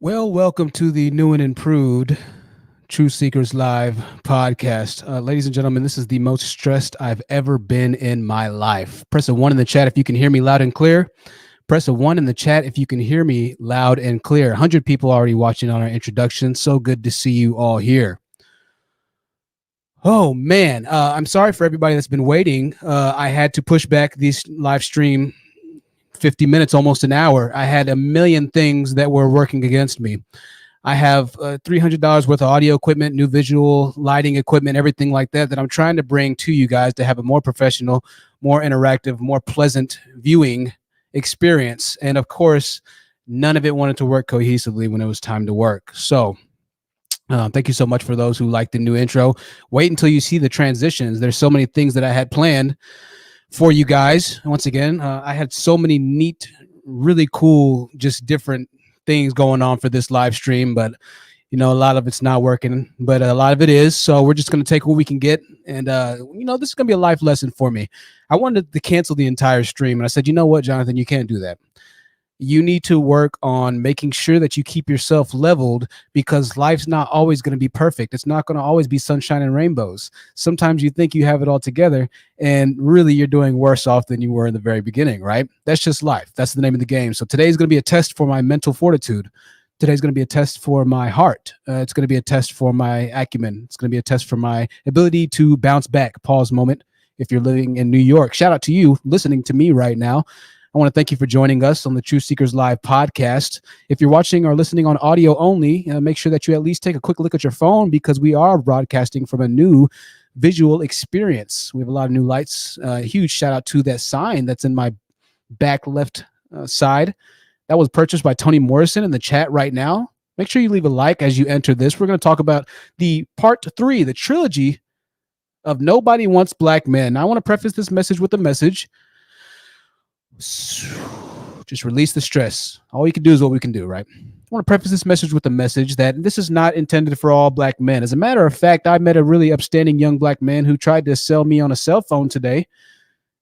Well, welcome to the new and improved True Seekers Live podcast. Ladies and gentlemen, this is the most stressed I've ever been in my life. Press a 1 in the chat if you can hear me loud and clear. Press a 1 in the chat if you can hear me loud and clear. 100 people already watching on our introduction. So good to see you all here. Oh, man. I'm sorry for everybody that's been waiting. I had to push back this live stream 50 minutes, almost an hour. I had a million things that were working against me. I have $300 worth of audio equipment, new visual lighting equipment, everything like that I'm trying to bring to you guys to have a more professional, more interactive, more pleasant viewing experience. And of course, none of it wanted to work cohesively when it was time to work. So thank you so much for those who liked the new intro. Wait until you see the transitions. There's so many things that I had planned for you guys. Once again, I had so many neat, really cool, just different things going on for this live stream, but a lot of it's not working, but a lot of it is. So we're just going to take what we can get. And, this is going to be a life lesson for me. I wanted to cancel the entire stream. And I said, you know what, Jonathan, you can't do that. You need to work on making sure that you keep yourself leveled, because life's not always going to be perfect. It's not going to always be sunshine and rainbows. Sometimes you think you have it all together, and really you're doing worse off than you were in the very beginning, right? That's just life. That's the name of the game. So today's going to be a test for my mental fortitude. Today's going to be a test for my heart. It's going to be a test for my acumen. It's going to be a test for my ability to bounce back. Pause moment. If you're living in New York, shout out to you listening to me right now. I want to thank you for joining us on the True Seekers Live podcast. If you're watching or listening on audio only, make sure that you at least take a quick look at your phone, because we are broadcasting from a new visual experience. We have a lot of new lights. Huge shout out to that sign that's in my back left side. That was purchased by Tony Morrison in the chat right now. Make sure you leave a like as you enter this. We're going to talk about the part 3, the trilogy of Nobody Wants Black Men. Now, I want to preface this message with a message. Just release the stress. All we can do is what we can do, right? I want to preface this message with a message that this is not intended for all black men. As a matter of fact, I met a really upstanding young black man who tried to sell me on a cell phone today.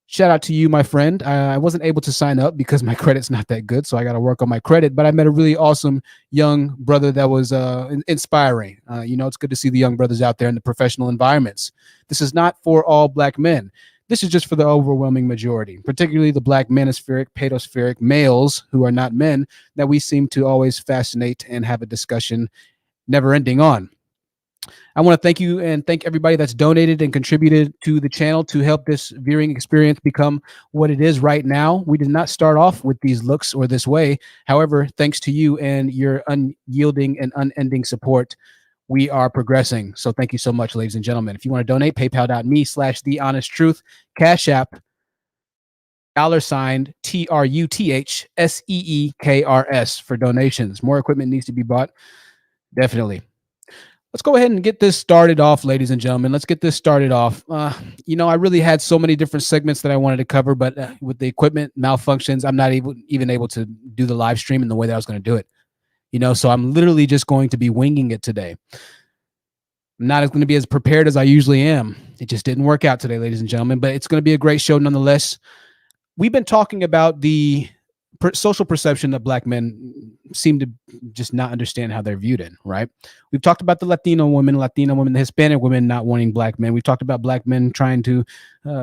Shout out to you, my friend. I wasn't able to sign up because my credit's not that good, so I got to work on my credit. But I met a really awesome young brother that was inspiring. It's good to see the young brothers out there in the professional environments. This is not for all black men. This is just for the overwhelming majority, particularly the black manospheric, pedospheric males who are not men, that we seem to always fascinate and have a discussion never ending on. I want to thank you and thank everybody that's donated and contributed to the channel to help this viewing experience become what it is right now. We did not start off with these looks or this way. However, thanks to you and your unyielding and unending support, we are progressing. So thank you so much, ladies and gentlemen. If you want to donate, paypal.me/thehonest-truth, Cash App, $TRUTHSEEKRS for donations. More equipment needs to be bought. Definitely. Let's go ahead and get this started off, ladies and gentlemen. Let's get this started off. I really had so many different segments that I wanted to cover, but with the equipment malfunctions, I'm not even able to do the live stream in the way that I was going to do it. So I'm literally just going to be winging it today. I'm not going to be as prepared as I usually am. It just didn't work out today, ladies and gentlemen, but it's going to be a great show nonetheless. We've been talking about the social perception that black men seem to just not understand how they're viewed in, right? We've talked about the Latina women, the Hispanic women not wanting black men. We've talked about black men trying to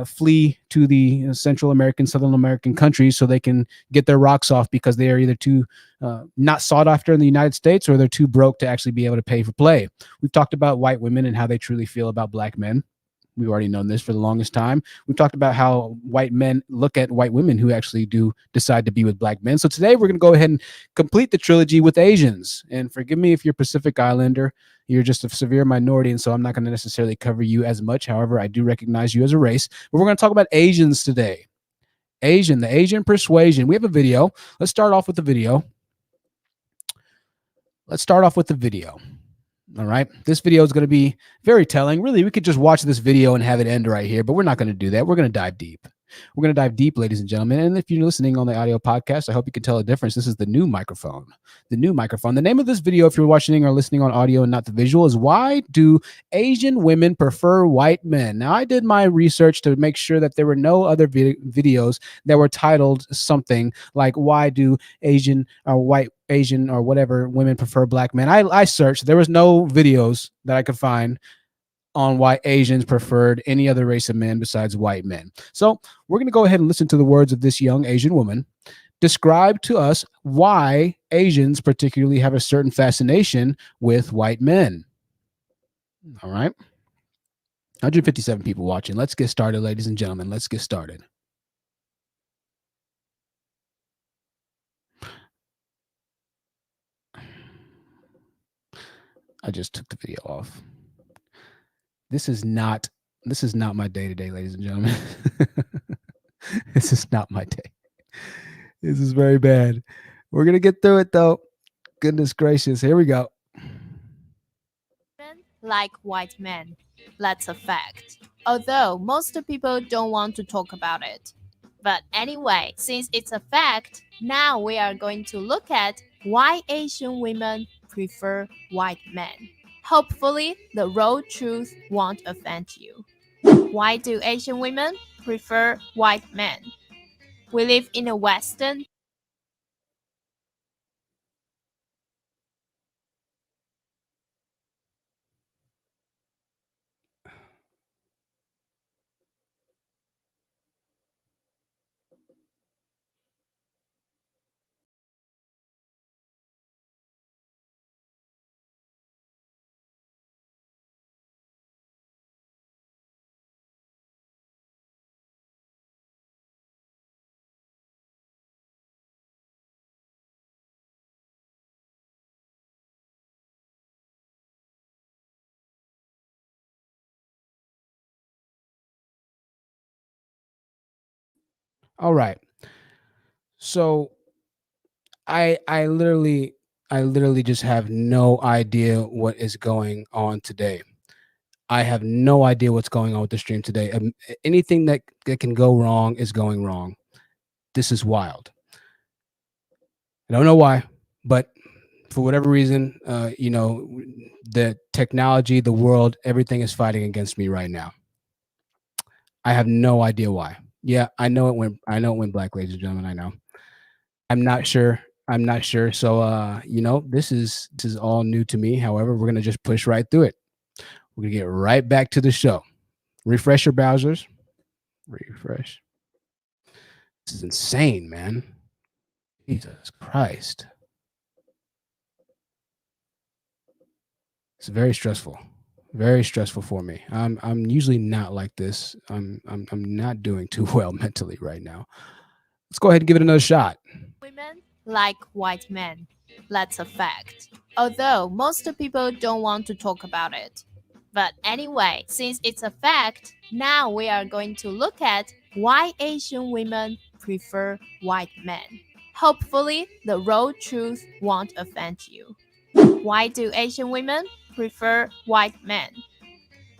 flee to the Central American, Southern American countries so they can get their rocks off because they are either too not sought after in the United States, or they're too broke to actually be able to pay for play. We've talked about white women and how they truly feel about black men. We've already known this for the longest time. We've talked about how white men look at white women who actually do decide to be with black men. So today we're going to go ahead and complete the trilogy with Asians. And forgive me if you're Pacific Islander, you're just a severe minority, and so I'm not going to necessarily cover you as much. However, I do recognize you as a race. But we're going to talk about Asians today. The Asian persuasion. We have a video. Let's start off with the video. All right. This video is going to be very telling. Really, we could just watch this video and have it end right here, but we're not going to do that. We're going to dive deep. We're going to dive deep, ladies and gentlemen. And if you're listening on the audio podcast, I hope you can tell a difference. This is the new microphone. The new microphone. The name of this video, if you're watching or listening on audio and not the visual, is Why Do Asian Women Prefer White Men? Now, I did my research to make sure that there were no other videos that were titled something like Why Do Asian or White Asian or whatever women prefer black men. I searched. There was no videos that I could find on why Asians preferred any other race of men besides white men. So we're going to go ahead and listen to the words of this young Asian woman describe to us why Asians particularly have a certain fascination with white men. All right. 157 people watching. Let's get started, ladies and gentlemen. Let's get started. I just took the video off. This is not my day-to-day, ladies and gentlemen. This is not my day. This is very bad. We're going to get through it, though. Goodness gracious. Here we go. Like white men. That's a fact. Although most people don't want to talk about it. But anyway, since it's a fact, now we are going to look at why Asian women prefer white men. Hopefully, the raw truth won't offend you. Why do Asian women prefer white men? We live in a Western All right. So I literally just have no idea what is going on today. I have no idea what's going on with the stream today. Anything that can go wrong is going wrong. This is wild. I don't know why, but for whatever reason, the technology, the world, everything is fighting against me right now. I have no idea why. Yeah, I know it went black, ladies and gentlemen. I know. I'm not sure. So this is all new to me. However, we're gonna just push right through it. We're gonna get right back to the show. Refresh your browsers. Refresh. This is insane, man. Jesus Christ. It's very stressful. Very stressful for me. I'm usually not like this. I'm not doing too well mentally right now. Let's go ahead and give it another shot. women like white men. That's a fact. Although most people don't want to talk about it. But anyway, since it's a fact, now we are going to look at why Asian women prefer white men. Hopefully, the raw truth won't offend you. Why do Asian women prefer white men?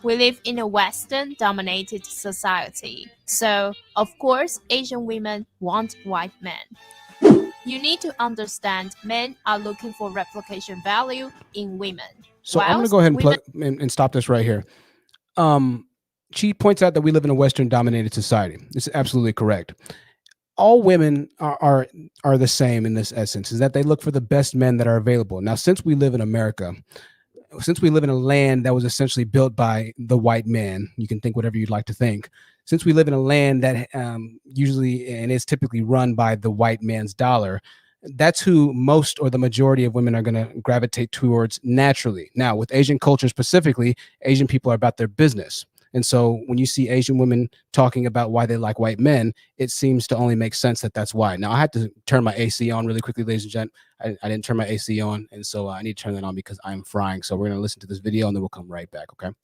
We live in a Western dominated society, so of course, Asian women want white men. You need to understand men are looking for replication value in women. So I'm going to go ahead and plug and stop this right here. She points out that we live in a Western dominated society. It's absolutely correct. All women are the same in this essence, is that they look for the best men that are available. Now, since we live in America, since we live in a land that was essentially built by the white man, you can think whatever you'd like to think. Since we live in a land that usually and is typically run by the white man's dollar, that's who most or the majority of women are going to gravitate towards naturally. Now, with Asian culture specifically, Asian people are about their business. And so when you see Asian women talking about why they like white men, it seems to only make sense that that's why. Now, I had to turn my AC on really quickly, ladies and gentlemen. I didn't turn my AC on, and so I need to turn that on because I'm frying. So we're going to listen to this video, and then we'll come right back, okay?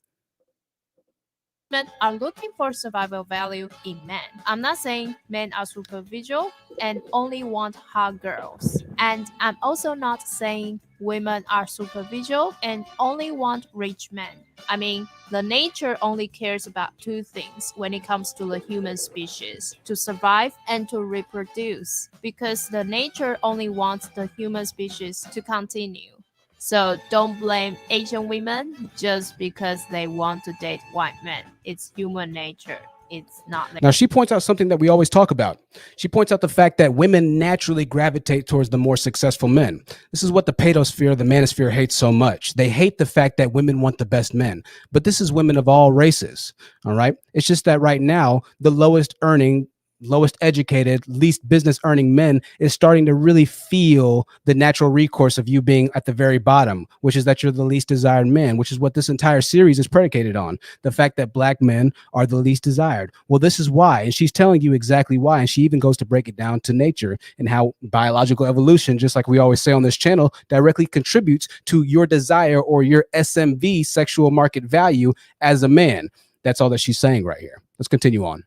Men are looking for survival value in men. I'm not saying men are superficial and only want hot girls. And I'm also not saying women are superficial and only want rich men. I mean, the nature only cares about two things when it comes to the human species: to survive and to reproduce. Because the nature only wants the human species to continue. So don't blame Asian women just because they want to date white men. It's human nature. It's not Now, she points out something that we always talk about. She points out the fact that women naturally gravitate towards the more successful men. This is what the paedosphere, the manosphere, hates so much. They hate the fact that women want the best men. But this is women of all races, all right? It's just that right now, the lowest earning, lowest educated, least business earning men is starting to really feel the natural recourse of you being at the very bottom, which is that you're the least desired man, which is what this entire series is predicated on. The fact that black men are the least desired. Well, this is why. And she's telling you exactly why. And she even goes to break it down to nature and how biological evolution, just like we always say on this channel, directly contributes to your desire or your SMV, sexual market value, as a man. That's all that she's saying right here. Let's continue on.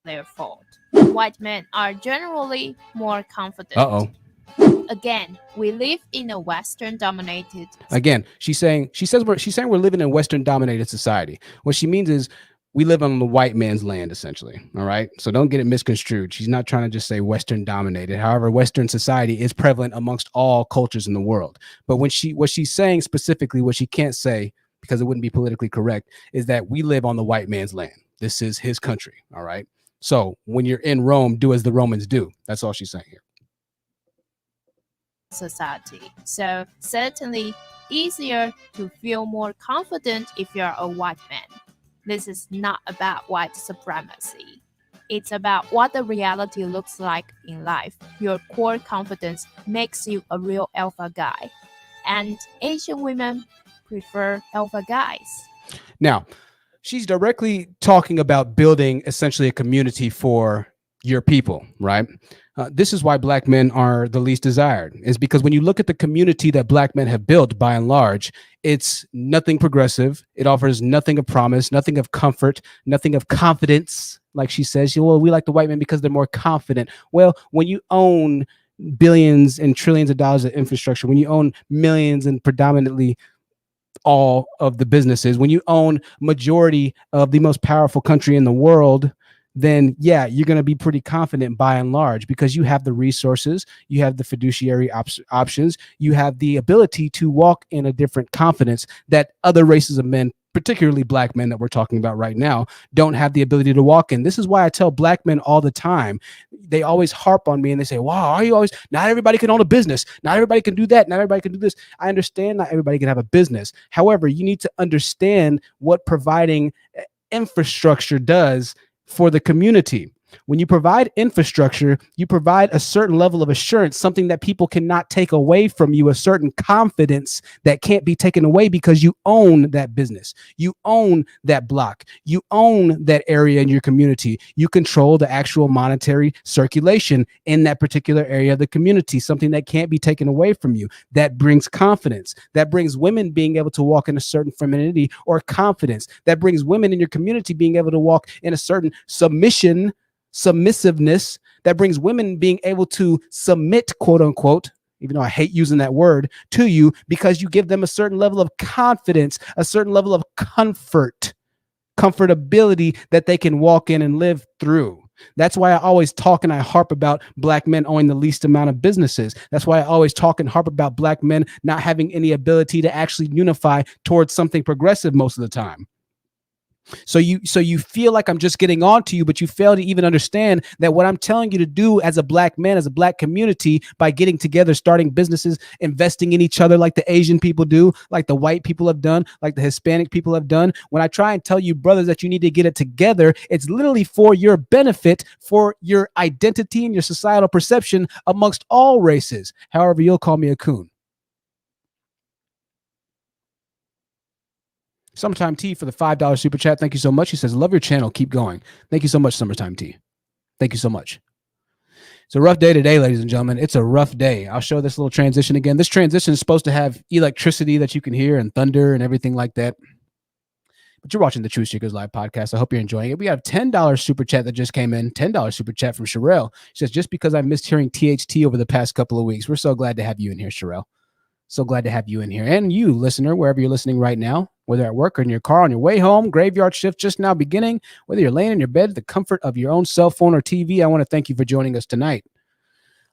Their fault. White men are generally more confident. Uh-oh. Again, we live in a Western dominated. Again, she's saying we're living in a Western dominated society. What she means is we live on the white man's land, essentially. All right. So don't get it misconstrued. She's not trying to just say Western dominated. However, Western society is prevalent amongst all cultures in the world. But what she's saying specifically, what she can't say because it wouldn't be politically correct, is that we live on the white man's land. This is his country. All right. So when you're in Rome, do as the Romans do. That's all she's saying here. Society. So certainly easier to feel more confident if you're a white man. This is not about white supremacy. It's about what the reality looks like in life. Your core confidence makes you a real alpha guy. And Asian women prefer alpha guys. Now, she's directly talking about building essentially a community for your people, right? This is why black men are the least desired, is because when you look at the community that black men have built, by and large, it's nothing progressive. It offers nothing of promise, nothing of comfort, nothing of confidence. Like she says, well, we like the white men because they're more confident. Well, when you own billions and trillions of dollars of infrastructure, when you own millions and predominantly all of the businesses, when you own majority of the most powerful country in the world, then yeah, you're going to be pretty confident by and large because you have the resources, you have the fiduciary options, you have the ability to walk in a different confidence that other races of men, particularly black men that we're talking about right now, don't have the ability to walk in. This is why I tell black men all the time, they always harp on me and they say, wow, are you always, not everybody can own a business. Not everybody can do that. Not everybody can do this. I understand not everybody can have a business. However, you need to understand what providing infrastructure does for the community. When you provide infrastructure, you provide a certain level of assurance, something that people cannot take away from you, a certain confidence that can't be taken away because you own that business. You own that block. You own that area in your community. You control the actual monetary circulation in that particular area of the community, something that can't be taken away from you. That brings confidence. That brings women being able to walk in a certain femininity or confidence. That brings women in your community being able to walk in a certain submissiveness, that brings women being able to submit, quote unquote, even though I hate using that word, to you because you give them a certain level of confidence, a certain level of comfortability that they can walk in and live through. That's why I always talk and I harp about black men owning the least amount of businesses. That's why I always talk and harp about black men not having any ability to actually unify towards something progressive most of the time. So you feel like I'm just getting on to you, but you fail to even understand that what I'm telling you to do as a black man, as a black community, by getting together, starting businesses, investing in each other like the Asian people do, like the white people have done, like the Hispanic people have done. When I try and tell you, brothers, that you need to get it together, it's literally for your benefit, for your identity and your societal perception amongst all races. However, you'll call me a coon. Summertime Tea for the $5 super chat. Thank you so much. He says, love your channel. Keep going. Thank you so much, Summertime Tea. Thank you so much. It's a rough day today, ladies and gentlemen. It's a rough day. I'll show this little transition again. This transition is supposed to have electricity that you can hear and thunder and everything like that. But you're watching the Truth Seekers Live podcast. I hope you're enjoying it. We have $10 super chat that just came in. $10 super chat from Sherelle. She says, just because I missed hearing THT over the past couple of weeks. We're so glad to have you in here, Sherelle. So glad to have you in here. And you, listener, wherever you're listening right now, whether at work or in your car, on your way home, graveyard shift just now beginning, whether you're laying in your bed, the comfort of your own cell phone or TV, I want to thank you for joining us tonight.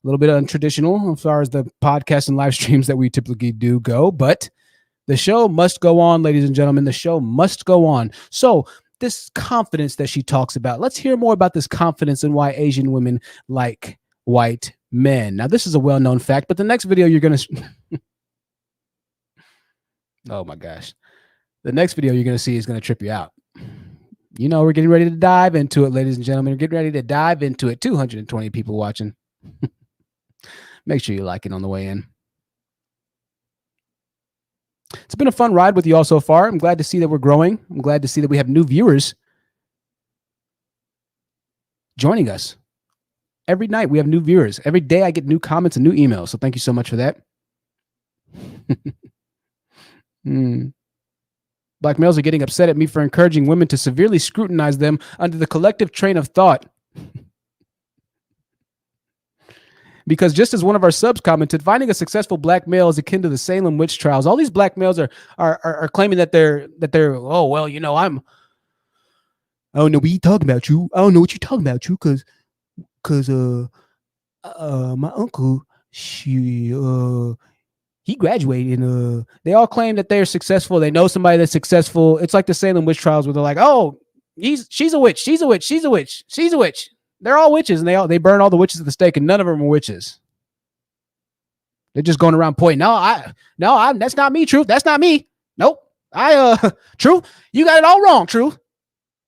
A little bit untraditional as far as the podcast and live streams that we typically do go, but the show must go on, ladies and gentlemen. The show must go on. So this confidence that she talks about, let's hear more about this confidence and why Asian women like white men. Now, this is a well-known fact, but the next video you're going to... Oh my gosh. The next video you're going to see is going to trip you out. You know, we're getting ready to dive into it, ladies and gentlemen. We're getting ready to dive into it. 220 people watching. Make sure you like it on the way in. It's been a fun ride with you all so far. I'm glad to see that we're growing. I'm glad to see that we have new viewers joining us. Every night we have new viewers. Every day I get new comments and new emails. So thank you so much for that. Black males are getting upset at me for encouraging women to severely scrutinize them under the collective train of thought. Because just as one of our subs commented, finding a successful black male is akin to the Salem witch trials. All these black males are claiming that they're oh well, you know, I don't know what you talking about, you. I don't know what you're talking about, you, cause my uncle, he graduated and they all claim that they're successful. They know somebody that's successful. It's like the Salem witch trials where they're like, oh, she's a witch. She's a witch. She's a witch. She's a witch. They're all witches, and they burn all the witches at the stake, and none of them are witches. They're just going around pointing. No, that's not me, Truth. That's not me. Nope. Truth, you got it all wrong, Truth.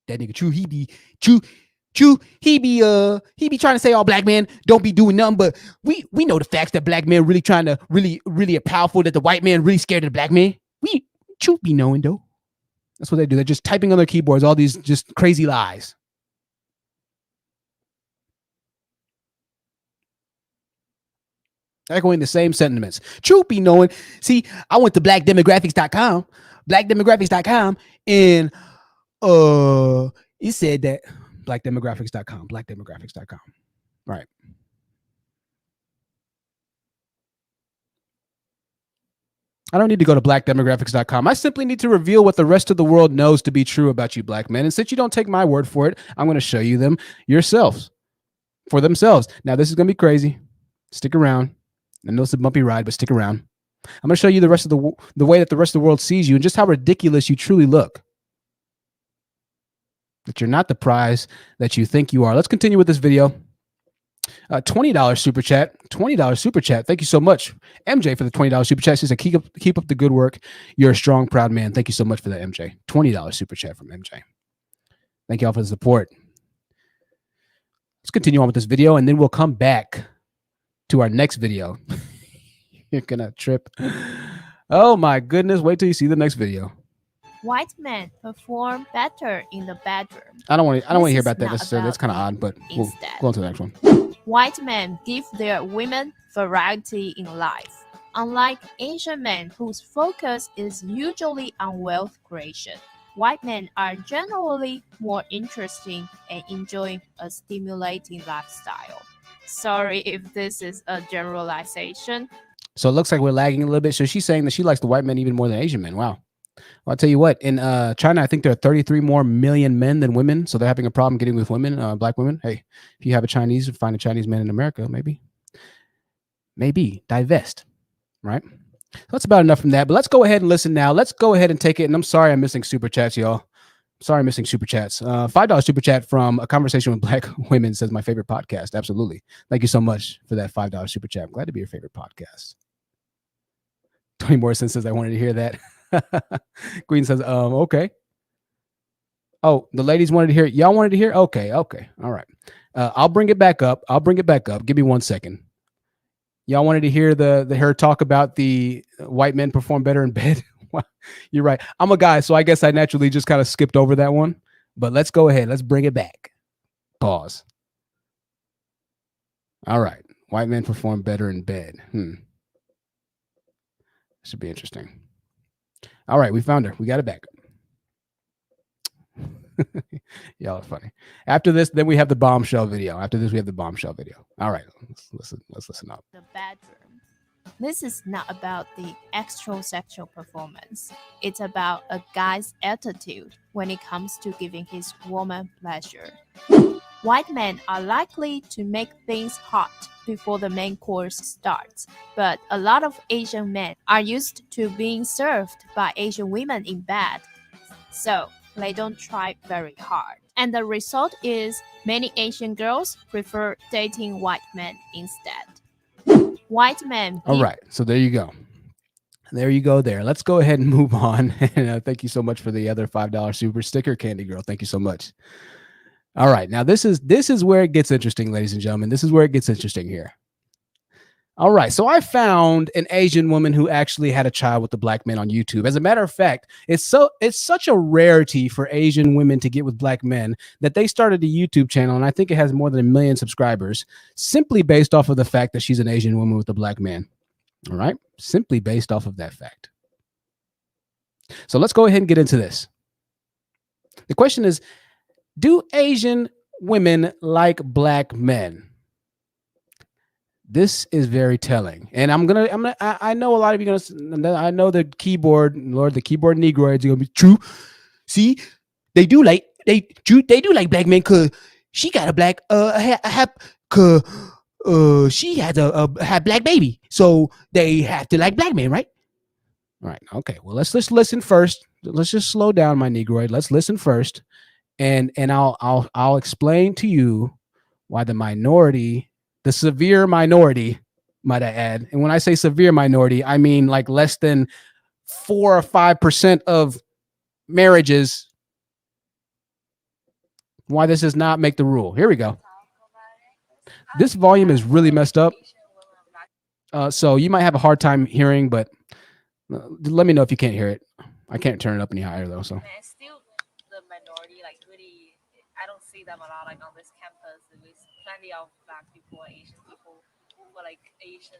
That nigga Truth, he be trying to say all black men don't be doing nothing, but we know the facts that black men really trying to really are powerful, that the white man really scared of the black man. Truth be knowing though. That's what they do. They're just typing on their keyboards all these just crazy lies. Echoing the same sentiments. Truth be knowing. See, I went to blackdemographics.com, and it said that blackdemographics.com. Right. I don't need to go to blackdemographics.com. I simply need to reveal what the rest of the world knows to be true about you black men. And since you don't take my word for it, I'm going to show you them yourselves for themselves. Now, this is going to be crazy. Stick around. I know it's a bumpy ride, but stick around. I'm going to show you the rest of the way that the rest of the world sees you and just how ridiculous you truly look. That you're not the prize that you think you are. Let's continue with this video. $20 super chat. $20 super chat. Thank you so much, MJ, for the $20 super chat. She said, keep up the good work. You're a strong, proud man. Thank you so much for that, MJ. $20 super chat from MJ. Thank you all for the support. Let's continue on with this video, and then we'll come back to our next video. You're gonna trip. Oh my goodness. Wait till you see the next video. White men perform better in the bedroom. I don't want to hear about that necessarily. That's kind of odd, but we'll go on to the next one. White men give their women variety in life, unlike Asian men whose focus is usually on wealth creation. White men are generally more interesting and enjoy a stimulating lifestyle. Sorry if this is a generalization. So it looks like we're lagging a little bit. So she's saying that she likes the white men even more than Asian men. Wow. Well, I'll tell you what, in China, I think there are 33 more million men than women. So they're having a problem getting with women, black women. Hey, if you have a Chinese, find a Chinese man in America, maybe divest, right? So that's about enough from that. But let's go ahead and listen now. Let's go ahead and take it. And I'm sorry I'm missing super chats, y'all. Sorry, I'm missing super chats. $5 super chat from A Conversation with Black Women says my favorite podcast. Absolutely. Thank you so much for that $5 super chat. I'm glad to be your favorite podcast. Tony Morrison says I wanted to hear that. Queen says, okay. Oh, the ladies wanted to hear it. Y'all wanted to hear? Okay. All right. I'll bring it back up. Give me 1 second. Y'all wanted to hear her talk about the white men perform better in bed. You're right. I'm a guy, so I guess I naturally just kind of skipped over that one. But let's go ahead. Let's bring it back. Pause. All right. White men perform better in bed. Should be interesting. All right. We found her. We got it back. Y'all are funny. After this, then we have the bombshell video. After this, we have the bombshell video. All right, let's listen up. The bedroom. This is not about the actual sexual performance. It's about a guy's attitude when it comes to giving his woman pleasure. White men are likely to make things hot before the main course starts, but a lot of Asian men are used to being served by Asian women in bed, so they don't try very hard. And the result is many Asian girls prefer dating white men instead. White men. All right, so there you go. There you go. There. Let's go ahead and move on. And thank you so much for the other $5 super sticker, Candy Girl. Thank you so much. All right, now this is where it gets interesting, ladies and gentlemen. This is where it gets interesting here. All right, so I found an Asian woman who actually had a child with a black man on YouTube. As a matter of fact, it's such a rarity for Asian women to get with black men that they started a YouTube channel, and I think it has more than 1 million subscribers, simply based off of the fact that she's an Asian woman with a black man. All right, simply based off of that fact. So let's go ahead and get into this. The question is, do Asian women like black men? This is very telling, and I know a lot of you I know the keyboard negroids are gonna be true. See, they do like black men because she got a black she has a black baby, so they have to like black men, right? All right, okay. Well, let's just listen first. Let's just slow down, my negroid. Let's listen first, and I'll explain to you why the minority. The severe minority, might I add. And when I say severe minority, I mean like less than 4 or 5% of marriages. Why this does not make the rule. Here we go. This volume is really messed up. So you might have a hard time hearing, but let me know if you can't hear it. I can't turn it up any higher though. So it's still the minority, like really, I don't see them a lot like on this campus. There's plenty of black people, Asian people, but like Asian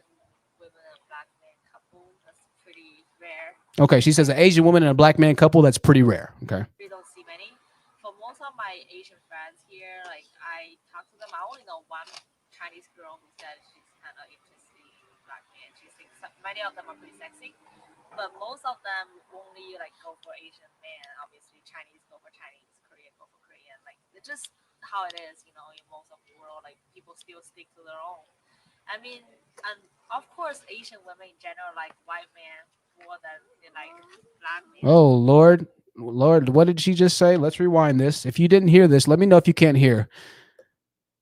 women and black man couple, that's pretty rare. Okay, she says an Asian woman and a black man couple, that's pretty rare. Okay. We don't see many. For most of my Asian friends here, like I talk to them, I only know one Chinese girl who said she's kind of interested in black men. She thinks many of them are pretty sexy. But most of them only like go for Asian men. Obviously, Chinese go for Chinese, Korean go for Korean. Like it's just how it is, you know. In most of the world, like people still stick to their own. I mean, and of course, Asian women in general like white men more than they like black men. Oh Lord, what did she just say? Let's rewind this. If you didn't hear this, let me know if you can't hear.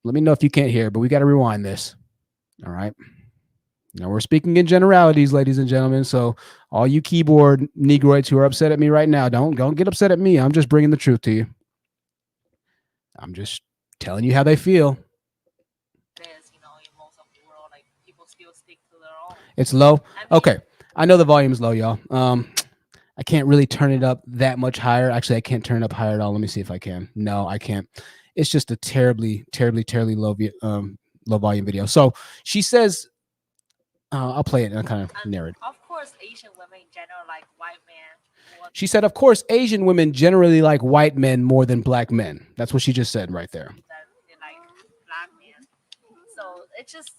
Let me know if you can't hear. But we got to rewind this. All right. Now we're speaking in generalities, ladies and gentlemen. So all you keyboard negroids who are upset at me right now, don't get upset at me. I'm just bringing the truth to you. I'm just telling you how they feel. You know, in most of the world, like people still stick to their own. It's low. Okay, I know the volume is low, y'all. I can't really turn it up that much higher. Actually, I can't turn it up higher at all. Let me see if I can. No, I can't. It's just a terribly low volume video. So she says. I'll play it and kind of narrate. Of course, Asian women in general like white men. She said, of course, Asian women generally like white men more than black men. That's what she just said right there. They like black men. So it's just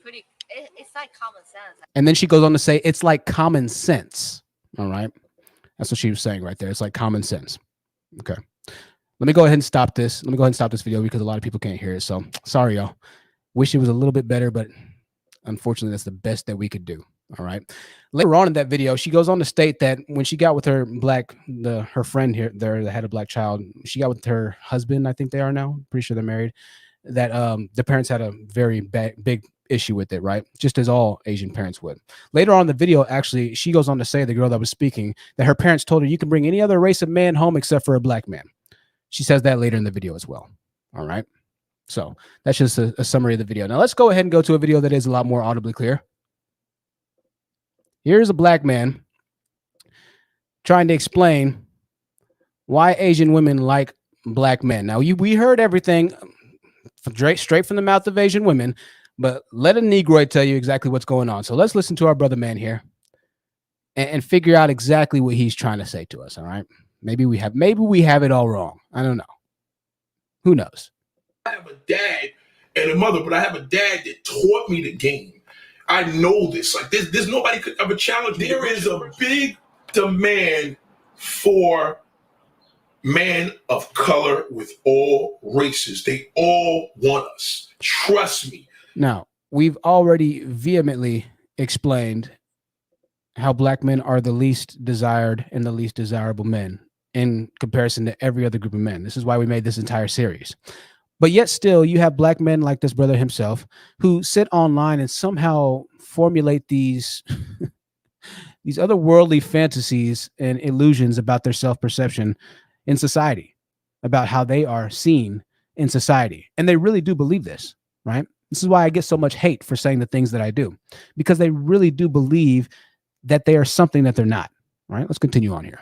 pretty, it's like common sense. And then she goes on to say, it's like common sense. All right. That's what she was saying right there. It's like common sense. Okay. Let me go ahead and stop this. Let me go ahead and stop this video because a lot of people can't hear it. So sorry, y'all. Wish it was a little bit better, but unfortunately, that's the best that we could do. All right. Later on in that video, she goes on to state that when she got with her friend here, that had a black child, she got with her husband. I think they are now. Pretty sure they're married. That the parents had a very big issue with it, right? Just as all Asian parents would. Later on in the video, actually, she goes on to say, the girl that was speaking, that her parents told her, you can bring any other race of man home except for a black man. She says that later in the video as well. All right. So that's just a summary of the video. Now let's go ahead and go to a video that is a lot more audibly clear. Here's a black man trying to explain why Asian women like black men. Now we heard everything straight from the mouth of Asian women, but let a Negroid tell you exactly what's going on. So let's listen to our brother man here and figure out exactly what he's trying to say to us. All right. Maybe we have it all wrong. I don't know. Who knows? I have a dad and a mother, but I have a dad that taught me the game. I know this. Like there's nobody could ever challenge me. There is a big demand for men of color with all races. They all want us. Trust me. Now, we've already vehemently explained how black men are the least desired and the least desirable men in comparison to every other group of men. This is why we made this entire series. But yet still, you have black men like this brother himself who sit online and somehow formulate these these otherworldly fantasies and illusions about their self-perception in society, about how they are seen in society. And they really do believe this, right? This is why I get so much hate for saying the things that I do, because they really do believe that they are something that they're not. All right, let's continue on here.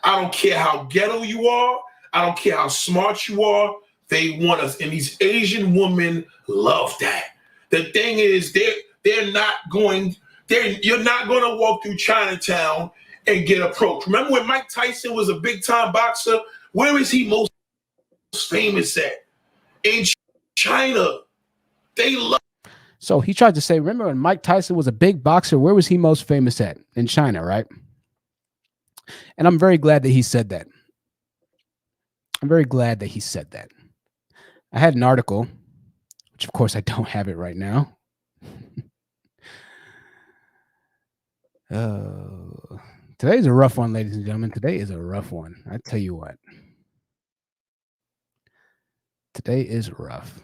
I don't care how ghetto you are. I don't care how smart you are. They want us. And these Asian women love that. The thing is, you're not going to walk through Chinatown and get approached. Remember when Mike Tyson was a big time boxer? Where is he most famous at? In China. They love. So he tried to say, remember when Mike Tyson was a big boxer, where was he most famous at? In China, right? And I'm very glad that he said that. I'm very glad that he said that. I had an article, which of course I don't have it right now. Today's a rough one, ladies and gentlemen. Today is a rough one. I tell you what. Today is rough.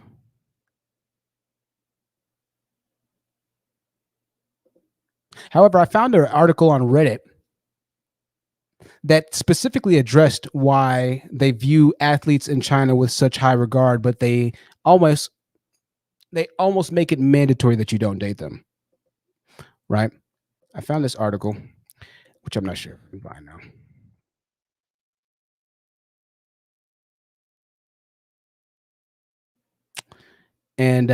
However, I found an article on Reddit that specifically addressed why they view athletes in China with such high regard, but they almost make it mandatory that you don't date them. Right? I found this article, which I'm not sure if I can find now. And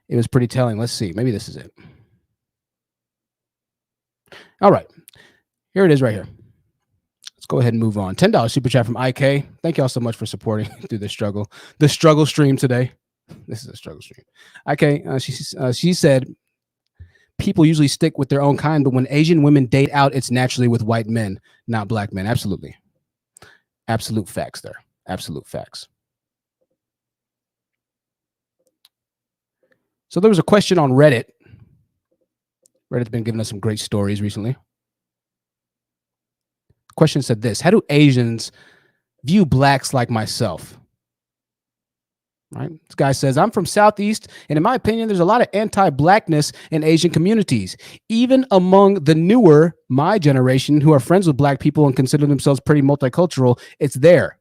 it was pretty telling. Let's see. Maybe this is it. All right. Here it is right here. Let's go ahead and move on. $10 super chat from IK. Thank y'all so much for supporting through the struggle stream today. This is a struggle stream. IK, she said, people usually stick with their own kind, but when Asian women date out, it's naturally with white men, not black men. Absolutely. Absolute facts there. Absolute facts. So there was a question on Reddit. Reddit's been giving us some great stories recently. Question said this: how do Asians view blacks like myself? Right? This guy says, I'm from Southeast, and in my opinion, there's a lot of anti-blackness in Asian communities, even among the newer, my generation, who are friends with black people and consider themselves pretty multicultural. It's there.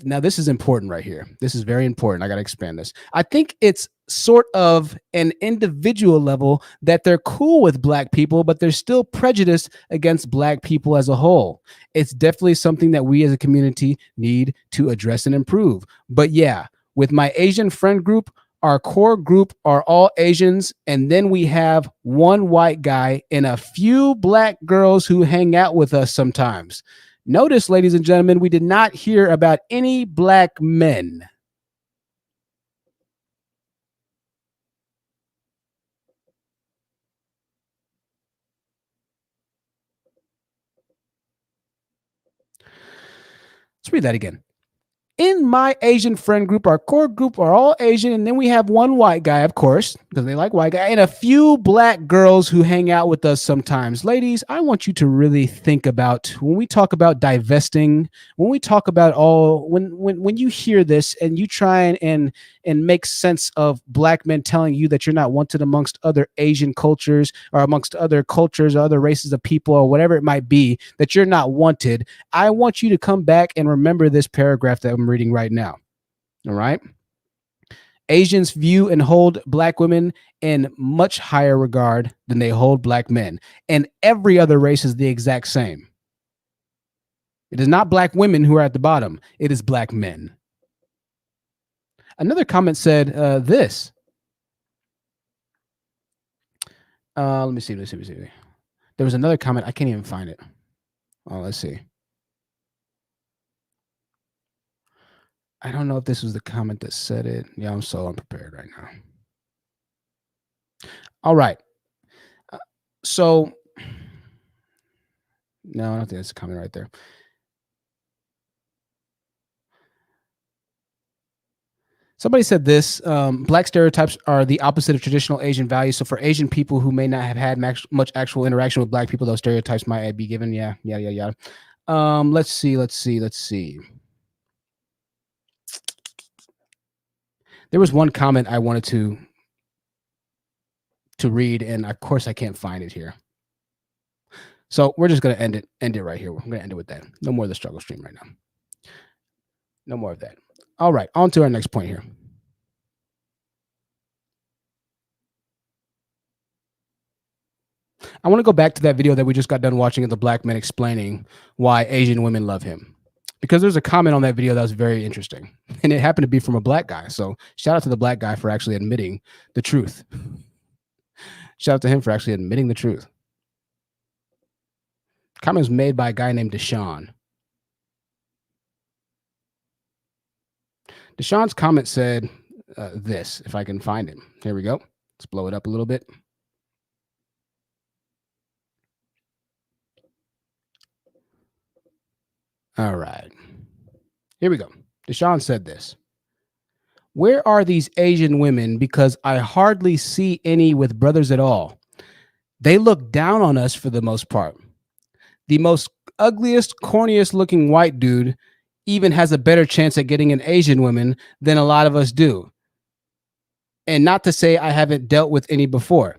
Now this is important right here. This is very important. I got to expand this. I think it's sort of an individual level that they're cool with black people, but there's still prejudice against black people as a whole. It's definitely something that we as a community need to address and improve. But yeah, with my Asian friend group, our core group are all Asians, and then we have one white guy and a few black girls who hang out with us sometimes. Notice, ladies and gentlemen, we did not hear about any black men. Let's read that again. In my Asian friend group, our core group are all Asian, and then we have one white guy, of course, because they like white guy, and a few black girls who hang out with us sometimes. Ladies, I want you to really think about when we talk about divesting, when we talk about when you hear this and you try and make sense of black men telling you that you're not wanted amongst other Asian cultures or amongst other cultures or other races of people or whatever it might be, that you're not wanted. I want you to come back and remember this paragraph that I'm reading right now. All right. Asians view and hold black women in much higher regard than they hold black men. And every other race is the exact same. It is not black women who are at the bottom. It is black men. Another comment said this. Let me see. There was another comment. I can't even find it. Oh, let's see. I don't know if this was the comment that said it. Yeah, I'm so unprepared right now. All right. So, no, I don't think that's a comment right there. Somebody said this, black stereotypes are the opposite of traditional Asian values. So for Asian people who may not have had much actual interaction with black people, those stereotypes might be given. Yeah. Let's see. There was one comment I wanted to read, and of course I can't find it here. So we're just going to end it right here. We're going to end it with that. No more of the struggle stream right now. No more of that. All right, on to our next point here. I want to go back to that video that we just got done watching of the black man explaining why Asian women love him. Because there's a comment on that video that was very interesting. And it happened to be from a black guy. So shout out to the black guy for actually admitting the truth. Shout out to him for actually admitting the truth. Comment was made by a guy named Deshaun. Deshaun's comment said this, if I can find it. Here we go. Let's blow it up a little bit. All right. Here we go. Deshaun said this. Where are these Asian women? Because I hardly see any with brothers at all. They look down on us for the most part. The most ugliest, corniest looking white dude even has a better chance at getting an Asian woman than a lot of us do. And not to say I haven't dealt with any before.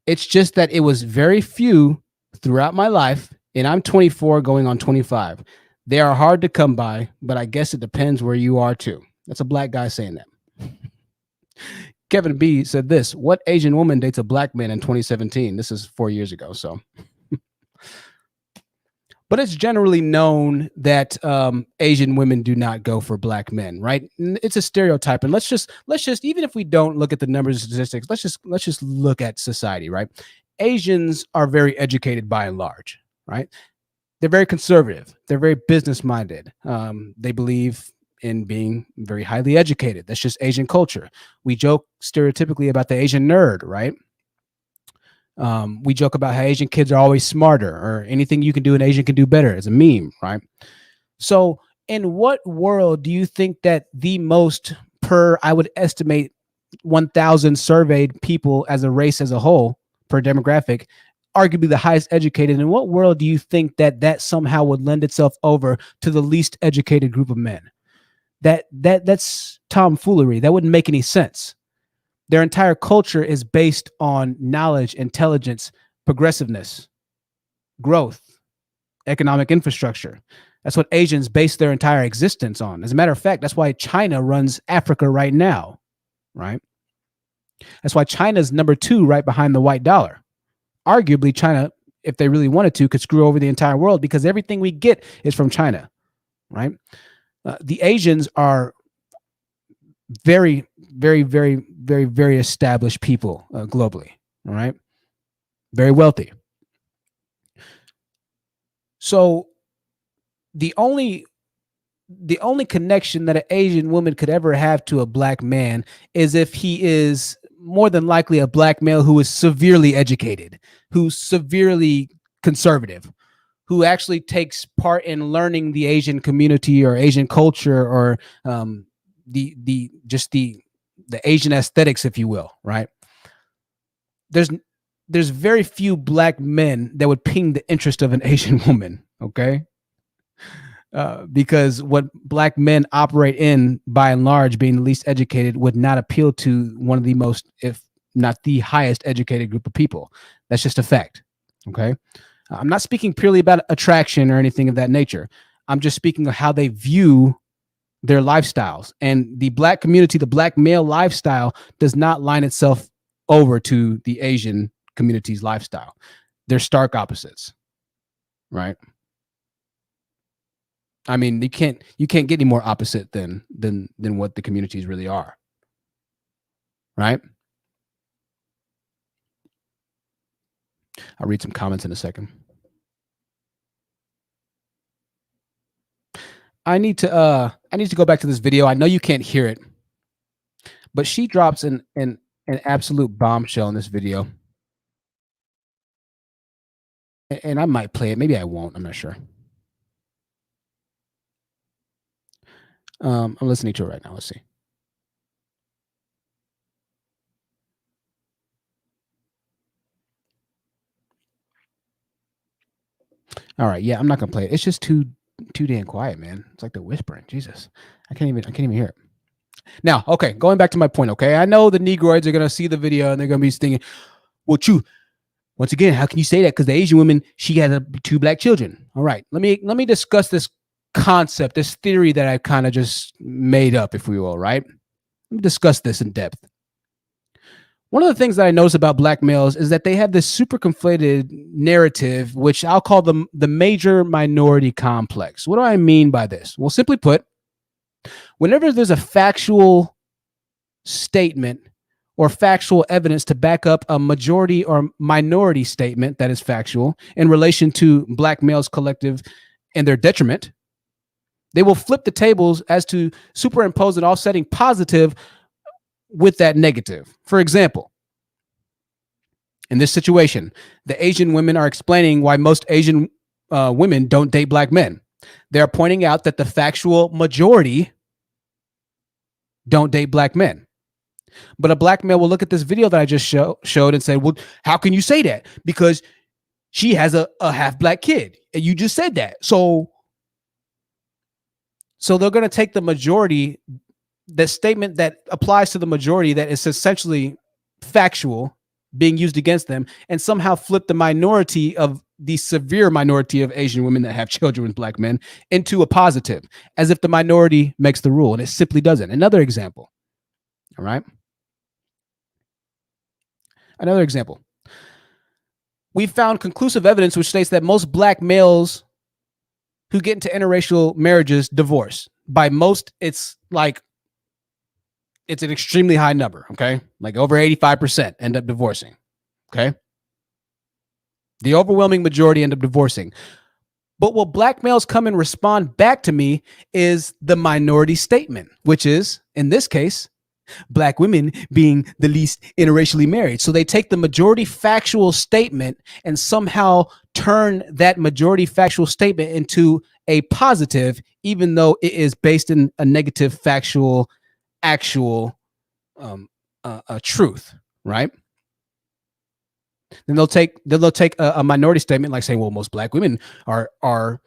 It's just that it was very few throughout my life, and I'm 24 going on 25. They are hard to come by, but I guess it depends where you are too. That's a black guy saying that. Kevin B said this, what Asian woman dates a black man in 2017? This is 4 years ago, so. But it's generally known that Asian women do not go for black men, right? It's a stereotype, and let's just even if we don't look at the numbers and statistics, let's just look at society, right? Asians are very educated by and large, right? They're very conservative. They're very business minded. They believe in being very highly educated. That's just Asian culture. We joke stereotypically about the Asian nerd, right? We joke about how Asian kids are always smarter, or anything you can do an Asian can do better. It's a meme, right? So in what world do you think that the most, I would estimate 1,000 surveyed people as a race as a whole per demographic, arguably the highest educated, in what world do you think that somehow would lend itself over to the least educated group of men? That's tomfoolery. That wouldn't make any sense. Their entire culture is based on knowledge, intelligence, progressiveness, growth, economic infrastructure. That's what Asians base their entire existence on. As a matter of fact, that's why China runs Africa right now, right? That's why China's number 2 right behind the white dollar. Arguably, China, if they really wanted to, could screw over the entire world because everything we get is from China, right? The Asians are very, very, very, very, very established people globally, all right? Very wealthy. So the only connection that an Asian woman could ever have to a black man is if he is more than likely a black male who is severely educated, who's severely conservative, who actually takes part in learning the Asian community or Asian culture or the Asian aesthetics, if you will, right? There's very few black men that would ping the interest of an Asian woman, okay? Because what black men operate in, by and large, being the least educated, would not appeal to one of the most, if not the highest educated group of people. That's just a fact, okay? I'm not speaking purely about attraction or anything of that nature. I'm just speaking of how they view their lifestyles. And the black community, the black male lifestyle, does not line itself over to the Asian community's lifestyle. They're stark opposites, right? I mean, you can't get any more opposite than what the communities really are, right? I'll read some comments in a second. I need to go back to this video. I know you can't hear it, but she drops an absolute bombshell in this video. And I might play it. Maybe I won't. I'm not sure. I'm listening to it right now. Let's see. All right. Yeah, I'm not gonna play it. It's just too damn quiet, man. It's like they're whispering. Jesus, I can't even hear it. Now, okay, going back to my point. Okay, I know the Negroids are gonna see the video and they're gonna be thinking, "Well, true. Once again, how can you say that? Because the Asian woman, she had 2 black children." All right, let me discuss this concept, this theory that I kind of just made up, if we will. Right? Let me discuss this in depth. One of the things that I notice about black males is that they have this super conflated narrative, which I'll call the major minority complex. What do I mean by this? Well, simply put, whenever there's a factual statement or factual evidence to back up a majority or minority statement that is factual in relation to black males collective and their detriment, they will flip the tables as to superimpose an offsetting positive with that negative. For example, in this situation, the Asian women are explaining why most Asian women don't date black men. They're pointing out that the factual majority don't date black men. But a black male will look at this video that I just showed and say, "Well, how can you say that? Because she has a half black kid. And you just said that." So they're going to take the majority, the statement that applies to the majority that is essentially factual being used against them, and somehow flip the minority of the severe minority of Asian women that have children with black men into a positive, as if the minority makes the rule, and it simply doesn't. Another example. All right. Another example. We found conclusive evidence which states that most black males who get into interracial marriages divorce. By most, it's an extremely high number, okay? Like over 85% end up divorcing, okay? The overwhelming majority end up divorcing. But what black males come and respond back to me is the minority statement, which is, in this case, black women being the least interracially married. So they take the majority factual statement and somehow turn that majority factual statement into a positive, even though it is based in a negative factual actual truth, right? Then they'll take a minority statement like saying, "Well, most black women are the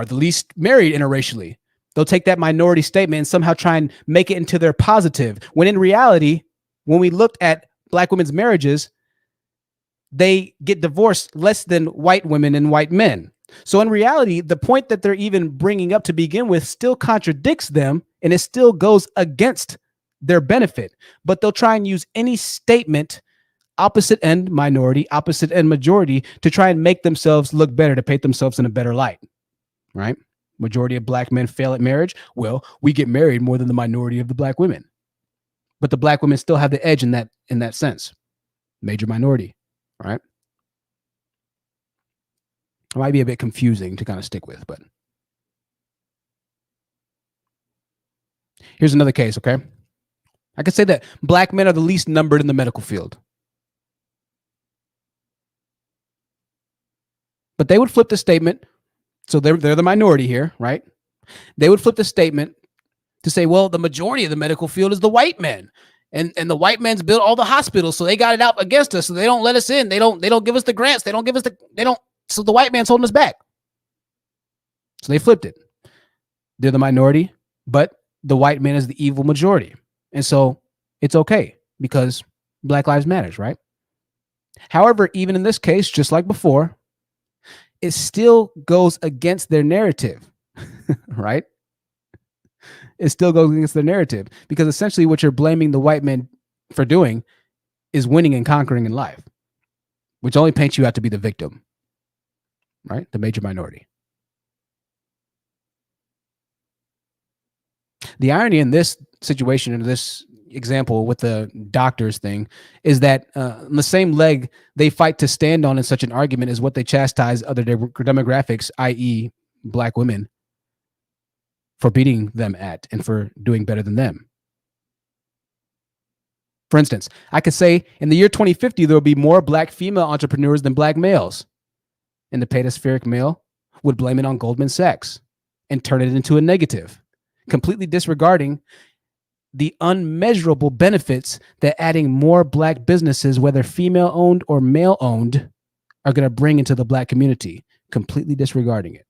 least married interracially." They'll take that minority statement and somehow try and make it into their positive, when in reality, when we looked at black women's marriages, they get divorced less than white women and white men. So in reality, the point that they're even bringing up to begin with still contradicts them, and it still goes against their benefit. But they'll try and use any statement, opposite end minority, opposite end majority, to try and make themselves look better, to paint themselves in a better light, right? Majority of black men fail at marriage. Well, we get married more than the minority of the black women. But the black women still have the edge in that sense. Major minority, right? It might be a bit confusing to kind of stick with, but here's another case, okay? I could say that black men are the least numbered in the medical field. But they would flip the statement. So they're the minority here, right? They would flip the statement to say, "Well, the majority of the medical field is the white men. And the white men's built all the hospitals, so they got it out against us, so they don't let us in. They don't give us the grants. So the white man's holding us back." So they flipped it. They're the minority, but the white man is the evil majority. And so it's okay because Black Lives Matters, right? However, even in this case, just like before, it still goes against their narrative, right? It still goes against their narrative, because essentially what you're blaming the white men for doing is winning and conquering in life, which only paints you out to be the victim, right? The major minority. The irony in this situation, in this example with the doctors thing is that the same leg they fight to stand on in such an argument is what they chastise other demographics, i.e. Black women, for beating them at and for doing better than them. For instance, I could say in the year 2050, there will be more Black female entrepreneurs than Black males. And the pedospheric male would blame it on Goldman Sachs and turn it into a negative, completely disregarding the unmeasurable benefits that adding more Black businesses, whether female owned or male owned, are going to bring into the Black community, completely disregarding it.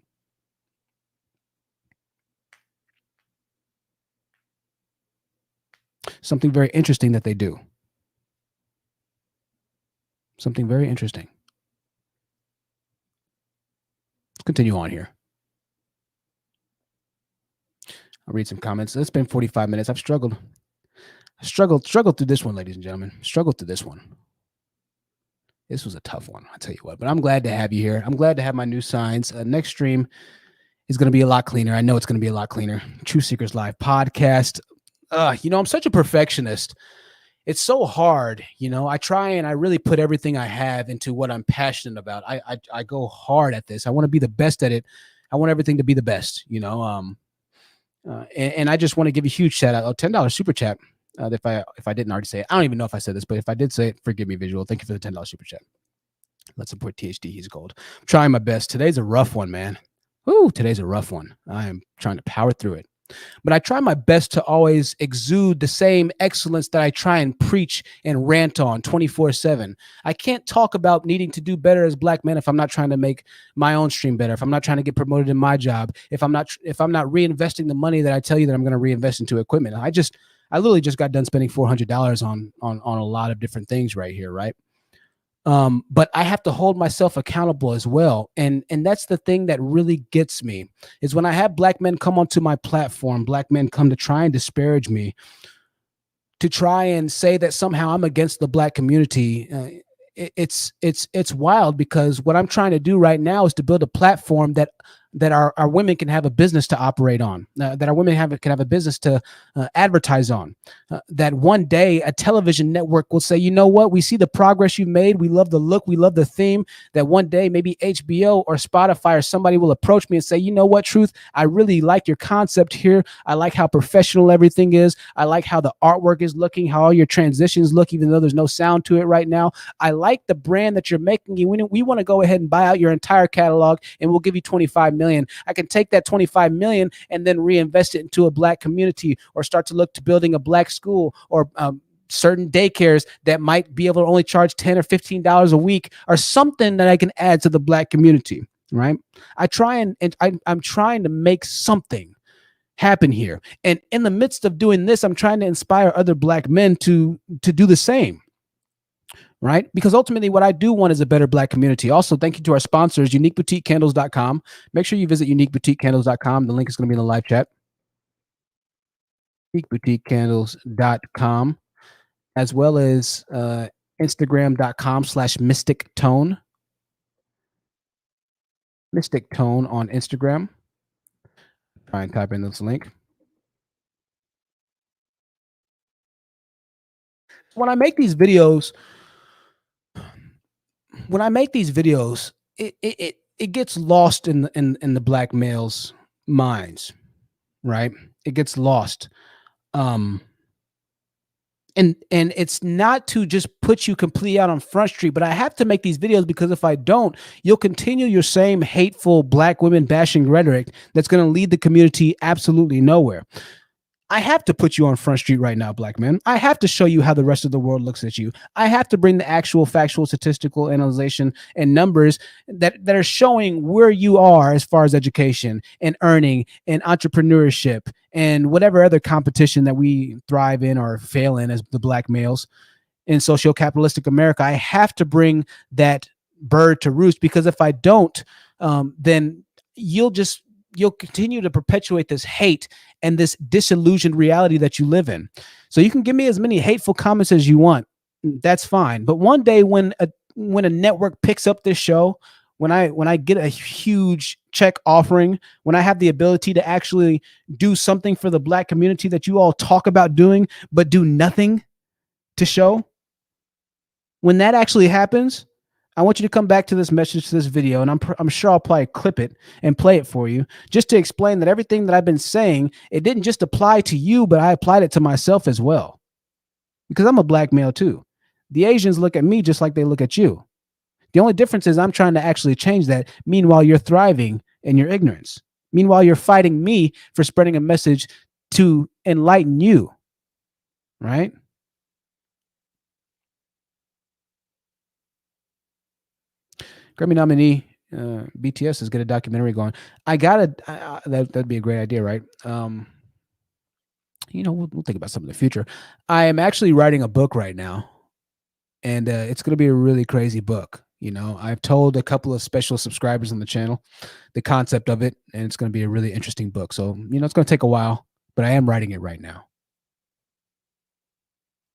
Something very interesting that they do. Something very interesting. Let's continue on here. I'll read some comments. It's been 45 minutes. I've struggled through this one, ladies and gentlemen. Struggled through this one. This was a tough one, I'll tell you what. But I'm glad to have you here. I'm glad to have my new signs. Next stream is going to be a lot cleaner. I know it's going to be a lot cleaner. Truth Seekers Live podcast. I'm such a perfectionist. It's so hard. I try and I really put everything I have into what I'm passionate about. I go hard at this. I want to be the best at it. I want everything to be the best, and I just want to give a huge shout out. $10 super chat. If I didn't already say it, I don't even know if I said this, but if I did say it, forgive me, visual. Thank you for the $10 super chat. Let's support THD. He's gold. I'm trying my best. Today's a rough one, man. Today's a rough one. I am trying to power through it. But I try my best to always exude the same excellence that I try and preach and rant on 24/7. I can't talk about needing to do better as Black men if I'm not trying to make my own stream better, if I'm not trying to get promoted in my job, if I'm not reinvesting the money that I tell you that I'm going to reinvest into equipment. I literally just got done spending $400 on a lot of different things right here, right? But I have to hold myself accountable as well. And that's the thing that really gets me is when I have Black men come onto my platform, Black men come to try and disparage me, to try and say that somehow I'm against the Black community. It's wild, because what I'm trying to do right now is to build a platform that our women can have a business to operate on, that our women can have a business to advertise on, that one day a television network will say, you know what, we see the progress you've made. We love the look. We love the theme. That one day maybe HBO or Spotify or somebody will approach me and say, you know what, Truth, I really like your concept here. I like how professional everything is. I like how the artwork is looking, how all your transitions look, even though there's no sound to it right now. I like the brand that you're making. We want to go ahead and buy out your entire catalog, and we'll give you $25 million. I can take that $25 million and then reinvest it into a Black community, or start to look to building a Black school, or certain daycares that might be able to only charge $10 or $15 a week, or something that I can add to the Black community. Right? I'm trying to make something happen here. And in the midst of doing this, I'm trying to inspire other Black men to do the same. Right? Because ultimately what I do want is a better Black community. Also, thank you to our sponsors, uniqueboutiquecandles.com. Make sure you visit uniqueboutiquecandles.com. The link is going to be in the live chat. uniqueboutiquecandles.com, as well as Instagram.com/mystictone. Mystic Tone on Instagram. Try and type in this link. When I make these videos, it gets lost in the Black males' minds, right? It gets lost. And it's not to just put you completely out on Front Street, but I have to make these videos because if I don't, you'll continue your same hateful Black women bashing rhetoric that's going to lead the community absolutely nowhere. I have to put you on Front Street right now, Black men. I have to show you how the rest of the world looks at you. I have to bring the actual factual statistical analyzation and numbers that are showing where you are as far as education and earning and entrepreneurship and whatever other competition that we thrive in or fail in as the Black males in socio-capitalistic America. I have to bring that bird to roost, because if I don't, then you'll continue to perpetuate this hate and this disillusioned reality that you live in. So you can give me as many hateful comments as you want. That's fine. But one day when a network picks up this show, when I get a huge check offering, when I have the ability to actually do something for the Black community that you all talk about doing, but do nothing to show, when that actually happens, I want you to come back to this message, to this video, and I'm sure I'll probably clip it and play it for you, just to explain that everything that I've been saying, it didn't just apply to you, but I applied it to myself as well, because I'm a Black male too. The Asians look at me just like they look at you. The only difference is I'm trying to actually change that. Meanwhile, you're thriving in your ignorance. Meanwhile, you're fighting me for spreading a message to enlighten you, right? Grammy nominee BTS is getting a documentary going. I gotta. That'd be a great idea, right? We'll think about something in the future. I am actually writing a book right now, and it's gonna be a really crazy book. I've told a couple of special subscribers on the channel the concept of it, and it's gonna be a really interesting book. So it's gonna take a while, but I am writing it right now.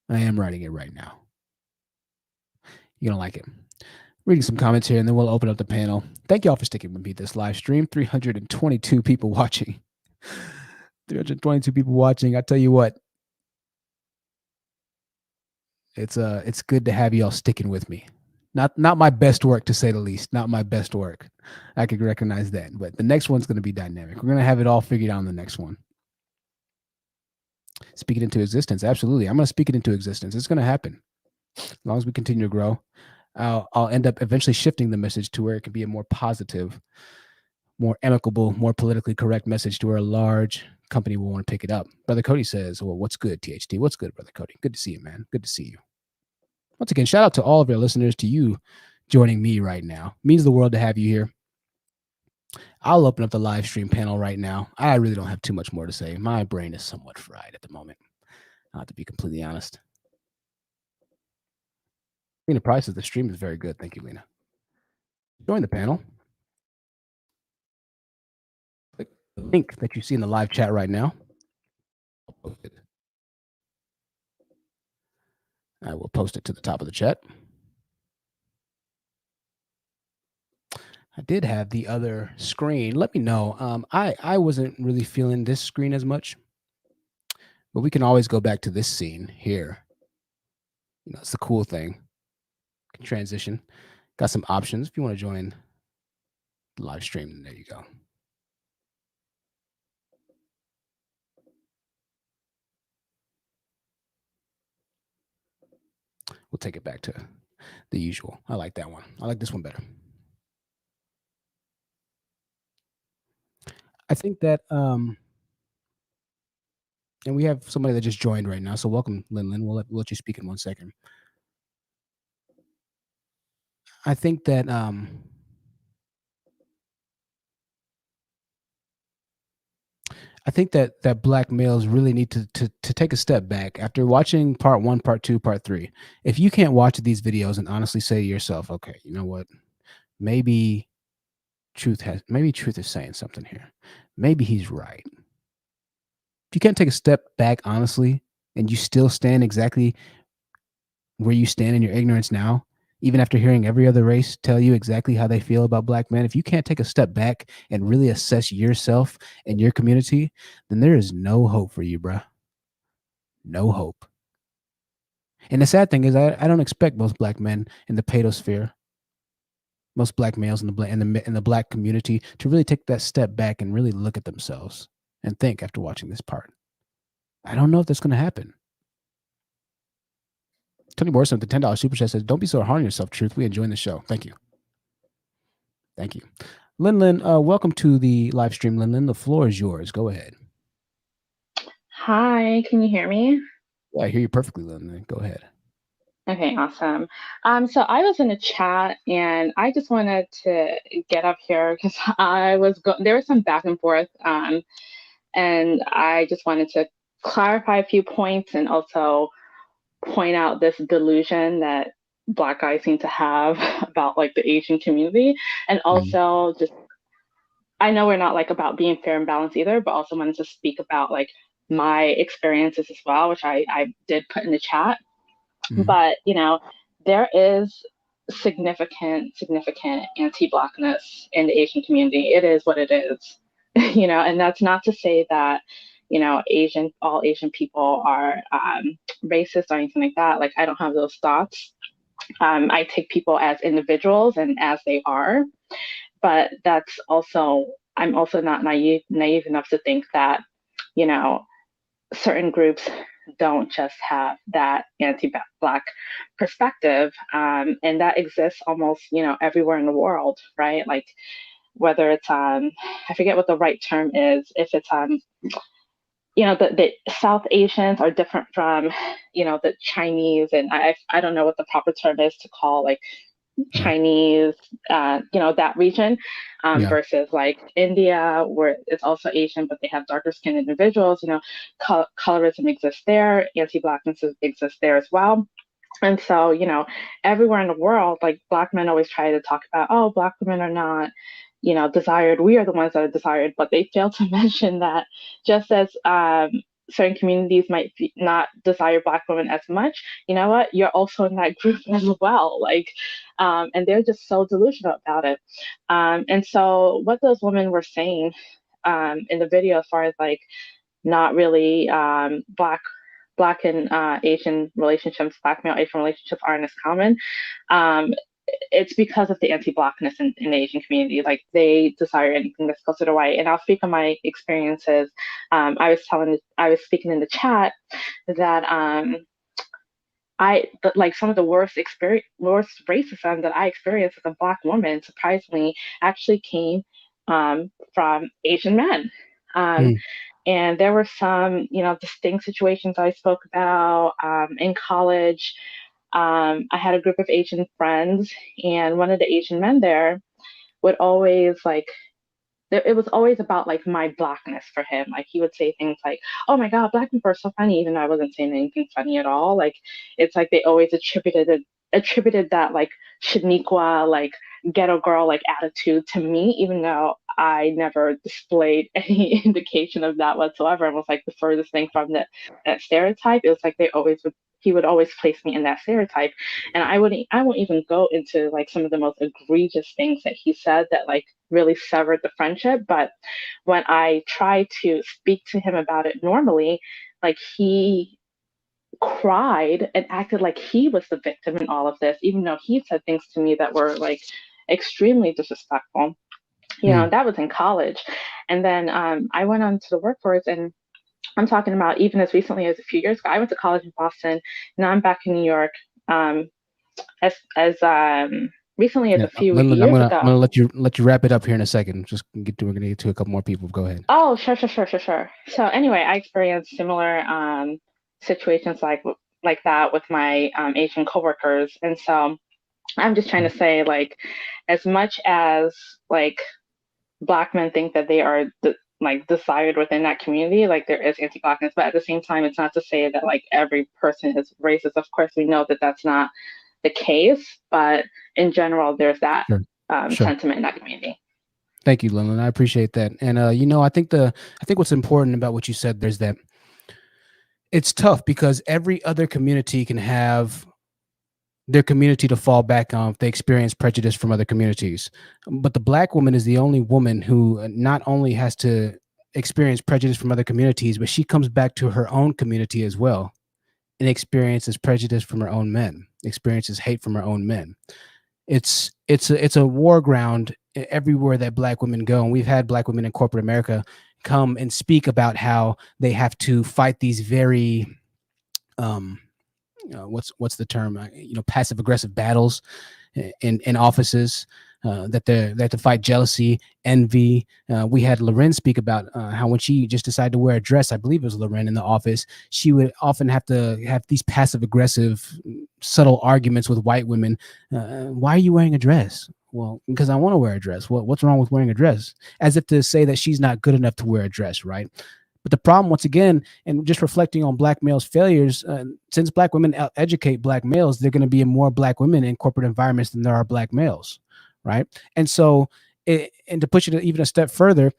You're gonna like it. Reading some comments here, and then we'll open up the panel. Thank you all for sticking with me this live stream. 322 people watching. 322 people watching. I tell you what, it's good to have you all sticking with me. Not my best work, to say the least. Not my best work. I could recognize that. But the next one's going to be dynamic. We're going to have it all figured out in the next one. Speak it into existence. Absolutely. I'm going to speak it into existence. It's going to happen. As long as we continue to grow, I'll end up eventually shifting the message to where it can be a more positive, more amicable, more politically correct message to where a large company will want to pick it up. Brother Cody says, well, what's good, THT? What's good, Brother Cody? Good to see you, man. Good to see you. Once again, shout out to all of your listeners, to you joining me right now. It means the world to have you here. I'll open up the live stream panel right now. I really don't have too much more to say. My brain is somewhat fried at the moment. I'll have to be completely honest. Lena Price says the stream is very good. Thank you, Lena. Join the panel. Click the link that you see in the live chat right now. I'll post it. I will post it to the top of the chat. I did have the other screen. Let me know. I wasn't really feeling this screen as much, but we can always go back to this scene here. It's the cool thing. Can transition. Got some options. If you want to join the live stream, there you go. We'll take it back to the usual. I like that one. I like this one better. I think that, and we have somebody that just joined right now. So welcome, Lin. We'll let you speak in 1 second. I think that that Black males really need to take a step back after watching part 1, part 2, part 3. If you can't watch these videos and honestly say to yourself, okay, you know what? Maybe truth is saying something here. Maybe he's right. If you can't take a step back honestly, and you still stand exactly where you stand in your ignorance now, even after hearing every other race tell you exactly how they feel about Black men, if you can't take a step back and really assess yourself and your community, then there is no hope for you, bruh. No hope. And the sad thing is, I don't expect most Black men in the pedosphere, most Black males in the Black community, to really take that step back and really look at themselves and think after watching this part. I don't know if that's going to happen. Tony Morrison with the $10 super chat says, don't be so hard on yourself, Truth. We enjoying the show. Thank you. Thank you. Lin, welcome to the live stream. Lin, the floor is yours. Go ahead. Hi, can you hear me? Yeah, I hear you perfectly, Lin. Go ahead. Okay, awesome. So I was in a chat and I just wanted to get up here because there was some back and forth, and I just wanted to clarify a few points and also point out this delusion that Black guys seem to have about like the Asian community, and also just, I know we're not like about being fair and balanced either, but also wanted to speak about like my experiences as well, which I did put in the chat. But there is significant anti-blackness in the Asian community. It is what it is, and that's not to say that all Asian people are racist or anything like that. Like, I don't have those thoughts. I take people as individuals and as they are, but I'm also not naive enough to think that you know certain groups don't just have that anti-black perspective, and that exists almost everywhere in the world, right? Like, whether it's I forget what the right term is, if it's the South Asians are different from the Chinese, and I don't know what the proper term is to call like Chinese, that region, Yeah. versus like India, where it's also Asian, but they have darker skinned individuals. Colorism exists there, anti-blackness exists there as well. And so, everywhere in the world, like, Black men always try to talk about, oh, Black women are not, desired. We are the ones that are desired, but they fail to mention that just as certain communities might not desire Black women as much, you know what? You're also in that group as well. Like, and they're just so delusional about it. And so, what those women were saying in the video, as far as like not really Black and Asian relationships, Black male Asian relationships aren't as common. It's because of the anti-blackness in the Asian community. Like, they desire anything that's closer to white. And I'll speak on my experiences. I was speaking in the chat that like some of the worst racism that I experienced as a Black woman, surprisingly, actually came from Asian men. And there were some, distinct situations I spoke about in college. I had a group of Asian friends, and one of the Asian men there would always it was always about like my Blackness for him. Like, he would say things like, "Oh my God, Black people are so funny," even though I wasn't saying anything funny at all. Like, it's like they always attributed that like Shaniqua, like ghetto girl like attitude to me, even though I never displayed any indication of that whatsoever. It was like the furthest thing from that stereotype. It was like he would always place me in that stereotype. And I won't even go into like some of the most egregious things that he said that like really severed the friendship. But when I tried to speak to him about it normally, like, he cried and acted like he was the victim in all of this, even though he said things to me that were like extremely disrespectful. That was in college. And then I went on to the workforce, and I'm talking about even as recently as a few years ago. I went to college in Boston. Now I'm back in New York. As recently as a few years ago. I'm gonna let you wrap it up here in a second. We're gonna get to a couple more people. Go ahead. Oh, sure. So anyway, I experienced similar situations like that with my Asian coworkers, and so I'm just trying to say, like, as much as like Black men think that they are desired within that community, like, there is anti-Blackness, but at the same time, it's not to say that like every person is racist. Of course, we know that that's not the case, but in general, there's that sentiment in that community. Thank you, Lillian. I appreciate that. And I think what's important about what you said there's that it's tough because every other community can have their community to fall back on if they experience prejudice from other communities. But the Black woman is the only woman who not only has to experience prejudice from other communities, but she comes back to her own community as well and experiences prejudice from her own men, experiences hate from her own men. It's a war ground everywhere that Black women go. And we've had Black women in corporate America come and speak about how they have to fight these very what's the term? Passive aggressive battles in offices. That they have to fight jealousy, envy. We had Loren speak about how when she just decided to wear a dress, I believe it was Loren in the office, she would often have to have these passive aggressive, subtle arguments with white women. Why are you wearing a dress? Well, because I want to wear a dress. What's wrong with wearing a dress? As if to say that she's not good enough to wear a dress, right? But the problem, once again, and just reflecting on Black males' failures, since Black women educate Black males, there are going to be more Black women in corporate environments than there are Black males, right? And so, and to push it even a step further,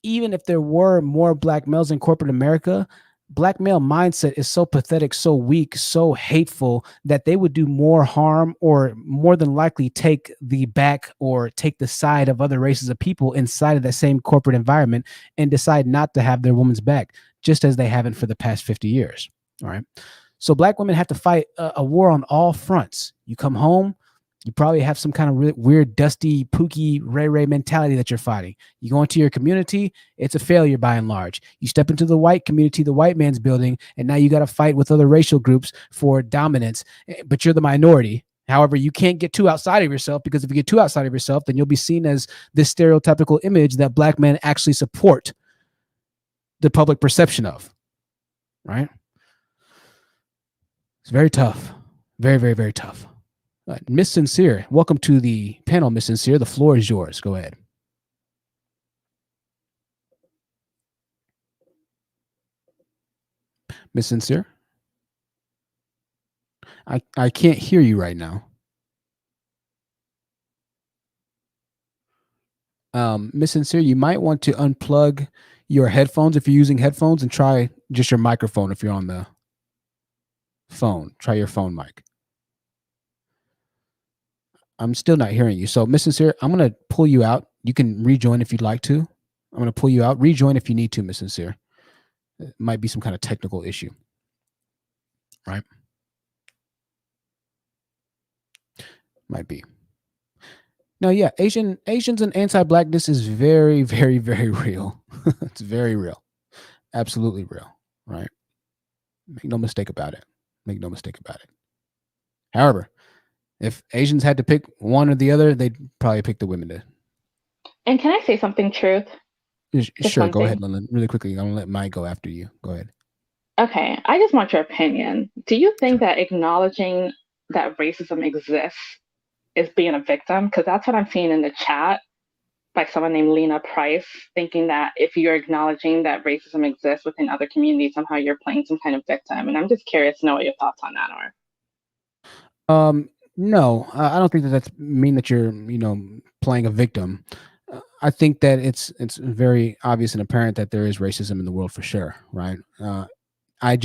even if there were more Black males in corporate America, black male mindset is so pathetic, so weak, so hateful that they would do more harm or more than likely take the back or take the side of other races of people inside of that same corporate environment and decide not to have their woman's back, just as they haven't for the past 50 years. All right. So black women have to fight a war on all fronts. You come home, you probably have some kind of weird, dusty, pooky, ray mentality that you're fighting. You go into your community, it's a failure by and large. You step into the white community, the white man's building, and now you got to fight with other racial groups for dominance, but you're the minority. However, you can't get too outside of yourself, because if you get too outside of yourself, then you'll be seen as this stereotypical image that black men actually support the public perception of, right? It's very tough. Very, very, very tough. Miss Sincere, welcome to the panel, Miss Sincere. The floor is yours. Go ahead. Miss Sincere? I can't hear you right now. Miss Sincere, you might want to unplug your headphones if you're using headphones, and try just your microphone if you're on the phone. Try your phone mic. I'm still not hearing you. So, Miss Sincere, I'm going to pull you out. You can rejoin if you'd like to. I'm going to pull you out. Rejoin if you need to, Miss Sincere. It might be some kind of technical issue, right? Might be. Now, yeah, Asians and anti-blackness is very, very, very real. It's very real. Absolutely real, right? Make no mistake about it. Make no mistake about it. However, if Asians had to pick one or the other, they'd probably pick the women to. And can I say something, Truth? Sure, go ahead, Lynn. Really quickly, I'm going to let Mike go after you. Go ahead. Okay, I just want your opinion. Do you think that acknowledging that racism exists is being a victim? Because that's what I'm seeing in the chat, like someone named Lena Price, thinking that if you're acknowledging that racism exists within other communities, somehow you're playing some kind of victim. And I'm just curious to know what your thoughts on that are. No, I don't think that that's mean that you're, playing a victim. I think that it's very obvious and apparent that there is racism in the world for sure, right? I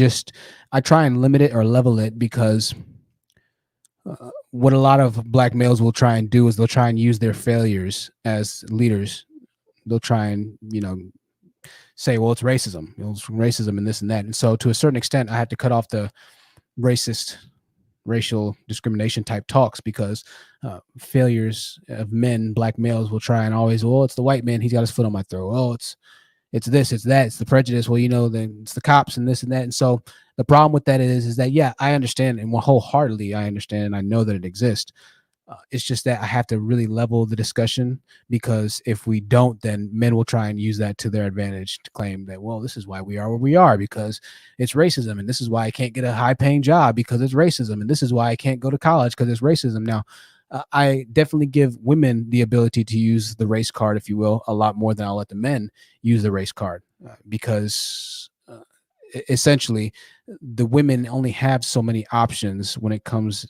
try and limit it or level it, because what a lot of black males will try and do is they'll try and use their failures as leaders. They'll try and, say, well, it's racism. It's racism and this and that. And so to a certain extent, I had to cut off the racial discrimination type talks, because failures of men, black males, will try and always, well, it's the white man, he's got his foot on my throat. Oh, it's this, it's that, it's the prejudice. Well, then it's the cops and this and that. And so the problem with that is that, yeah, I understand, and wholeheartedly I understand, and I know that it exists. It's just that I have to really level the discussion, because if we don't, then men will try and use that to their advantage to claim that, well, this is why we are where we are, because it's racism, and this is why I can't get a high-paying job because it's racism, and this is why I can't go to college because it's racism. Now, I definitely give women the ability to use the race card, if you will, a lot more than I'll let the men use the race card, because essentially the women only have so many options when it comes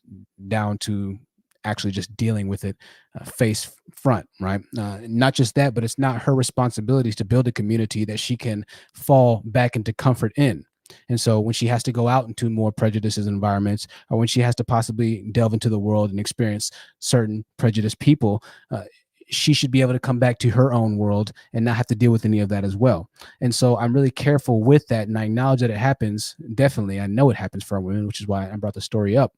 down to actually just dealing with it face front, right? Not just that, but it's not her responsibilities to build a community that she can fall back into comfort in. And so when she has to go out into more prejudices environments, or when she has to possibly delve into the world and experience certain prejudiced people, she should be able to come back to her own world and not have to deal with any of that as well. And so I'm really careful with that, and I acknowledge that it happens. Definitely, I know it happens for women, which is why I brought the story up.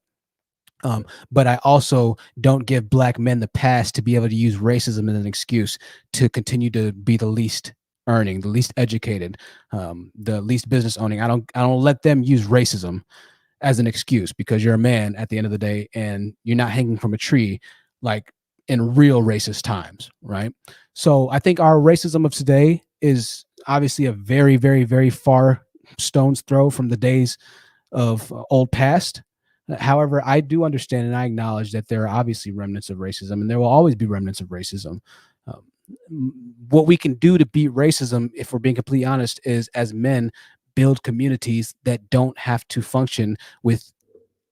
But I also don't give black men the pass to be able to use racism as an excuse to continue to be the least earning, the least educated, the least business owning. I don't let them use racism as an excuse, because you're a man at the end of the day, and you're not hanging from a tree like in real racist times, right? So I think our racism of today is obviously a very, very, very far stone's throw from the days of old past. However, I do understand and I acknowledge that there are obviously remnants of racism, and there will always be remnants of racism. What we can do to beat racism, if we're being completely honest, is as men build communities that don't have to function with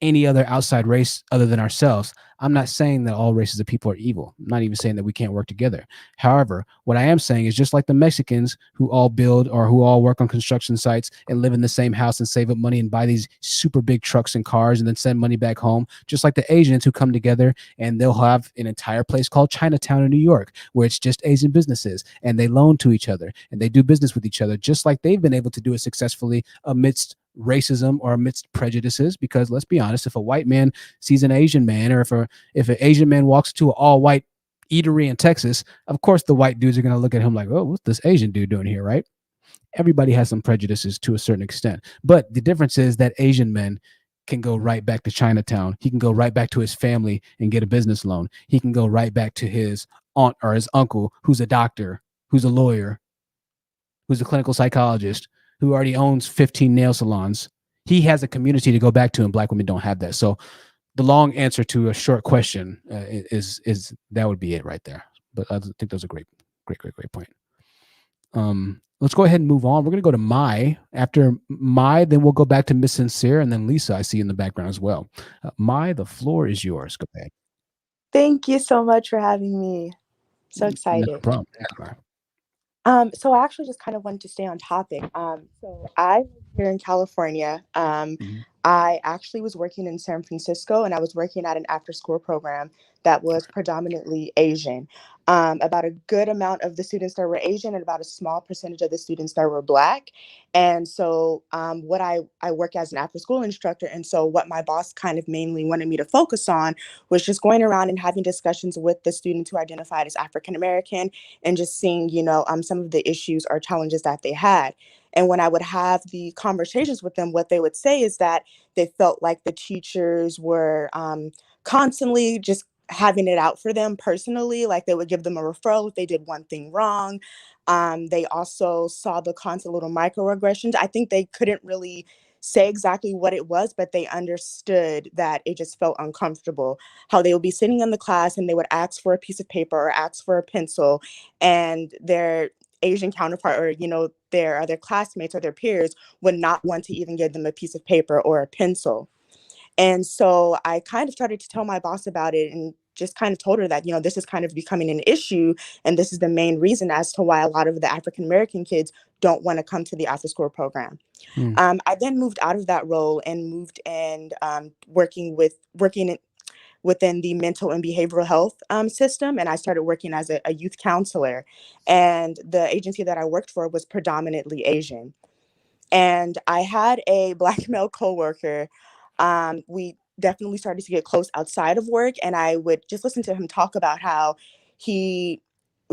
any other outside race other than ourselves. I'm not saying that all races of people are evil. I'm not even saying that we can't work together. However, what I am saying is just like the Mexicans who all build or who all work on construction sites and live in the same house and save up money and buy these super big trucks and cars and then send money back home, just like the Asians who come together and they'll have an entire place called Chinatown in New York where it's just Asian businesses and they loan to each other and they do business with each other, just like they've been able to do it successfully amidst racism or amidst prejudices. Because let's be honest, if a white man sees an Asian man, or if an Asian man walks to an all white eatery in Texas, of course the white dudes are going to look at him like, oh, what's this Asian dude doing here, right? Everybody has some prejudices to a certain extent, but the difference is that Asian men can go right back to Chinatown. He can go right back to his family and get a business loan. He can go right back to his aunt or his uncle who's a doctor, who's a lawyer, who's a clinical psychologist, who already owns 15 nail salons. He has a community to go back to, and Black women don't have that. So the long answer to a short question is that would be it right there. But I think that's a great point. Let's go ahead and move on. We're going to go to Mai. After Mai, then we'll go back to Miss Sincere, and then Lisa, I see in the background as well. Mai, the floor is yours. Go ahead. Thank you so much for having me. So excited. No problem. Thank you, Mai. So I actually just kind of wanted to stay on topic. So I live here in California. I actually was working in San Francisco, and I was working at an after-school program that was predominantly Asian. About a good amount of the students there were Asian, and about a small percentage of the students there were Black. And so what I work as an after-school instructor, and so what my boss kind of mainly wanted me to focus on was just going around and having discussions with the students who identified as African American, and just seeing, some of the issues or challenges that they had. And when I would have the conversations with them, what they would say is that they felt like the teachers were constantly just having it out for them personally. Like they would give them a referral if they did one thing wrong. They also saw the constant little microaggressions. I think they couldn't really say exactly what it was, but they understood that it just felt uncomfortable. How they would be sitting in the class and they would ask for a piece of paper or ask for a pencil, and their Asian counterpart or, their other classmates or their peers would not want to even give them a piece of paper or a pencil. And so I kind of started to tell my boss about it and just kind of told her that, this is kind of becoming an issue. And this is the main reason as to why a lot of the African American kids don't want to come to the after school program. I then moved out of that role and moved and working within the mental and behavioral health system. And I started working as a youth counselor. And the agency that I worked for was predominantly Asian. And I had a Black male coworker. We definitely started to get close outside of work. And I would just listen to him talk about how he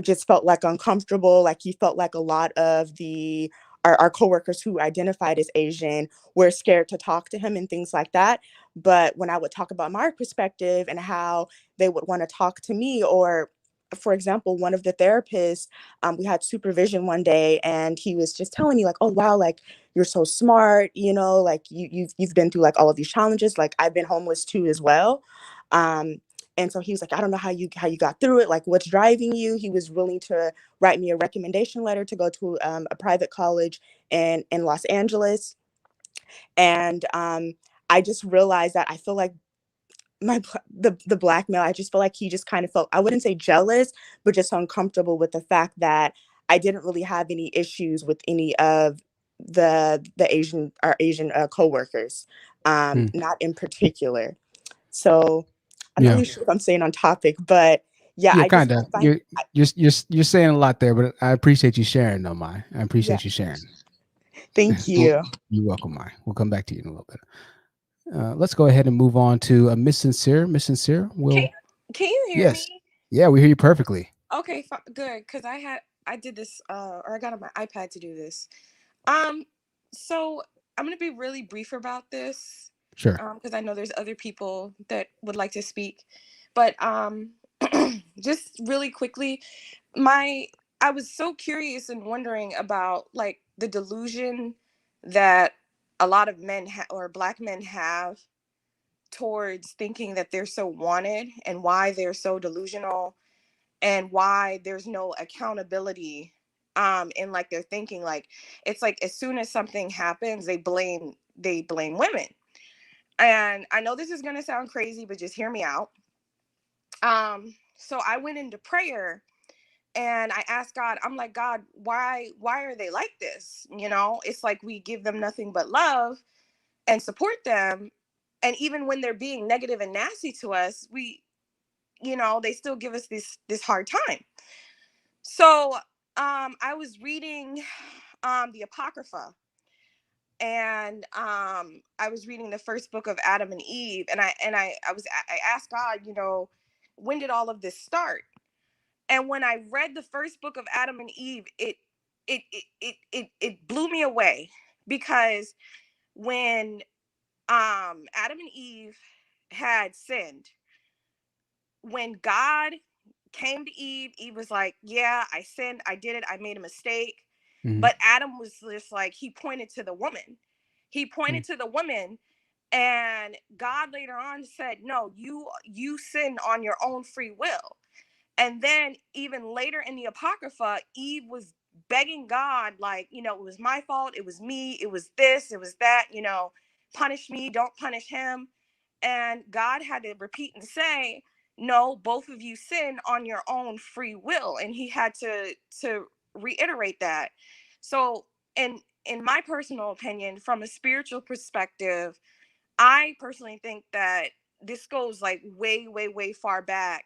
just felt like uncomfortable. Like he felt like a lot of our coworkers who identified as Asian were scared to talk to him and things like that. But when I would talk about my perspective and how they would want to talk to me, or for example, one of the therapists, we had supervision one day, and he was just telling me like, "Oh wow, like you're so smart, like you've been through like all of these challenges. Like I've been homeless too as well." And so he was like, "I don't know how you got through it. Like what's driving you?" He was willing to write me a recommendation letter to go to a private college in Los Angeles. And I just realized that I feel like the Black male, I just feel like he just kind of felt, I wouldn't say jealous, but just uncomfortable with the fact that I didn't really have any issues with any of the Asian coworkers, not in particular. So I'm not really sure if I'm staying on topic, but yeah, Yeah, I just kind of. find, You're saying a lot there, but I appreciate you sharing, though, Mai. I appreciate yeah, you sharing. thank you. You're welcome, Mai. We'll come back to you in a little bit. Let's go ahead and move on to Miss Sincere. Miss Sincere, Can you hear yes, me? yeah, we hear you perfectly. Okay, good. Because I did this, or I got on my iPad to do this. So I'm gonna be really brief about this. Sure. Because I know there's other people that would like to speak, but just really quickly, I was so curious and wondering about like the delusion that a lot of men or Black men have towards thinking that they're so wanted, and why they're so delusional, and why there's no accountability in like their thinking. Like it's like as soon as something happens, they blame women. And I know this is going to sound crazy, but just hear me out. So I went into prayer and I asked God, I'm like, God, why are they like this? You know, it's like we give them nothing but love and support them. And even when they're being negative and nasty to us, we, you know, they still give us this hard time. So I was reading the Apocrypha, and I was reading the first book of Adam and Eve, and I asked God, you know, when did all of this start? And when I read the first book of Adam and Eve, it blew me away, because when Adam and Eve had sinned, when God came to Eve, Eve was like, yeah, I sinned, I did it, I made a mistake. Mhm. But Adam was just like, he pointed to the woman. He pointed to the woman, and God later on said, no, you sinned on your own free will. And then even later in the Apocrypha, Eve was begging God, like, you know, it was my fault, it was me, it was this, it was that, you know, punish me, don't punish him. And God had to repeat and say, no, both of you sin on your own free will. And he had to reiterate that. So in my personal opinion, from a spiritual perspective, I personally think that this goes like way, way, way far back.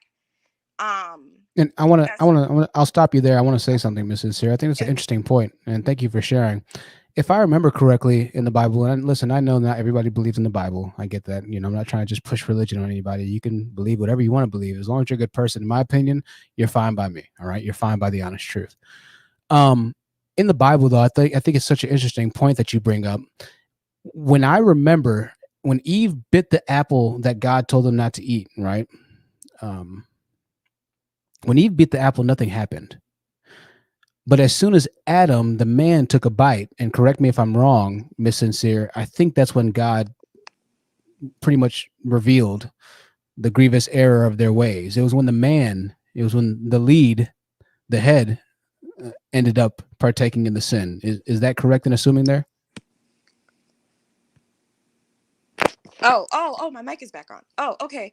And I'll stop you there. I want to say something, Miss Sincere. I think it's an interesting point, and thank you for sharing. If I remember correctly in the Bible, and listen, I know not everybody believes in the Bible. I get that. You know, I'm not trying to just push religion on anybody. You can believe whatever you want to believe. As long as you're a good person, in my opinion, you're fine by me. All right. You're fine by the honest truth. In the Bible, though, I think it's such an interesting point that you bring up. When I remember when Eve bit the apple that God told them not to eat, right? When Eve bit the apple, nothing happened. But as soon as Adam, the man, took a bite, and correct me if I'm wrong, Miss Sincere, I think that's when God pretty much revealed the grievous error of their ways. It was when the lead, the head, ended up partaking in the sin. Is that correct in assuming there? Oh, my mic is back on. Oh, okay.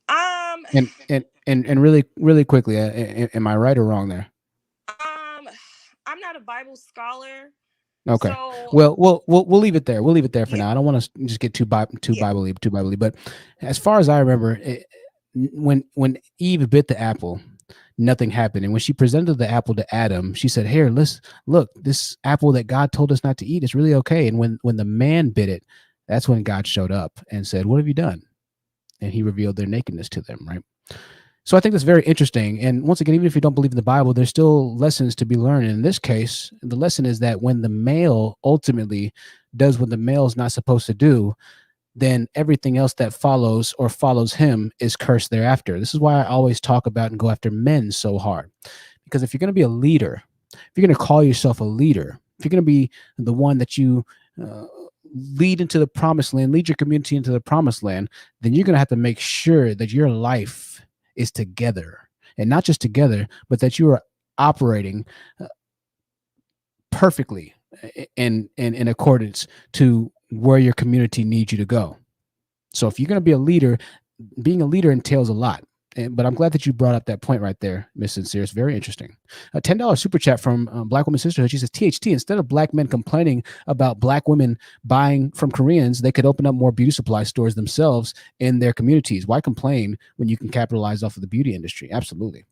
And really quickly, am I right or wrong there? I'm not a Bible scholar. Okay. So Well, we'll leave it there. We'll leave it there for now. I don't want to just get too Bible-y. But as far as I remember, when Eve bit the apple, nothing happened. And when she presented the apple to Adam, she said, "Here, let's look. This apple that God told us not to eat is really okay." And when the man bit it, that's when God showed up and said, "What have you done?" And he revealed their nakedness to them. Right. So I think that's very interesting. And once again, even if you don't believe in the Bible, there's still lessons to be learned. In this case, the lesson is that when the male ultimately does what the male is not supposed to do, then everything else that follows or follows him is cursed thereafter. This is why I always talk about and go after men so hard. Because if you're going to be a leader, if you're going to call yourself a leader, if you're going to be the one that you lead into the promised land, lead your community into the promised land, then you're going to have to make sure that your life is together, and not just together, but that you are operating perfectly in accordance to where your community needs you to go. So if you're going to be a leader, being a leader entails a lot. But I'm glad that you brought up that point right there, Miss Sincere. It's very interesting. A $10 super chat from Black Woman Sisterhood. She says, THT, instead of black men complaining about black women buying from Koreans, they could open up more beauty supply stores themselves in their communities. Why complain when you can capitalize off of the beauty industry? Absolutely.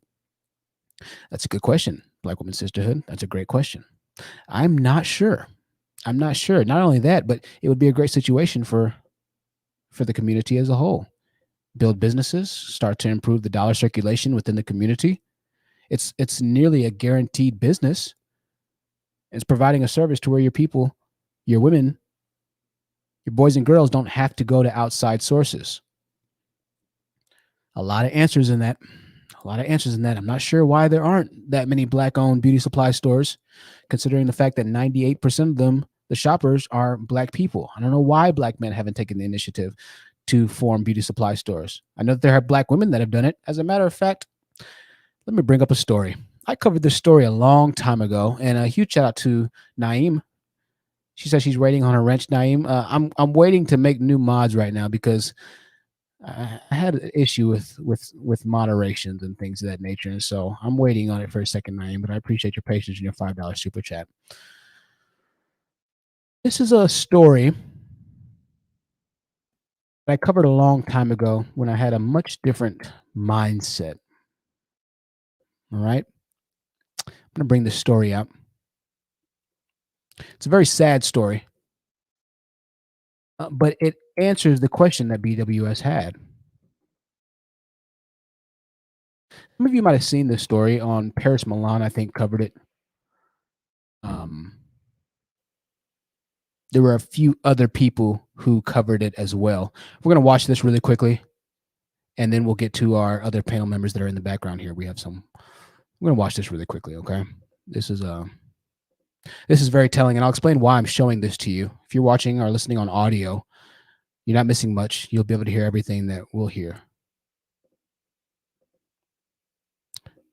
That's a good question, Black Woman Sisterhood. That's a great question. I'm not sure. Not only that, but it would be a great situation for the community as a whole. Build businesses, start to improve the dollar circulation within the community. It's nearly a guaranteed business. It's providing a service to where your people, your women, your boys and girls don't have to go to outside sources. A lot of answers in that. I'm not sure why there aren't that many Black-owned beauty supply stores, considering the fact that 98% of them, the shoppers, are Black people. I don't know why Black men haven't taken the initiative to form beauty supply stores. I know that there are Black women that have done it. As a matter of fact, let me bring up a story. I covered this story a long time ago, and a huge shout out to Naeem. She says she's waiting on her wrench, Naeem. I'm waiting to make new mods right now because I had an issue with moderations and things of that nature, and so I'm waiting on it for a second, Naeem. But I appreciate your patience and your $5 super chat. This is a story I covered a long time ago when I had a much different mindset. All right, I'm gonna bring this story up. It's a very sad story, but it answers the question that BWS had. Some of you might have seen this story on Paris Milan, I think, covered it. There were a few other people who covered it as well. We're going to watch this really quickly, and then we'll get to our other panel members that are in the background here. We have some. We're going to watch this really quickly, okay? This is very telling, and I'll explain why I'm showing this to you. If you're watching or listening on audio, you're not missing much. You'll be able to hear everything that we'll hear.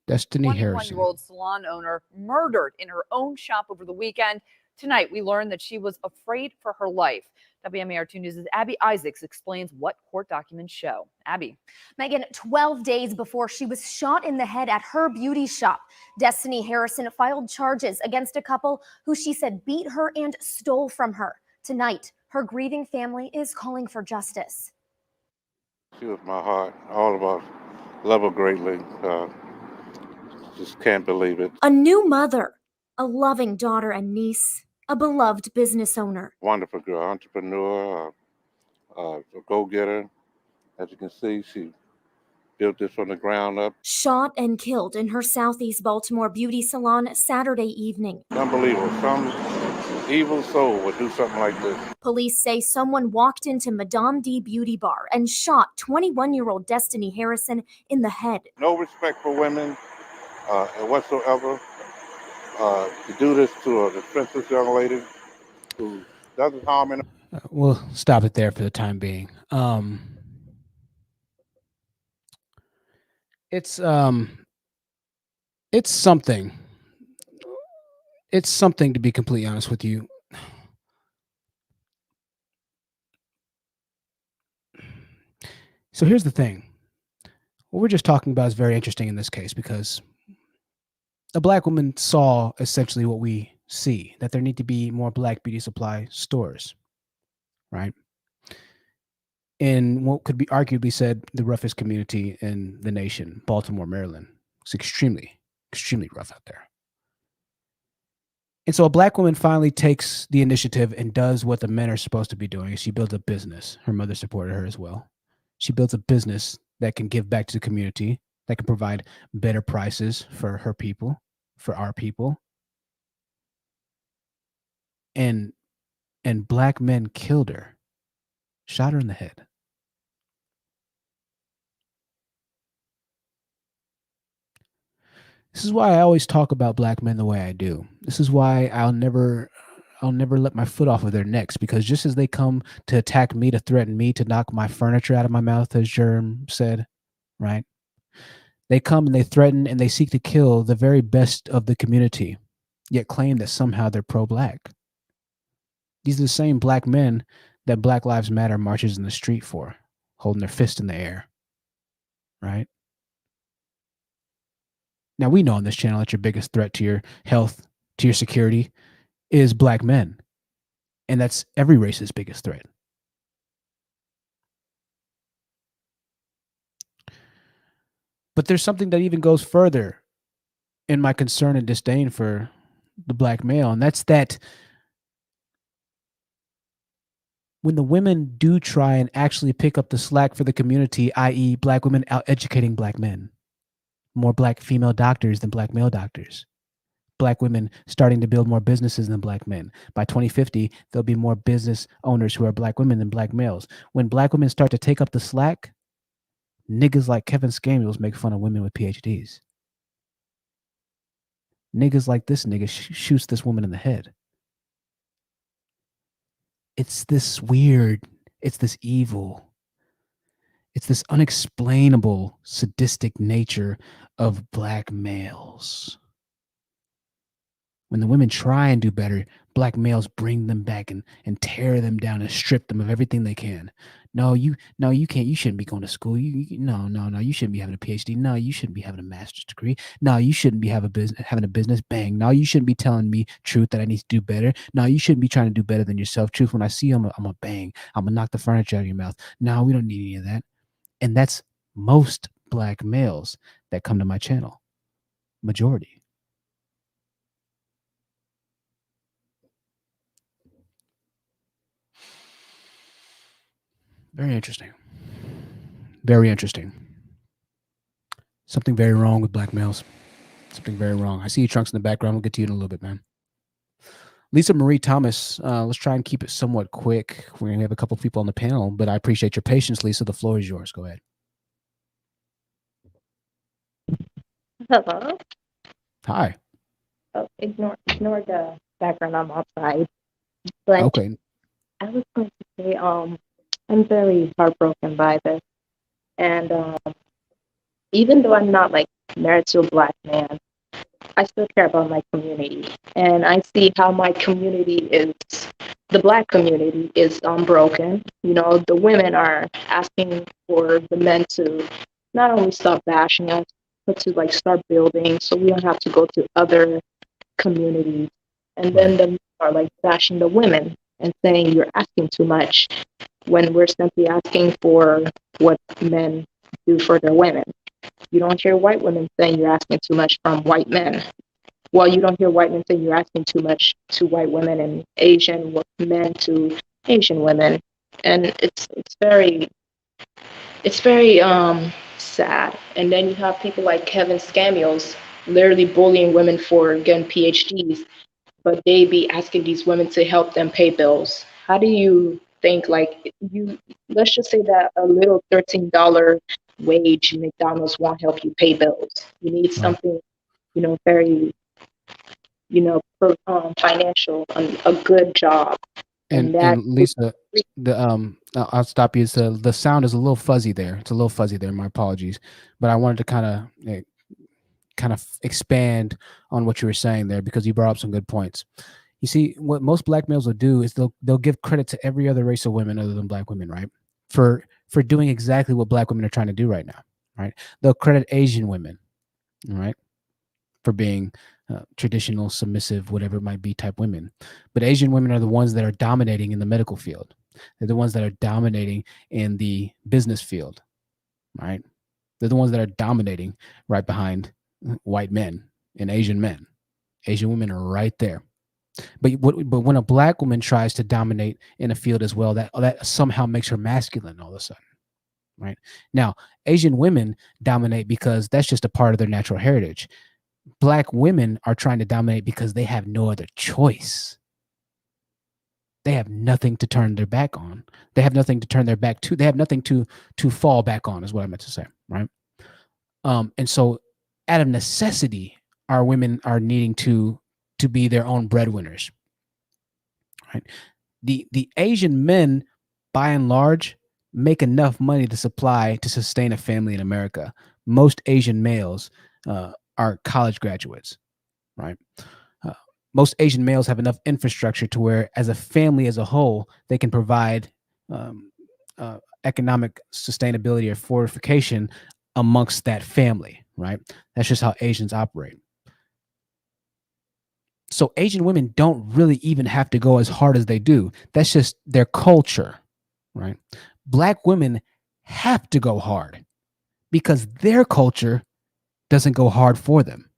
Destiny Harrison. 21-year-old salon owner murdered in her own shop over the weekend. Tonight, we learned that she was afraid for her life. WMAR2 News' Abby Isaacs explains what court documents show. Abby. Megan, 12 days before she was shot in the head at her beauty shop, Destiny Harrison filed charges against a couple who she said beat her and stole from her. Tonight, her grieving family is calling for justice. She was my heart. All of us love her greatly. Just can't believe it. A new mother, a loving daughter and niece, a beloved business owner. Wonderful girl, entrepreneur, a go-getter. As you can see, she built this from the ground up. Shot and killed in her Southeast Baltimore beauty salon Saturday evening. Unbelievable. Some evil soul would do something like this. Police say someone walked into Madame D Beauty Bar and shot 21-year-old Destiny Harrison in the head. No respect for women whatsoever. To do this to a defenseless young lady who doesn't harm anyone. We'll stop it there for the time being. It's something. It's something, to be completely honest with you. So here's the thing. What we're just talking about is very interesting in this case because a black woman saw essentially what we see, that there need to be more black beauty supply stores, right? In what could be arguably said the roughest community in the nation, Baltimore, Maryland. It's extremely, extremely rough out there. And so a black woman finally takes the initiative and does what the men are supposed to be doing. She builds a business. Her mother supported her as well. She builds a business that can give back to the community, that can provide better prices for her people, for our people. And black men killed her, shot her in the head. This is why I always talk about black men the way I do. This is why I'll never let my foot off of their necks, because just as they come to attack me, to threaten me, to knock my furniture out of my mouth, as Jerem said, right? They come and they threaten and they seek to kill the very best of the community, yet claim that somehow they're pro-black. These are the same black men that Black Lives Matter marches in the street for, holding their fist in the air, right? Now, we know on this channel that your biggest threat to your health, to your security, is black men. And that's every race's biggest threat. But there's something that even goes further in my concern and disdain for the black male, and that's that when the women do try and actually pick up the slack for the community, i.e. black women out educating black men, more black female doctors than black male doctors, black women starting to build more businesses than black men. By 2050, there'll be more business owners who are black women than black males. When black women start to take up the slack, niggas like Kevin Samuels make fun of women with PhDs. Niggas like this nigga shoots this woman in the head. It's this weird, it's this evil, it's this unexplainable, sadistic nature of black males. When the women try and do better, black males bring them back and tear them down and strip them of everything they can. No, you can't. You shouldn't be going to school. No. You shouldn't be having a PhD. No, you shouldn't be having a master's degree. No, you shouldn't be having a business. Bang. No, you shouldn't be telling me truth that I need to do better. No, you shouldn't be trying to do better than yourself. Truth. When I see you, I'm a bang. I'm gonna knock the furniture out of your mouth. No, we don't need any of that. And that's most black males that come to my channel. Majority. Very interesting. Very interesting. Something very wrong with black males. Something very wrong. I see you, Trunks, in the background. We'll get to you in a little bit, man. Lisa Marie Thomas, let's try and keep it somewhat quick. We're going to have a couple of people on the panel, but I appreciate your patience, Lisa. The floor is yours. Go ahead. Hello. Hi. Oh, ignore the background. I'm outside. But Okay. I was going to say, I'm very heartbroken by this, and even though I'm not like married to a black man, I still care about my community, and I see how my community is. The black community is broken. You know, the women are asking for the men to not only stop bashing us, but to like start building, so we don't have to go to other communities. And then the men are like bashing the women and saying you're asking too much when we're simply asking for what men do for their women. You don't hear white women saying you're asking too much from white men. Well, you don't hear white men saying you're asking too much to white women, and Asian men to Asian women. And it's very sad. And then you have people like Kevin Scamios literally bullying women for getting PhDs, but they be asking these women to help them pay bills. How do you think, like, let's just say that a little $13 wage in McDonald's won't help you pay bills. You need something, very, financial, a good job. And Lisa, I'll stop you. The sound is a little fuzzy there. It's a little fuzzy there. My apologies, but I wanted to kind of expand on what you were saying there because you brought up some good points. You see, what most black males will do is they'll give credit to every other race of women other than black women, right? For doing exactly what black women are trying to do right now, right? They'll credit Asian women, right, for being traditional, submissive, whatever it might be type women. But Asian women are the ones that are dominating in the medical field. They're the ones that are dominating in the business field, right? They're the ones that are dominating right behind white men and Asian men. Asian women are right there. But when a black woman tries to dominate in a field as well, that somehow makes her masculine all of a sudden, right? Now, Asian women dominate because that's just a part of their natural heritage. Black women are trying to dominate because they have no other choice. They have nothing to turn their back on. They have nothing to turn their back to. They have nothing to fall back on, is what I meant to say, right? And so, out of necessity, our women are needing to be their own breadwinners, right? The Asian men, by and large, make enough money to sustain a family in America. Most Asian males are college graduates, right? Most Asian males have enough infrastructure to where, as a family as a whole, they can provide economic sustainability or fortification amongst that family, right? That's just how Asians operate. So Asian women don't really even have to go as hard as they do. That's just their culture, right? Black women have to go hard because their culture doesn't go hard for them.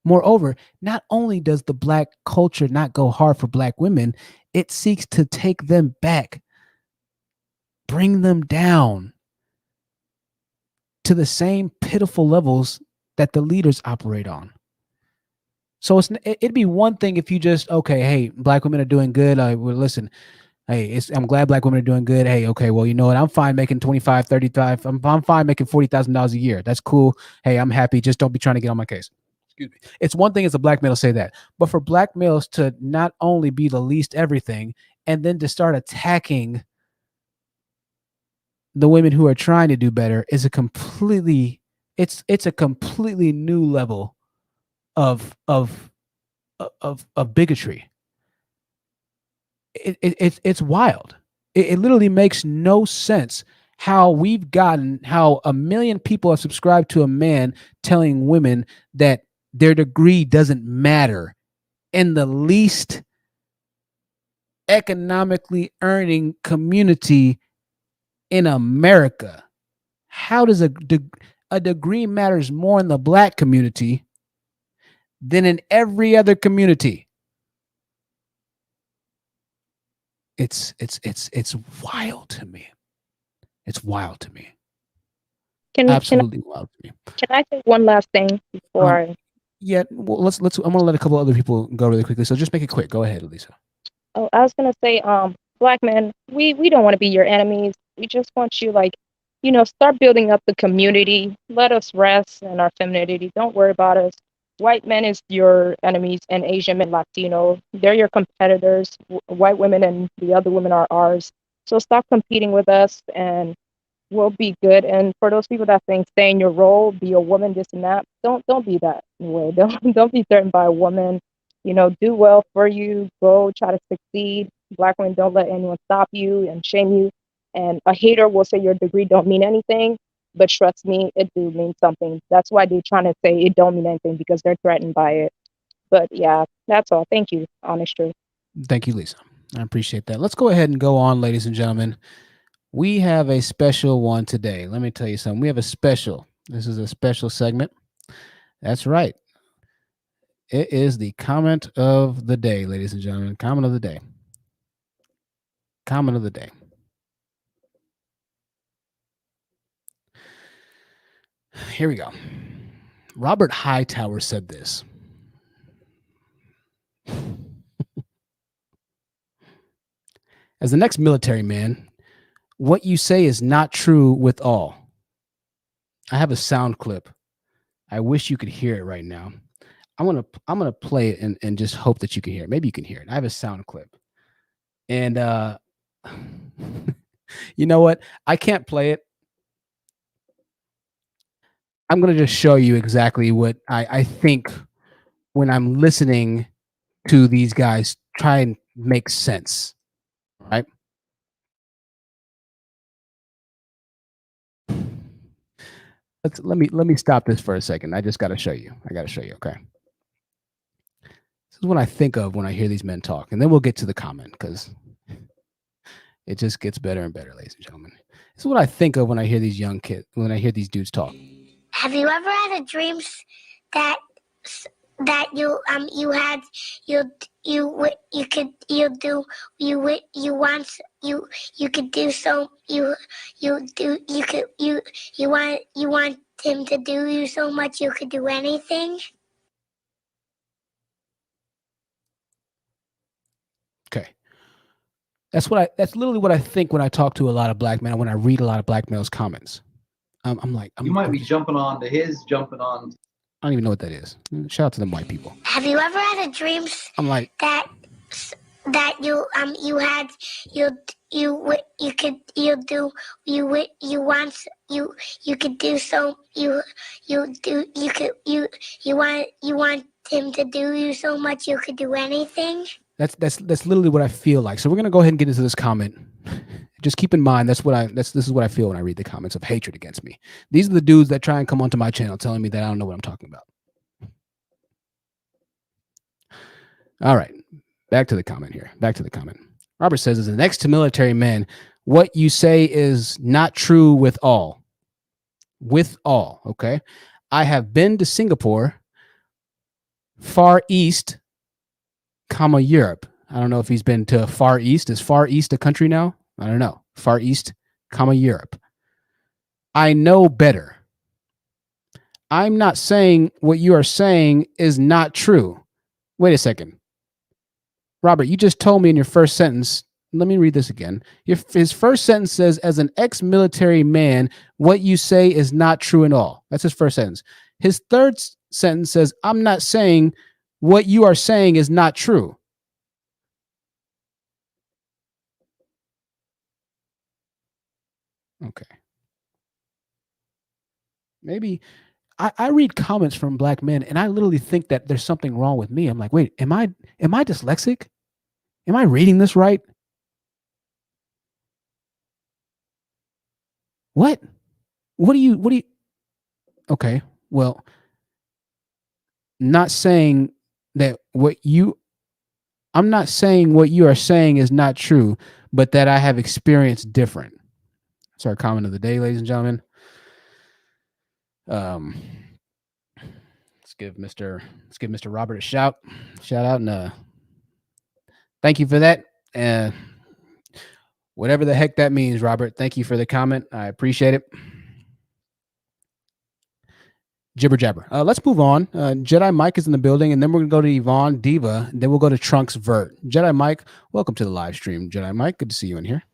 Moreover, not only does the black culture not go hard for black women, it seeks to take them back, bring them down to the same pitiful levels that the leaders operate on. So it'd be one thing if you just, okay, hey, black women are doing good. Well, listen, hey, I'm glad black women are doing good. Hey, okay, well, you know what? I'm fine making 25, 35. I'm fine making $40,000 a year. That's cool. Hey, I'm happy. Just don't be trying to get on my case. Excuse me. It's one thing as a black male to say that, but for black males to not only be the least everything and then to start attacking the women who are trying to do better is a completely new level of of bigotry. It's wild. It literally makes no sense how how a million people have subscribed to a man telling women that their degree doesn't matter in the least economically earning community in America. How does a degree matters more in the black community than in every other community? It's wild to me. It's wild to me. Can Absolutely wild to me. I say one last thing before Um, I yeah, well, let's. I'm gonna let a couple other people go really quickly. So just make it quick. Go ahead, Lisa. Oh, I was gonna say, black men, we don't want to be your enemies. We just want you, like, start building up the community. Let us rest in our femininity. Don't worry about us. White men is your enemies, and Asian men, Latino, they're your competitors. White women and the other women are ours. So stop competing with us, and will be good. And for those people that think stay in your role, be a woman, this and that, don't be that way. Don't be threatened by a woman. Do well for you. Go try to succeed. Black women, don't let anyone stop you and shame you. And a hater will say your degree don't mean anything, but trust me, it do mean something. That's why they're trying to say it don't mean anything, because they're threatened by it. But yeah, that's all. Thank you, honest truth. Thank you, Lisa. I appreciate that. Let's go ahead and go on, ladies and gentlemen. We have a special one today. Let me tell you something. We have a special. This is a special segment. That's right. It is the comment of the day, ladies and gentlemen. Comment of the day. Comment of the day. Here we go. Robert Hightower said this. As the next military man, what you say is not true with all. I have a sound clip. I wish you could hear it right now. I'm gonna play it and just hope that you can hear it. Maybe you can hear it. I have a sound clip. And you know what? I can't play it. I'm gonna just show you exactly what I think when I'm listening to these guys try and make sense. Right? Let me stop this for a second. I just gotta show you. I gotta show you, okay? This is what I think of when I hear these men talk, and then we'll get to the comment because it just gets better and better, ladies and gentlemen. This is what I think of when I hear these young kids, when I hear these dudes talk. Have you ever had a dream that you had you could you do you want you could do so you do you want him to do you so much you could do anything? Okay. That's literally what I think when I talk to a lot of black men, when I read a lot of black males' comments. I'm like, you might be jumping on to his jumping on. I don't even know what that is. Shout out to them white people. Have you ever had a dream I'm like that you had you could you do you want you could do so you do you want him to do you so much you could do anything? that's literally what I feel like. So we're gonna go ahead and get into this comment. Just keep in mind this is what I feel when I read the comments of hatred against me. These are the dudes that try and come onto my channel telling me that I don't know what I'm talking about. All right, back to the comment here. Back to the comment. Robert says, as an ex-military man, what you say is not true with all. With all, okay? I have been to Singapore, Far East, comma Europe. I don't know if he's been to Far East. Is Far East a country now? I don't know. Far East, comma Europe. I know better. I'm not saying what you are saying is not true. Wait a second. Robert, you just told me in your first sentence. Let me read this again. His first sentence says, as an ex-military man, what you say is not true at all. That's his first sentence. His third sentence says, I'm not saying what you are saying is not true. Okay. Maybe I read comments from black men and I literally think that there's something wrong with me. I'm like, wait, am I dyslexic? Am I reading this right? What do you okay, well, not saying that I'm not saying what you are saying is not true, but that I have experienced different. That's our comment of the day, ladies and gentlemen. Let's give Mr. Robert a shout out, and thank you for that. Whatever the heck that means, Robert. Thank you for the comment. I appreciate it. Jibber jabber. Let's move on. Jedi Mike is in the building, and then we're gonna go to Yvonne Diva, and then we'll go to Trunks Vert. Jedi Mike, welcome to the live stream. Jedi Mike, good to see you in here.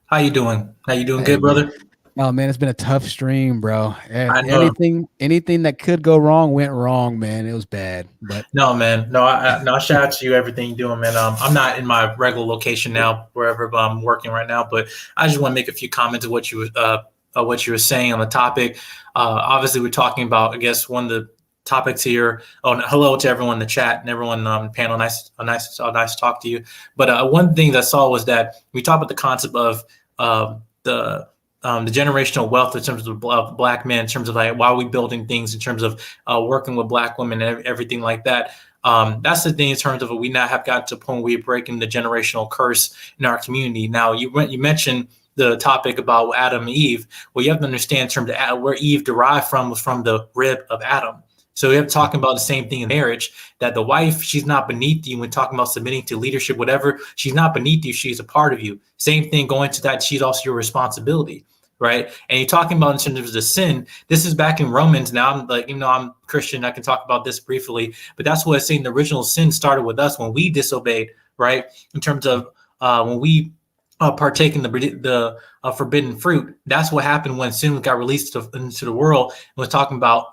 How you doing? Hey, Good, brother? Oh man, it's been a tough stream, bro. I know. Anything that could go wrong went wrong, man. It was bad. But no, man. No, shout out to you, everything you're doing, man. I'm not in my regular location now, wherever I'm working right now, but I just want to make a few comments of what you were saying on the topic. Obviously, we're talking about, I guess, one of the topics here. Oh, hello to everyone in the chat and everyone on the panel. Nice to talk to you. But one thing that I saw was that we talked about the concept of the generational wealth in terms of black men, in terms of like why are we building things, in terms of working with black women and everything like that. That's the thing in terms of we now have gotten to a point where we're breaking the generational curse in our community. Now, you mentioned the topic about Adam and Eve. Well, you have to understand in terms of where Eve derived from was from the rib of Adam. So we have talking about the same thing in marriage, that the wife, she's not beneath you when talking about submitting to leadership, whatever. She's not beneath you. She's a part of you. Same thing going to that. She's also your responsibility. Right. And you're talking about in terms of the sin. This is back in Romans. Now, I'm like, I'm Christian, I can talk about this briefly, but that's what it's saying. The original sin started with us when we disobeyed. Right. In terms of when we partake in the forbidden fruit. That's what happened when sin got released into the world. And we're talking about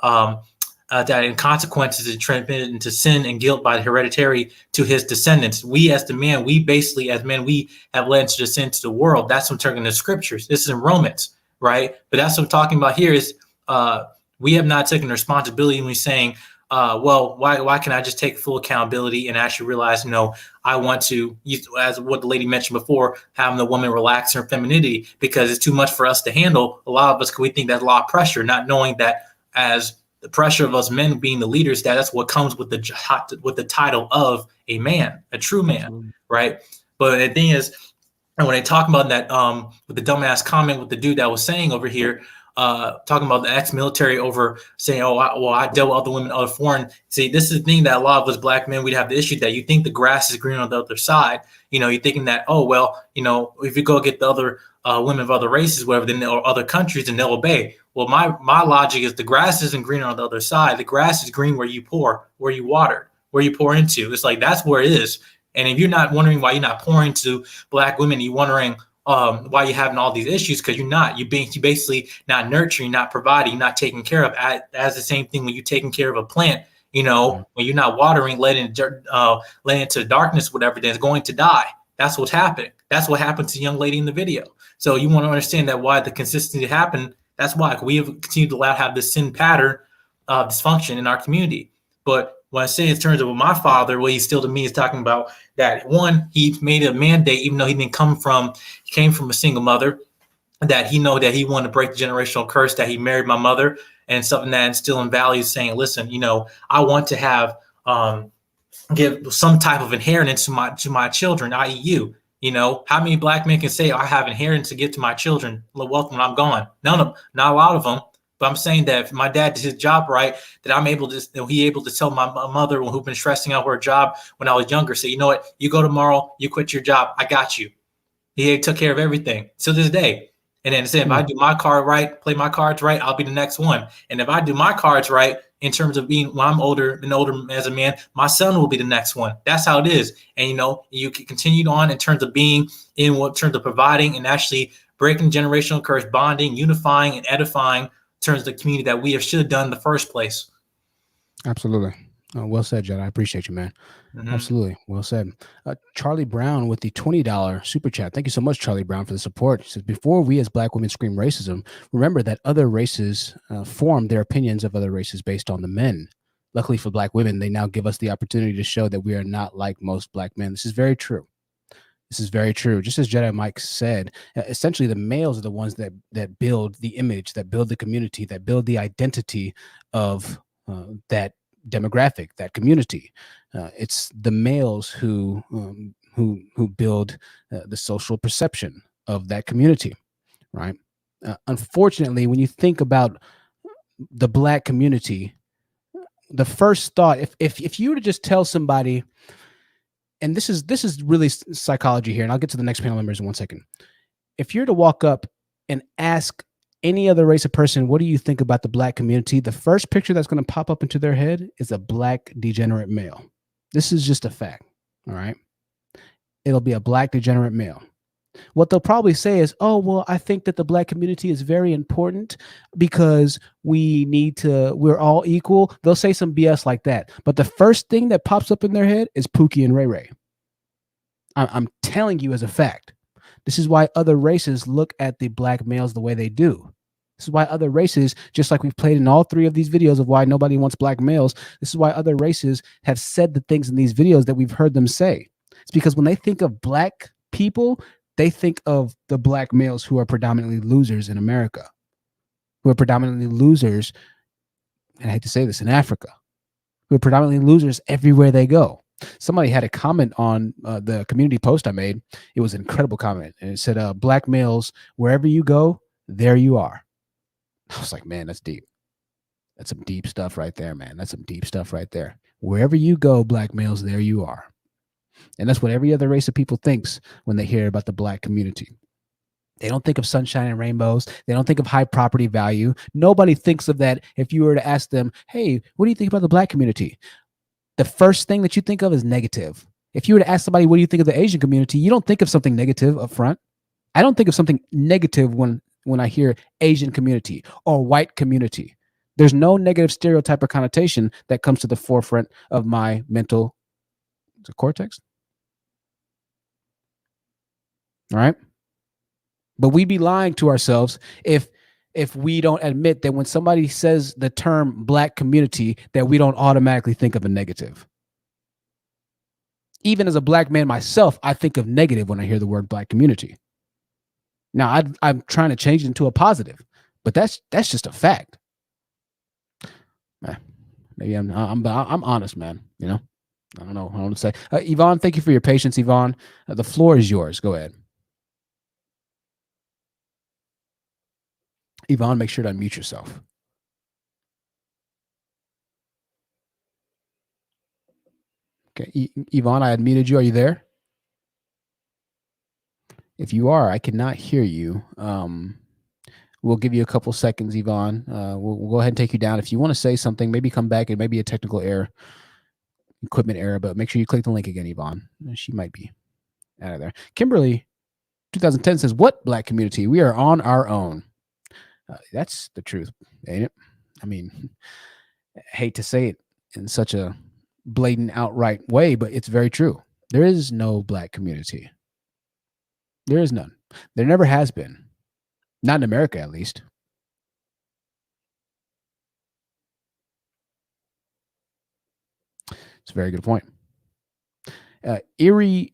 that in consequences it transmitted into sin and guilt by the hereditary to his descendants. We as the man, we basically as men, we have led into the sin to the world. That's what I'm talking in the scriptures. This is in Romans, right? But that's what I'm talking about here is we have not taken responsibility when we're saying, well, why can I just take full accountability and actually realize, I want to, as what the lady mentioned before, having the woman relax her femininity because it's too much for us to handle. A lot of us, we think that's a lot of pressure, not knowing that as the pressure of us men being the leaders, that's what comes with the title of a man, a true man, right? But the thing is, and when they talk about that, with the dumbass comment with the dude that was saying over here, talking about the ex-military over saying, I dealt with other women, other foreign. See, this is the thing that a lot of us black men, we'd have the issue that you think the grass is green on the other side. You're thinking that, if you go get the other women of other races, whatever, then or other countries, then they'll obey. Well, my logic is the grass isn't green on the other side. The grass is green where you pour, where you water, where you pour into. It's like, that's where it is. And if you're not wondering why you're not pouring to black women, you're wondering why you're having all these issues, because you're basically not nurturing, not providing, not taking care of. As the same thing when you're taking care of a plant, when you're not watering, letting into darkness, whatever, then it's going to die. That's what's happening. That's what happened to the young lady in the video. So you want to understand that why the consistency happened. That's why we have continued to have this sin pattern of dysfunction in our community. But when I say in terms of my father, what he still to me is talking about that one, he made a mandate, even though he came from a single mother, that he that he wanted to break the generational curse, that he married my mother, and something that instilled in values saying, listen, I want to have give some type of inheritance to my children, i.e. you. How many black men can say I have inheritance to give to my children, the wealth when I'm gone? None of them, not a lot of them. But I'm saying that if my dad did his job right, that I'm able to tell my mother who's been stressing out her job when I was younger, say, you know what, you go tomorrow, you quit your job, I got you. He took care of everything to this day. And then said, if I do my card right, play my cards right, I'll be the next one. And if I do my cards right, in terms of being when I'm older as a man, my son will be the next one. That's how it is. And you can continue on in terms of being in terms of providing and actually breaking generational curse, bonding, unifying, and edifying in terms of the community that we should have done in the first place. Absolutely. Well said, Jed. I appreciate you, man. Mhm. Absolutely. Well said. Charlie Brown with the $20 super chat. Thank you so much, Charlie Brown, for the support. He says, before we as Black women scream racism, remember that other races form their opinions of other races based on the men. Luckily for Black women, they now give us the opportunity to show that we are not like most Black men. This is very true. This is very true. Just as Jedi Mike said, essentially the males are the ones that build the image, that build the community, that build the identity of that demographic, that community. It's the males who build the social perception of that community, right? Unfortunately, when you think about the Black community, the first thought, if you were to just tell somebody, and this is really psychology here, and I'll get to the next panel members in 1 second. If you're to walk up and ask any other race of person, what do you think about the Black community? The first picture that's going to pop up into their head is a Black degenerate male. This is just a fact. All right. It'll be a Black degenerate male. What they'll probably say is, oh, well, I think that the Black community is very important because we're all equal. They'll say some BS like that. But the first thing that pops up in their head is Pookie and Ray Ray. I'm telling you as a fact. This is why other races look at the Black males the way they do. This is why other races, just like we've played in all three of these videos of why nobody wants Black males, this is why other races have said the things in these videos that we've heard them say. It's because when they think of Black people, they think of the Black males who are predominantly losers in America, who are predominantly losers, and I hate to say this, in Africa, who are predominantly losers everywhere they go. Somebody had a comment on the community post I made. It was an incredible comment. And it said, Black males, wherever you go, there you are. I was like, man, that's deep. That's some deep stuff right there, man. That's some deep stuff right there. Wherever you go, Black males, there you are. And that's what every other race of people thinks when they hear about the Black community. They don't think of sunshine and rainbows. They don't think of high property value. Nobody thinks of that. If you were to ask them, hey, what do you think about the Black community? The first thing that you think of is negative. If you were to ask somebody, what do you think of the Asian community? You don't think of something negative up front. I don't think of something negative when I hear Asian community or white community. There's no negative stereotype or connotation that comes to the forefront of my mental cortex. All right. But we'd be lying to ourselves if we don't admit that when somebody says the term Black community, that we don't automatically think of a negative. Even as a Black man myself, I think of negative when I hear the word Black community. Now, I'm trying to change it into a positive, but that's just a fact. Maybe I'm honest, man. You know, I don't know what to say. Yvonne, thank you for your patience, Yvonne. The floor is yours. Go ahead. Yvonne, make sure to unmute yourself. Okay, Yvonne, I unmuted you. Are you there? If you are, I cannot hear you. We'll give you a couple seconds, Yvonne. We'll go ahead and take you down. If you want to say something, maybe come back. It may be a technical error, equipment error, but make sure you click the link again, Yvonne. She might be out of there. Kimberly, 2010 says, what Black community? We are on our own. That's the truth, ain't it? I mean, I hate to say it in such a blatant, outright way, but it's very true. There is no Black community. There is none. There never has been. Not in America, at least. It's a very good point. Erie.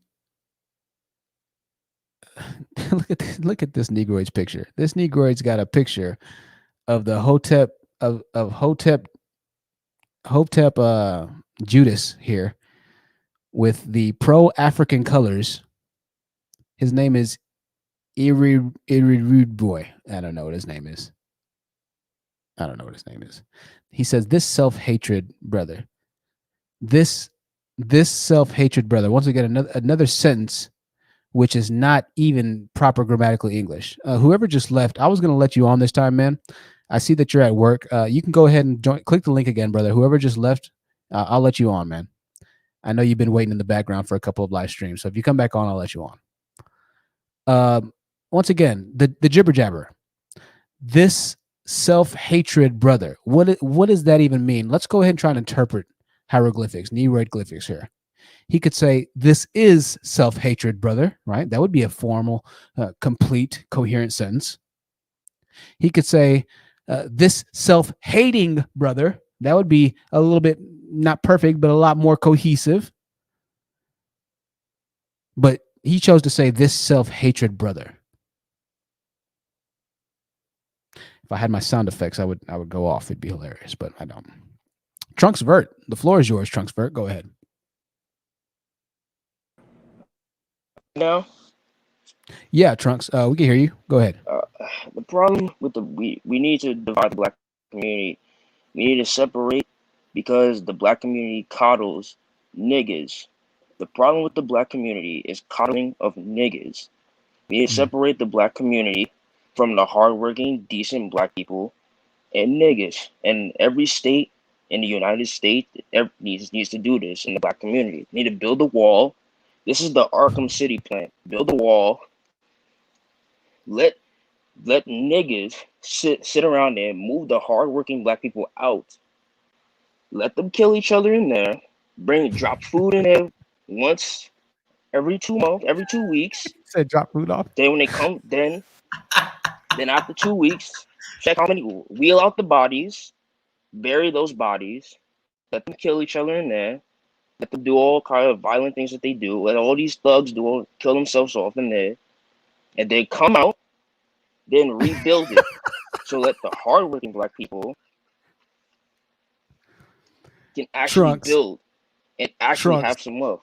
Look at this Negroid's picture. This Negroid's got a picture of the Hotep Judas here with the pro-African colors. His name is Rude Boy. I don't know what his name is. He says, this self-hatred brother. This self-hatred brother. Once again, another sentence which is not even proper grammatical English. Whoever just left, I was going to let you on this time, man. I see that you're at work. You can go ahead and click the link again, brother. Whoever just left, I'll let you on, man. I know you've been waiting in the background for a couple of live streams. So if you come back on, I'll let you on. Once again, the jibber jabber. This self-hatred brother. What does that even mean? Let's go ahead and try and interpret hieroglyphics, neroid here. He could say, this is self-hatred, brother, right? That would be a formal, complete, coherent sentence. He could say, this self-hating brother. That would be a little bit not perfect, but a lot more cohesive. But he chose to say, this self-hatred brother. If I had my sound effects, I would go off. It'd be hilarious, but I don't. Trunks Vert, the floor is yours, Trunks Vert. Go ahead. No. Yeah, Trunks, we can hear you. Go ahead. The problem with we need to divide the black community. We need to separate because the black community coddles niggas. The problem with the black community is coddling of niggas. We need to separate the black community from the hardworking, decent black people and niggas. And every state in the United States needs to do this in the black community. We need to build a wall. This is the Arkham City plan. Build a wall. Let niggas sit around there and move the hardworking black people out. Let them kill each other in there. Drop food in there once every 2 months, every 2 weeks. Said drop food off. Then when they come, then after 2 weeks, check how many, wheel out the bodies, bury those bodies, let them kill each other in there, let them do all kind of violent things that they do, let all these thugs kill themselves off in there, and they come out, then rebuild it. So let the hardworking black people can actually build and actually have some love.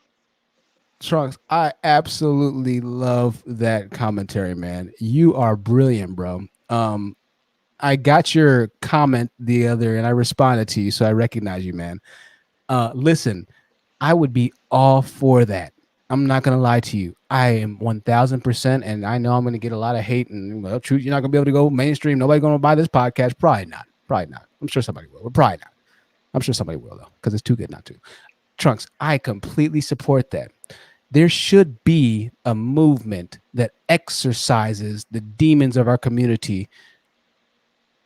Trunks, I absolutely love that commentary, man. You are brilliant, bro. I got your comment the other, and I responded to you, so I recognize you, man. Listen, I would be all for that. I'm not gonna lie to you. I am 1000%, and I know I'm gonna get a lot of hate. And well, truth, you're not gonna be able to go mainstream. Nobody gonna buy this podcast. Probably not. I'm sure somebody will. But probably not. I'm sure somebody will though, because it's too good not to. Trunks, I completely support that. There should be a movement that exercises the demons of our community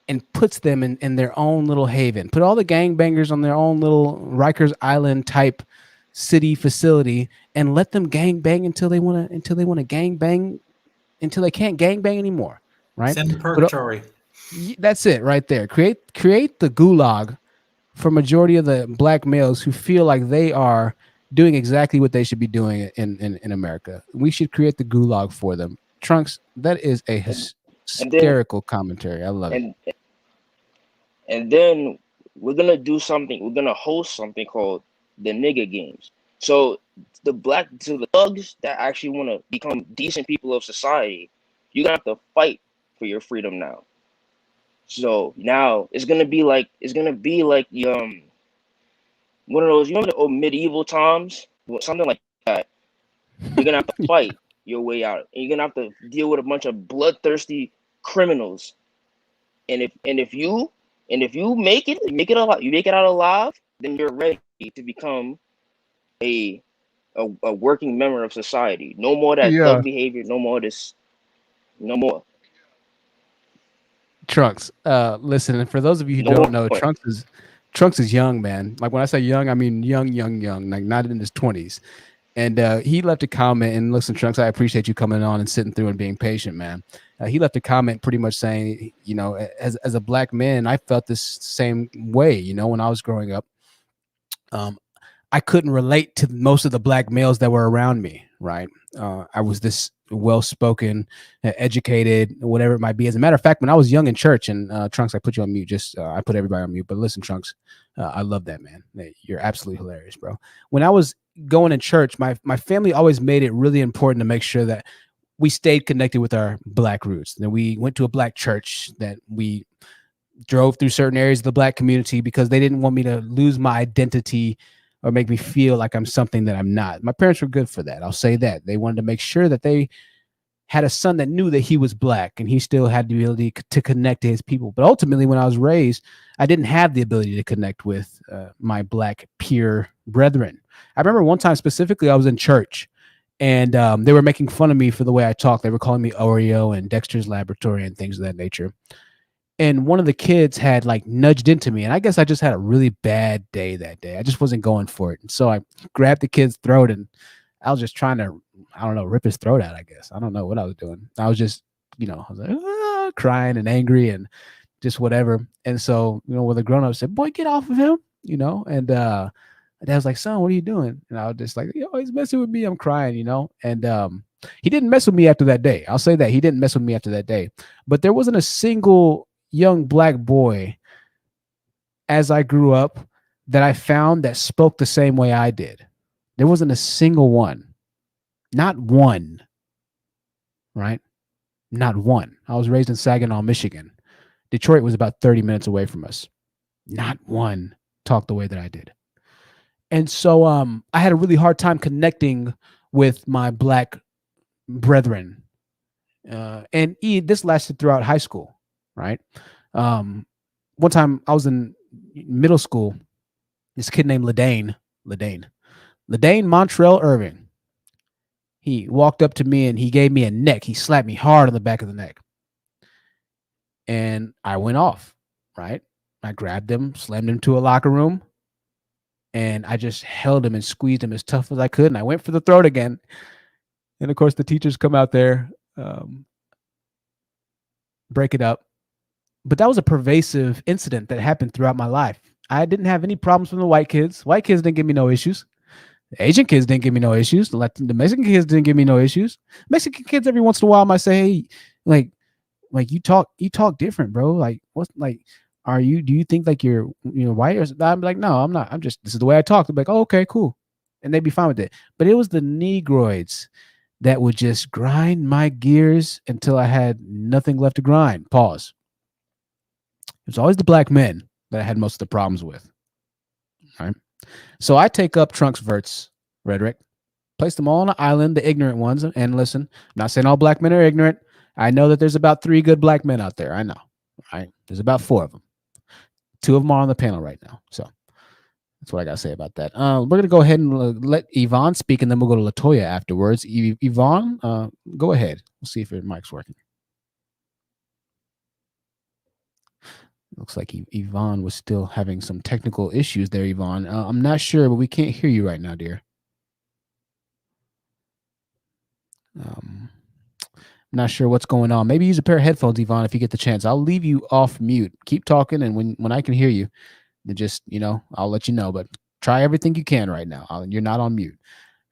and puts them in their own little haven. Put all the gangbangers on their own little Rikers Island type city facility and let them gangbang until they want to gangbang until they can't gangbang anymore. Right? Send them purgatory. That's it right there. Create the gulag for majority of the black males who feel like they are doing exactly what they should be doing in America. We should create the gulag for them. Trunks, that is a hysterical commentary. I love it. And then we're gonna do something. We're gonna host something called the nigga games. So the thugs that actually want to become decent people of society, you're gonna have to fight for your freedom now. So now it's gonna be like one of those, you remember the old medieval times, something like that. You're gonna have to fight your way out, and you're gonna have to deal with a bunch of bloodthirsty criminals. And if you make it out alive, then you're ready to become a working member of society. No more that thug behavior. No more this. No more. Trunks, listen, and for those of you who don't know, Trunks is young, man. Like when I say young, I mean young, like not in his 20s. And he left a comment, and listen, Trunks, I appreciate you coming on and sitting through and being patient, man. He left a comment pretty much saying, you know, as a black man, I felt this same way, you know, when I was growing up. I couldn't relate to most of the black males that were around me, right? I was this well-spoken, educated, whatever it might be. As a matter of fact, when I was young in church, and Trunks, I put you on mute, I put everybody on mute, but listen, Trunks, I love that, man. You're absolutely hilarious, bro. When I was going in church, my family always made it really important to make sure that we stayed connected with our black roots. And we went to a black church, that we drove through certain areas of the black community because they didn't want me to lose my identity or make me feel like I'm something that I'm not. My parents were good for that. I'll say that. They wanted to make sure that they had a son that knew that he was black and he still had the ability to connect to his people. But ultimately, when I was raised, I didn't have the ability to connect with my black peer brethren. I remember one time specifically, I was in church and they were making fun of me for the way I talked. They were calling me Oreo and Dexter's Laboratory and things of that nature. and one of the kids had like nudged into me, and I guess I just had a really bad day that day. I just wasn't going for it, and so I grabbed the kid's throat, and I was just trying to, I don't know, rip his throat out. I guess I don't know what I was doing. I was just, I was like crying and angry and just whatever. And so, when the grown up said, "Boy, get off of him," and my dad was like, "Son, what are you doing?" And I was just like, he's messing with me. I'm crying, and he didn't mess with me after that day. I'll say that he didn't mess with me after that day. But there wasn't a single young black boy as I grew up that I found that spoke the same way I did. There wasn't a single one. Not one. Right? Not one. I was raised in Saginaw, Michigan. Detroit was about 30 minutes away from us. Not one talked the way that I did. And so I had a really hard time connecting with my black brethren. And this lasted throughout high school, right? One time I was in middle school, this kid named Ladane Montrell Irving. He walked up to me and he gave me a neck. He slapped me hard on the back of the neck. And I went off, right? I grabbed him, slammed him to a locker room, and I just held him and squeezed him as tough as I could. And I went for the throat again. And of course, the teachers come out there, break it up. But that was a pervasive incident that happened throughout my life. I didn't have any problems from the white kids. White kids didn't give me no issues. The Asian kids didn't give me no issues. The Mexican kids didn't give me no issues. Mexican kids every once in a while might say, "Hey, like you talk different, bro. Like, what's like, do you think like you're white?" Or I'm like, "No, I'm not. I'm just, this is the way I talk." They're like, "Oh, okay, cool." And they'd be fine with it. But it was the Negroids that would just grind my gears until I had nothing left to grind. Pause. It was always the black men that I had most of the problems with. All right. So I take up Trunks' verts rhetoric, place them all on an island, the ignorant ones, and listen, I'm not saying all black men are ignorant. I know that there's about 3 good black men out there. I know. All right. There's about 4 of them. 2 of them are on the panel right now. So that's what I got to say about that. We're going to go ahead and let Yvonne speak, and then we'll go to Latoya afterwards. Yvonne, go ahead. We'll see if your mic's working. Looks like Yvonne was still having some technical issues there, Yvonne. I'm not sure, but we can't hear you right now, dear. I'm not sure what's going on. Maybe use a pair of headphones, Yvonne, if you get the chance. I'll leave you off mute. Keep talking, and when I can hear you, then just, I'll let you know. But try everything you can right now. You're not on mute.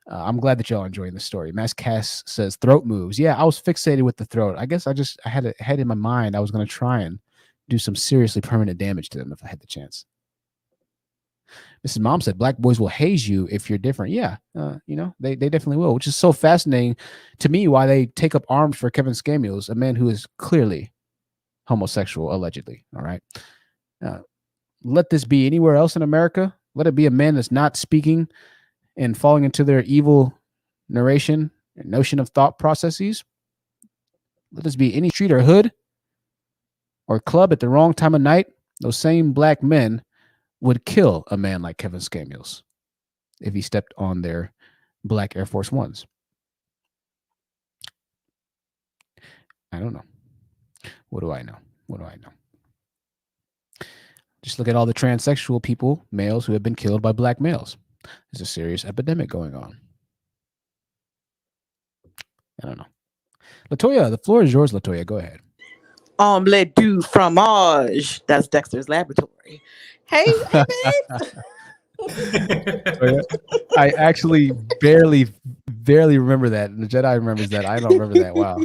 I'm glad that y'all are enjoying the story. Mass Cass says throat moves. Yeah, I was fixated with the throat. I guess I had in my mind I was going to try and do some seriously permanent damage to them if I had the chance. Mrs. Mom said, black boys will haze you if you're different. Yeah, they definitely will, which is so fascinating to me why they take up arms for Kevin Samuels, a man who is clearly homosexual, allegedly. All right. Let this be anywhere else in America. Let it be a man that's not speaking and falling into their evil narration and notion of thought processes. Let this be any street or hood or club at the wrong time of night. Those same black men would kill a man like Kevin Samuels if he stepped on their black Air Force Ones. I don't know. What do I know? Just look at all the transsexual people, males who have been killed by black males. There's a serious epidemic going on. I don't know. Latoya, the floor is yours, Latoya. Go ahead. Omelette du fromage. That's Dexter's Laboratory. Hey, babes. I actually barely remember that. The Jedi remembers that. I don't remember that. Wow.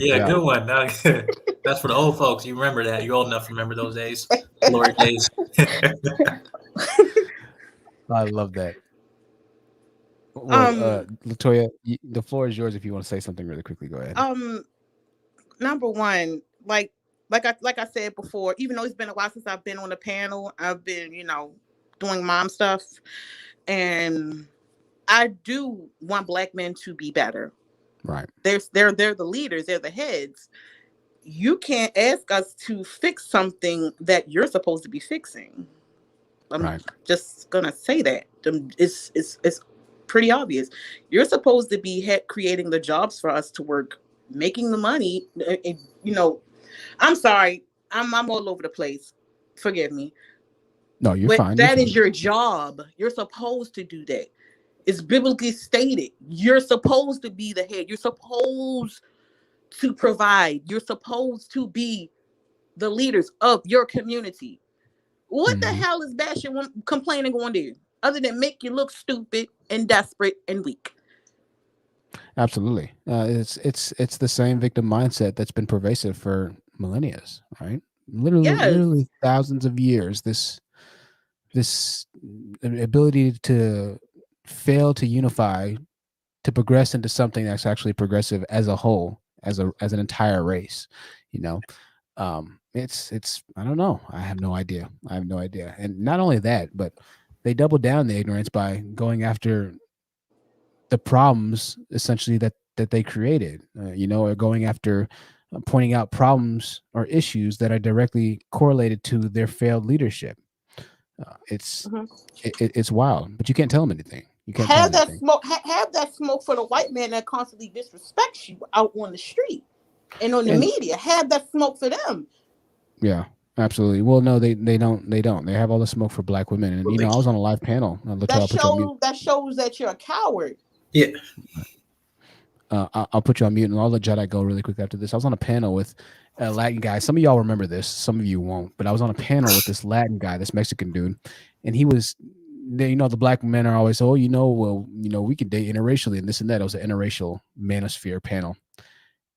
Yeah, good one. That's for the old folks. You remember that. You're old enough to remember those days. Glory days. I love that. Well, Latoya, the floor is yours if you want to say something really quickly. Go ahead. Number one, like I said before, even though it's been a while since I've been on a panel, I've been, doing mom stuff, and I do want black men to be better. Right. They're the leaders, they're the heads. You can't ask us to fix something that you're supposed to be fixing. I'm just gonna say that. It's pretty obvious. You're supposed to be creating the jobs for us to work, making the money. I'm sorry. I'm all over the place. Forgive me. No, you're But fine. that is your job. You're supposed to do that. It's biblically stated. You're supposed to be the head. You're supposed to provide. You're supposed to be the leaders of your community. What the hell is Bastion complaining going to do other than make you look stupid and desperate and weak? Absolutely. It's the same victim mindset that's been pervasive for millennia, right? Literally thousands of years. This ability to fail to unify, to progress into something that's actually progressive as a whole, as an entire race, you know. It's I don't know. I have no idea. And not only that, but they double down the ignorance by going after the problems essentially that they created, or going after pointing out problems or issues that are directly correlated to their failed leadership. It's wild, but you can't tell them anything. You can't have tell that anything. smoke. Have that smoke for the white man that constantly disrespects you out on the street and on the media. Have that smoke for them. Yeah, absolutely. Well, no, they don't. They have all the smoke for black women. And I was on a live panel. Latoya, That shows that you're a coward. Yeah. I'll put you on mute, and I'll let Jedi go really quick after this. I was on a panel with a Latin guy. Some of y'all remember this, some of you won't. But I was on a panel with this Latin guy, this Mexican dude, and he was, the black men are always, we can date interracially and this and that. It was an interracial manosphere panel,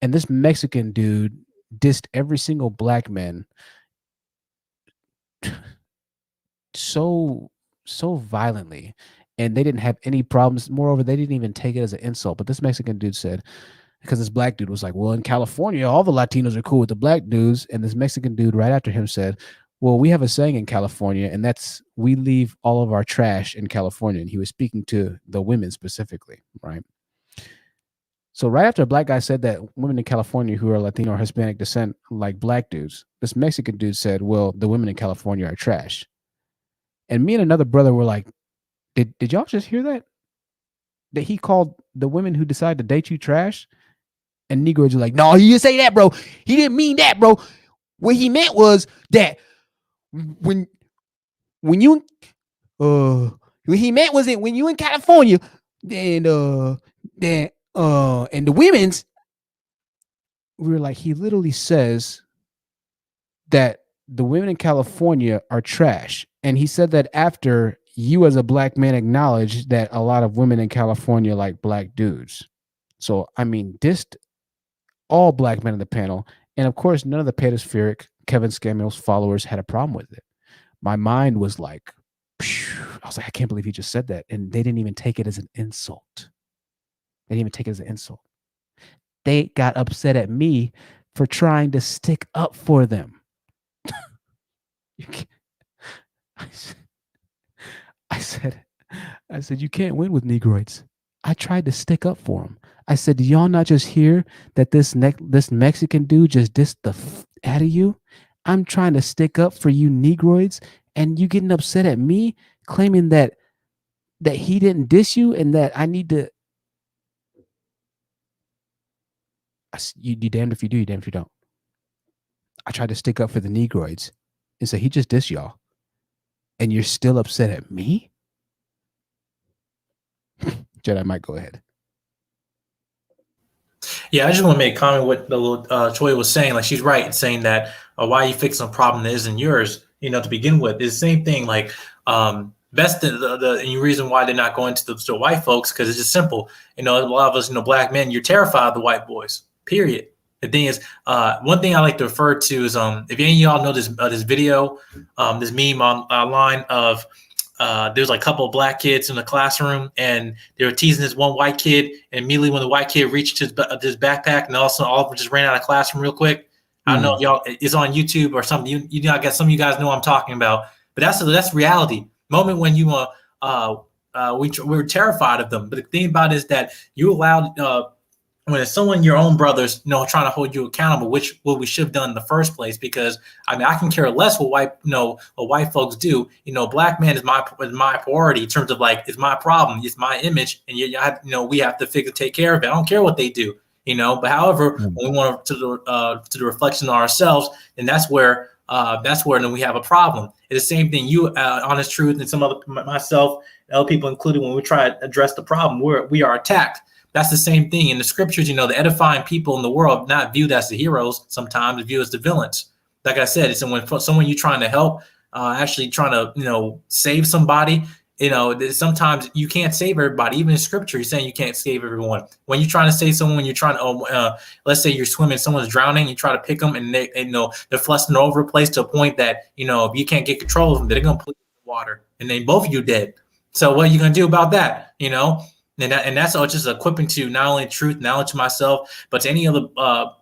and this Mexican dude dissed every single black man so violently, and they didn't have any problems. Moreover, they didn't even take it as an insult. But this Mexican dude said, because this black dude was like, well, in California, all the Latinos are cool with the black dudes. And this Mexican dude right after him said, well, we have a saying in California, and that's, we leave all of our trash in California. And he was speaking to the women specifically, right? So right after a black guy said that women in California who are Latino or Hispanic descent like black dudes, this Mexican dude said, well, the women in California are trash. And me and another brother were like, did y'all just hear that? That he called the women who decide to date you trash? And Negroes are like, no, he didn't say that, bro. He didn't mean that, bro. What he meant was that when you what he meant was that when you in California, and the women's, we were like, he literally says that the women in California are trash. And he said that after you as a black man acknowledged that a lot of women in California like black dudes. So, I mean, dissed all black men in the panel. And of course, none of the pedospheric Kevin Scamill's followers had a problem with it. My mind was like, phew. I was like, I can't believe he just said that. And they didn't even take it as an insult. They didn't even take it as an insult. They got upset at me for trying to stick up for them. I said, you can't win with Negroids. I tried to stick up for them. I said, do y'all not just hear that this Mexican dude just dissed the out of you? I'm trying to stick up for you Negroids, and you getting upset at me, claiming that he didn't diss you and that I need to. You damned if you do, you damned if you don't. I tried to stick up for the Negroids and say he just dissed y'all, and you're still upset at me? Jedi Mike, go ahead. Yeah, I just want to make a comment what Latoya was saying. Like, she's right in saying that why are you fixing a problem that isn't yours, to begin with. It's the same thing. Like, that's the reason why they're not going to the white folks, because it's just simple. A lot of us, black men, you're terrified of the white boys, period. The thing is, one thing I like to refer to is, if any of y'all know this video, this meme online of, there's like a couple of black kids in the classroom, and they were teasing this one white kid. And immediately when the white kid reached his backpack, and also all of them just ran out of classroom real quick. I don't know if y'all, it's on YouTube or something. I guess some of you guys know what I'm talking about. But that's reality. Moment when we were terrified of them. But the thing about it is that you allowed when it's someone, your own brothers, trying to hold you accountable, what we should have done in the first place. Because I can care less what white folks do. Black man is my priority in terms of, like, it's my problem, it's my image, and we have to take care of it. I don't care what they do. But however, when we want to the reflection on ourselves, and that's where then we have a problem. It's the same thing. You, Honest Truth, and some other myself, other people included, when we try to address the problem, we are attacked. That's the same thing in the scriptures. The edifying people in the world not viewed as the heroes. Sometimes viewed as the villains. Like I said, it's when someone you're trying to help, actually trying to save somebody. Sometimes you can't save everybody. Even in scripture, you're saying you can't save everyone. When you're trying to save someone, you're trying to, let's say you're swimming, someone's drowning, you try to pick them, and they're flushing over the place to a point that, if you can't get control of them, they're going to put you in the water, and then both of you dead. So what are you going to do about that? And that's all just equipping to not only truth, knowledge to myself, but to any other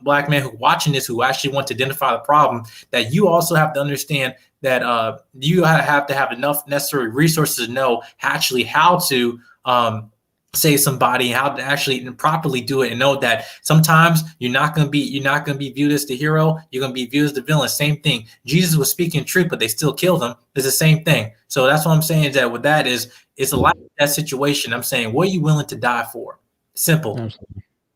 Black man who watching this, who actually want to identify the problem, that you also have to understand that you have to have enough necessary resources to know actually how to save somebody, how to actually properly do it, and know that sometimes you're not going to be viewed as the hero. You're going to be viewed as the villain. Same thing. Jesus was speaking truth, but they still killed him. It's the same thing. So that's what I'm saying, is that with that it's a lot of that situation. I'm saying, what are you willing to die for? Simple.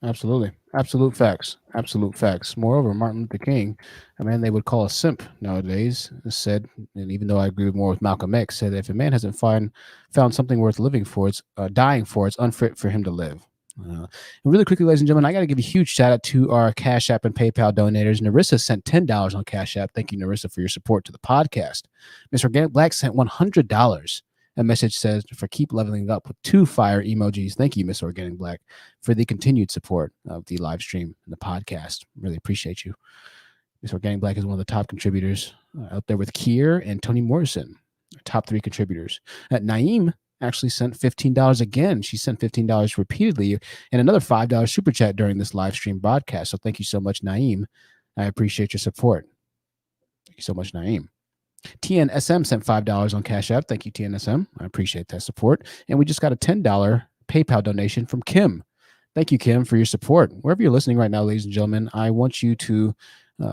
Absolutely. Absolute facts. Absolute facts. Moreover, Martin Luther King, a man they would call a simp nowadays, said, and even though I agree more with Malcolm X, said that if a man hasn't found something worth living for, it's dying for, it's unfit for him to live. And really quickly, ladies and gentlemen, I got to give a huge shout out to our Cash App and PayPal donators. Narissa sent $10 on Cash App. Thank you, Narissa, for your support to the podcast. Miss Organic Black sent $100. A message says, for keep leveling up, with 2 fire emojis. Thank you, Miss Organic Black, for the continued support of the live stream and the podcast. Really appreciate you. Miss Organic Black is one of the top contributors, up there with Kiera and Toni Morrison, top 3 contributors. Naeem actually sent $15 again. She sent $15 repeatedly, and another $5 super chat during this live stream broadcast. So thank you so much, Naeem. I appreciate your support. Thank you so much, Naeem. TNSM sent $5 on Cash App. Thank you, TNSM. I appreciate that support. And we just got a $10 PayPal donation from Kim. Thank you, Kim, for your support. Wherever you're listening right now, ladies and gentlemen, I want you to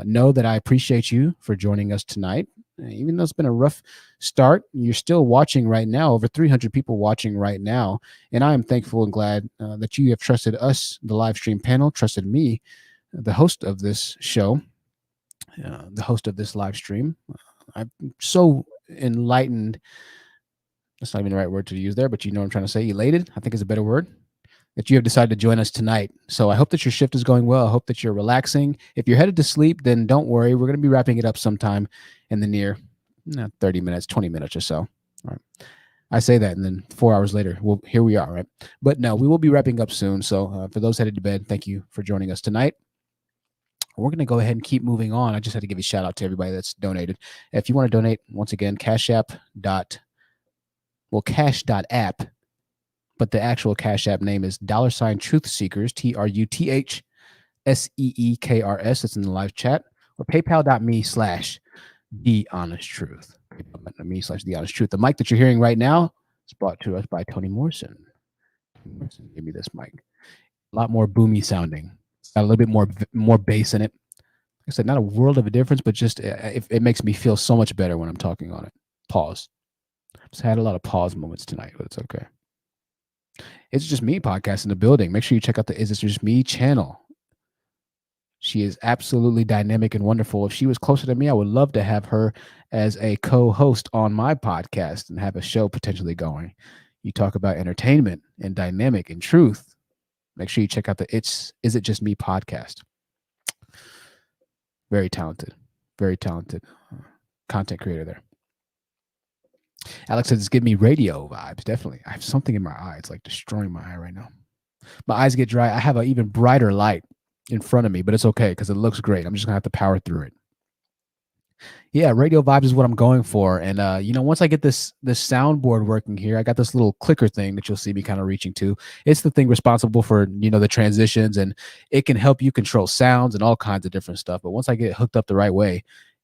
know that I appreciate you for joining us tonight. Even though it's been a rough start, you're still watching right now. Over 300 people watching right now. And I am thankful and glad that you have trusted us, the live stream panel, trusted me, the host of this show, the host of this live stream. I'm so enlightened. That's not even the right word to use there, but you know what I'm trying to say. Elated, I think, is a better word, that you have decided to join us tonight. So I hope that your shift is going well. I hope that you're relaxing. If you're headed to sleep, then don't worry. We're going to be wrapping it up sometime in the near 30 minutes, 20 minutes or so. All right. I say that, and then 4 hours later, here we are, right? But no, we will be wrapping up soon. So for those headed to bed, thank you for joining us tonight. We're going to go ahead and keep moving on. I just had to give a shout out to everybody that's donated. If you want to donate, once again, cash.app, but the actual Cash App name is $Truth Seekers, TruthSeekers. It's in the live chat, or paypal.me/TheHonestTruth. paypal.me/TheHonestTruth. The mic that you're hearing right now is brought to us by Toni Morrison. Give me this mic. A lot more boomy sounding. Got a little bit more bass in it. Like I said, not a world of a difference, but just it makes me feel so much better when I'm talking on it. Pause. Just had a lot of pause moments tonight, but it's okay. It's Just Me podcast in the building. Make sure you check out the Is It Just Me channel. She is absolutely dynamic and wonderful. If she was closer to me, I would love to have her as a co-host on my podcast and have a show potentially going. You talk about entertainment and dynamic and truth. Make sure you check out the Is It Just Me podcast. Very talented content creator there. Alex says it's giving me radio vibes. Definitely. I have something in my eye. It's like destroying my eye right now. My eyes get dry. I have an even brighter light in front of me, but it's okay because it looks great. I'm just going to have to power through it. Yeah, radio vibes is what I'm going for. And, once I get this soundboard working here, I got this little clicker thing that you'll see me kind of reaching to. It's the thing responsible for, the transitions, and it can help you control sounds and all kinds of different stuff. But once I get hooked up the right way,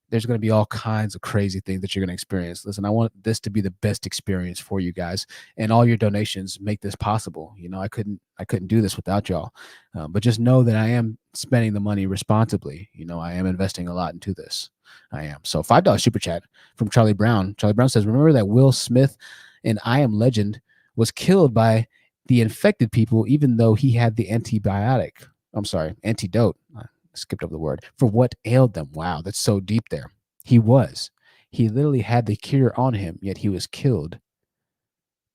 there's going to be all kinds of crazy things that you're going to experience. Listen, I want this to be the best experience for you guys, and all your donations make this possible. I couldn't do this without y'all. But just know that I am spending the money responsibly. I am investing a lot into this. I am. So $5 super chat from Charlie Brown. Charlie Brown says, remember that Will Smith in I Am Legend was killed by the infected people, even though he had the antibiotic. I'm sorry, antidote. I skipped over the word. For what ailed them. Wow, that's so deep there. He literally had the cure on him, yet he was killed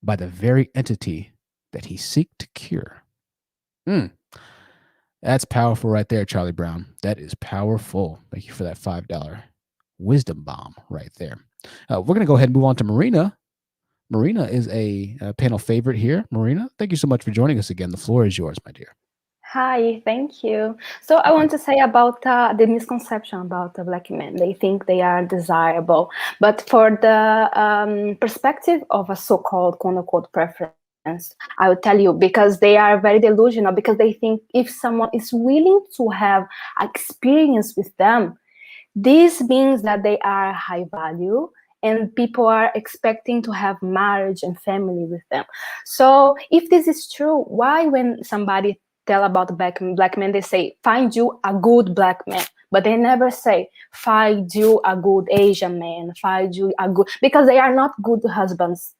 by the very entity that he seeked to cure. That's powerful right there, Charlie Brown. That is powerful. Thank you for that $5 wisdom bomb right there. We're going to go ahead and move on to Marina. Marina is a panel favorite here. Marina, thank you so much for joining us again. The floor is yours, my dear. Hi, thank you. So I want to say about the misconception about the Black men. They think they are desirable, but for the perspective of a so-called quote-unquote preference, I will tell you, because they are very delusional, because they think if someone is willing to have experience with them, this means that they are high value and people are expecting to have marriage and family with them. So if this is true, why when somebody tell about black men, they say, find you a good black man, but they never say, find you a good Asian man, find you a good, because they are not good husbands.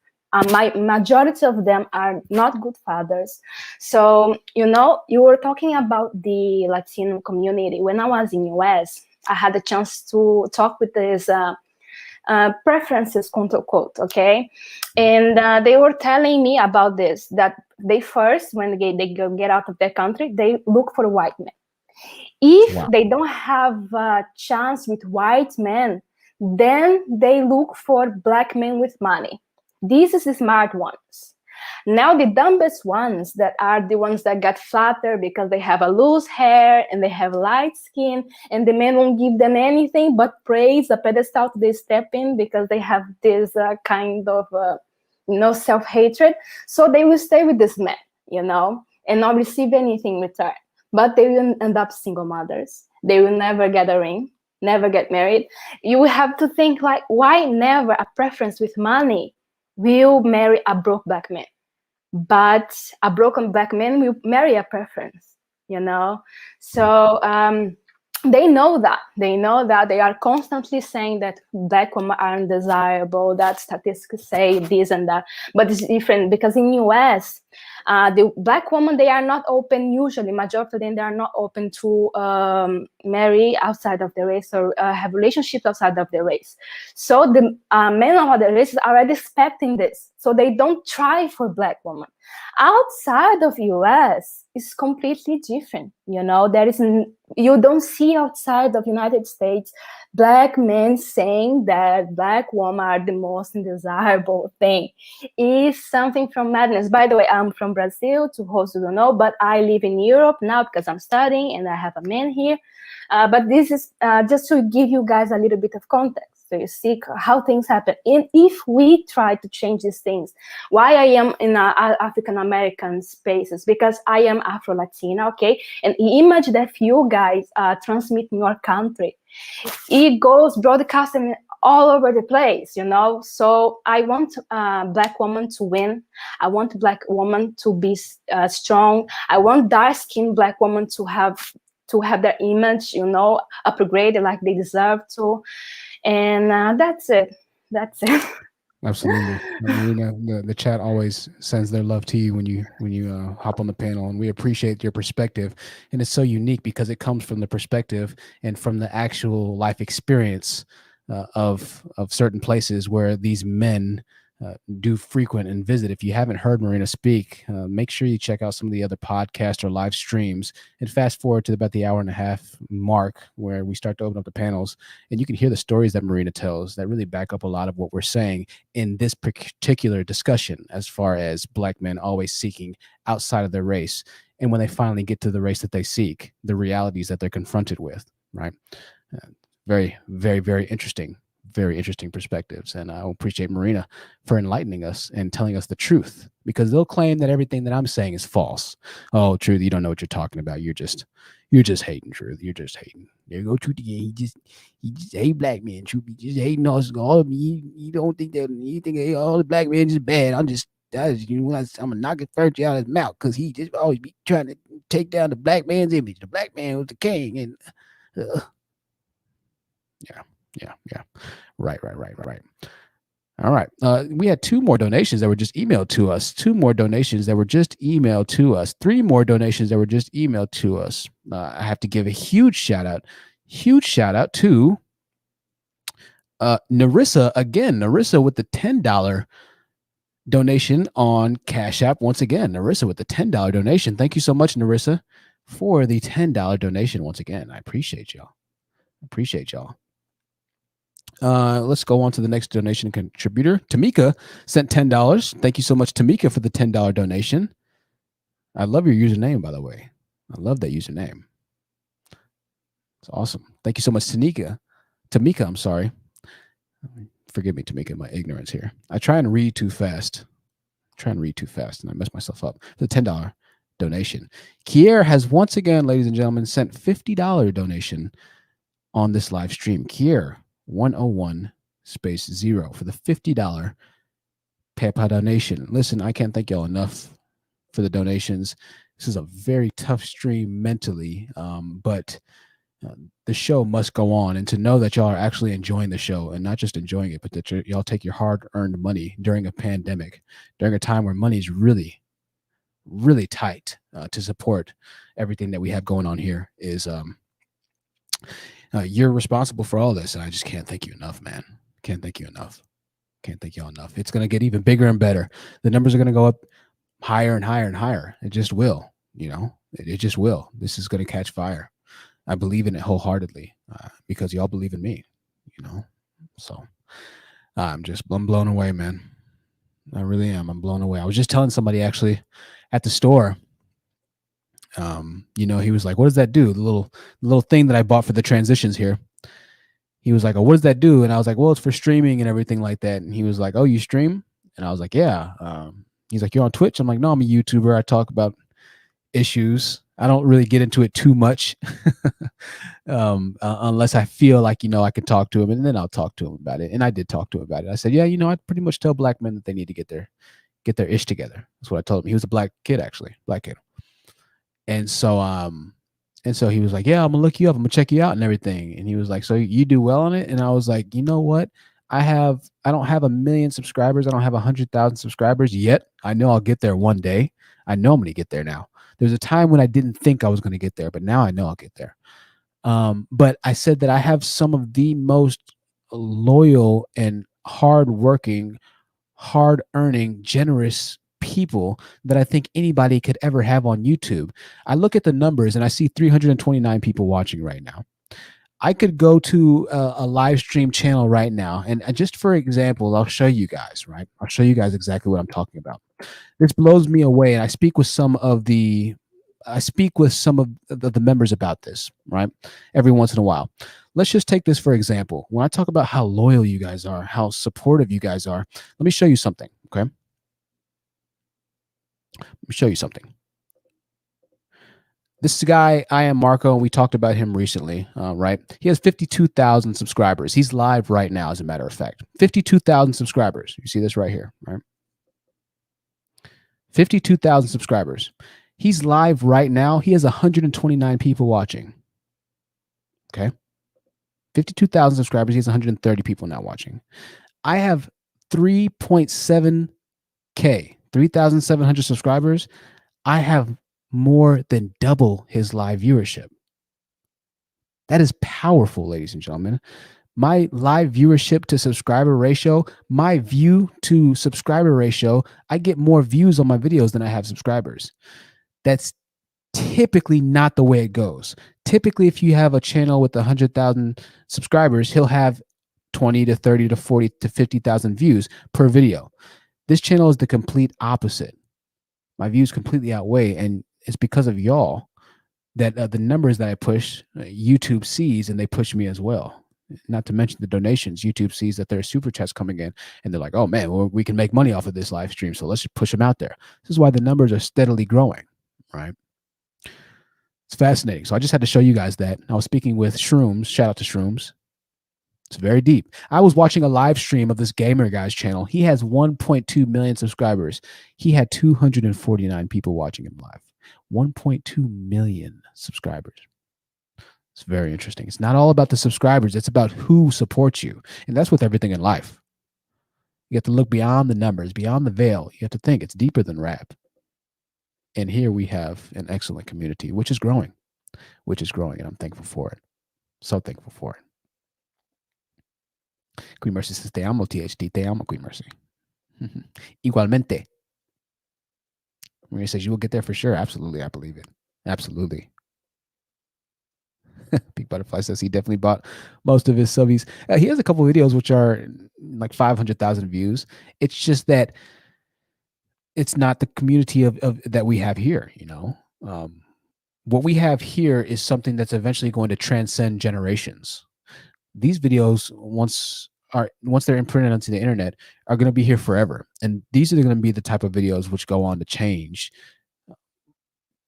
My majority of them are not good fathers. So, you know, you were talking about the Latino community. When I was in US, I had a chance to talk with these preferences, quote unquote, okay? And they were telling me about this, that they first, when they get out of their country, they look for white men. If they don't have a chance with white men, then they look for black men with money. These are the smart ones. Now the dumbest ones that are the ones that got flattered because they have a loose hair and they have light skin, and the men won't give them anything but praise, a pedestal they step in because they have this kind of self-hatred. So they will stay with this man, you know, and not receive anything in return. But they will end up single mothers. They will never get a ring, never get married. You will have to think like, why never a preference with money will marry a broke black man? But a broken black man will marry a preference, you know? So they know that. They are constantly saying that black women are undesirable, that statistics say this and that. But it's different because in US, the black women, they are not open usually. Majority of them, they are not open to marry outside of the race or have relationships outside of the race. So the men of other races are already expecting this. So they don't try for black women. Outside of US, it's completely different. You know, you don't see outside of United States black men saying that black women are the most undesirable thing. It's something from madness. By the way, I'm from Brazil, to those who don't know, but I live in Europe now because I'm studying and I have a man here. But this is just to give you guys a little bit of context. So you see how things happen. And if we try to change these things, why I am in African-American spaces, because I am Afro-Latina, okay? And image that if you guys transmit in your country, it goes broadcasting all over the place, you know? So I want black women to win. I want black women to be strong. I want dark-skinned black women to have their image, you know, upgraded like they deserve to. And that's it. Absolutely. Marina, the chat always sends their love to you when you hop on the panel, and we appreciate your perspective. And it's so unique because it comes from the perspective and from the actual life experience of certain places where these men do frequent and visit. If you haven't heard Marina speak, make sure you check out some of the other podcasts or live streams and fast forward to about the hour and a half mark where we start to open up the panels, and you can hear the stories that Marina tells that really back up a lot of what we're saying in this particular discussion, as far as black men always seeking outside of their race. And when they finally get to the race that they seek, the realities that they're confronted with, right? Very, very, very interesting. Very interesting perspectives. And I appreciate Marina for enlightening us and telling us the truth, because they'll claim that everything that I'm saying is false. Oh, Truth, you don't know what you're talking about. You're just hating, Truth. You're just hating. There you go, Truth again. He just hate black men. Truth, he just hating us. All of me. You don't think that you think hey, all the black men is bad. I'm gonna knock his furniture out of his mouth because he just always be trying to take down the black man's image. The black man was the king, and yeah. Right. All right. We had 2 more donations that were just emailed to us. 2 more donations that were just emailed to us. 3 more donations that were just emailed to us. I have to give a huge shout out to Narissa. Again, Narissa with the $10 donation on Cash App. Once again, Narissa with the $10 donation. Thank you so much, Narissa, for the $10 donation. Once again, I appreciate y'all. Let's go on to the next donation contributor. Tamika sent $10. Thank you so much, Tamika, for the $10 donation. I love your username, by the way. I love that username. It's awesome. Thank you so much, Tamika, I'm sorry. Forgive me, Tamika, my ignorance here. I try and read too fast. And I mess myself up. The $10 donation. Kiera has once again, ladies and gentlemen, sent $50 donation on this live stream. Kiera 101 space 0 for the $50 PayPal donation. Listen, I can't thank y'all enough for the donations. This is a very tough stream mentally, but the show must go on. And to know that y'all are actually enjoying the show, and not just enjoying it, but that y'all take your hard-earned money during a pandemic, during a time where money is really, really tight to support everything that we have going on here, is you're responsible for all this. And I just can't thank you enough, man. Can't thank you enough. Can't thank y'all enough. It's going to get even bigger and better. The numbers are going to go up higher and higher and higher. It just will, it just will. This is going to catch fire. I believe in it wholeheartedly because y'all believe in me, So I'm blown away, man. I really am. I'm blown away. I was just telling somebody actually at the store, he was like, what does that do? The little thing that I bought for the transitions here. He was like, oh, what does that do? And I was like, well, it's for streaming and everything like that. And he was like, oh, you stream? And I was like, yeah. He's like, you're on Twitch? I'm like, no, I'm a YouTuber. I talk about issues. I don't really get into it too much unless I feel like, I can talk to him, and then I'll talk to him about it. And I did talk to him about it. I said, yeah, I pretty much tell black men that they need to get their ish together. That's what I told him. He was a black kid. And so he was like, yeah, I'm gonna look you up. I'm gonna check you out and everything. And he was like, so you do well on it? And I was like, you know what? I don't have 1 million subscribers. I don't have 100,000 subscribers yet. I know I'll get there one day. I know I'm gonna get there now. There's a time when I didn't think I was going to get there, but now I know I'll get there. But I said that I have some of the most loyal and hardworking, hard-earning, generous people that I think anybody could ever have on YouTube. I look at the numbers and I see 329 people watching right now. I could go to a live stream channel right now, and just for example, I'll show you guys, right? I'll show you guys exactly what I'm talking about. This blows me away, and I speak with some of the members about this, right? Every once in a while. Let's just take this for example. When I talk about how loyal you guys are, how supportive you guys are, let me show you something, okay? Let me show you something. This guy, I am Marco, and we talked about him recently, right? He has 52,000 subscribers. He's live right now, as a matter of fact. 52,000 subscribers. You see this right here, right? 52,000 subscribers. He's live right now. He has 129 people watching. Okay? 52,000 subscribers. He has 130 people now watching. I have 3.7K, 3,700 subscribers. I have more than double his live viewership. That is powerful, ladies and gentlemen. My live viewership to subscriber ratio, my view to subscriber ratio, I get more views on my videos than I have subscribers. That's typically not the way it goes. Typically, if you have a channel with 100,000 subscribers, he'll have 20 to 30 to 40 to 50,000 views per video. This channel is the complete opposite. My views completely outweigh, and it's because of y'all that the numbers that I push, YouTube sees, and they push me as well. Not to mention the donations. YouTube sees that there are super chats coming in, and they're like, oh man, well, we can make money off of this live stream, so let's just push them out there. This is why the numbers are steadily growing, right? It's fascinating. So I just had to show you guys that. I was speaking with Shrooms. Shout out to Shrooms. It's very deep. I was watching a live stream of this gamer guy's channel. He has 1.2 million subscribers. He had 249 people watching him live. 1.2 million subscribers. It's very interesting. It's not all about the subscribers. It's about who supports you. And that's with everything in life. You have to look beyond the numbers, beyond the veil. You have to think it's deeper than rap. And here we have an excellent community, which is growing, and I'm thankful for it. So thankful for it. Queen Mercy says, te amo, THD. Te amo, Queen Mercy. Igualmente. Marina says, you will get there for sure. Absolutely. I believe it. Absolutely. Pink Butterfly says he definitely bought most of his subbies. He has a couple of videos which are like 500,000 views. It's just that it's not the community of that we have here, you know. What we have here is something that's eventually going to transcend generations. These videos, once they're imprinted onto the internet, are going to be here forever. And these are going to be the type of videos which go on to change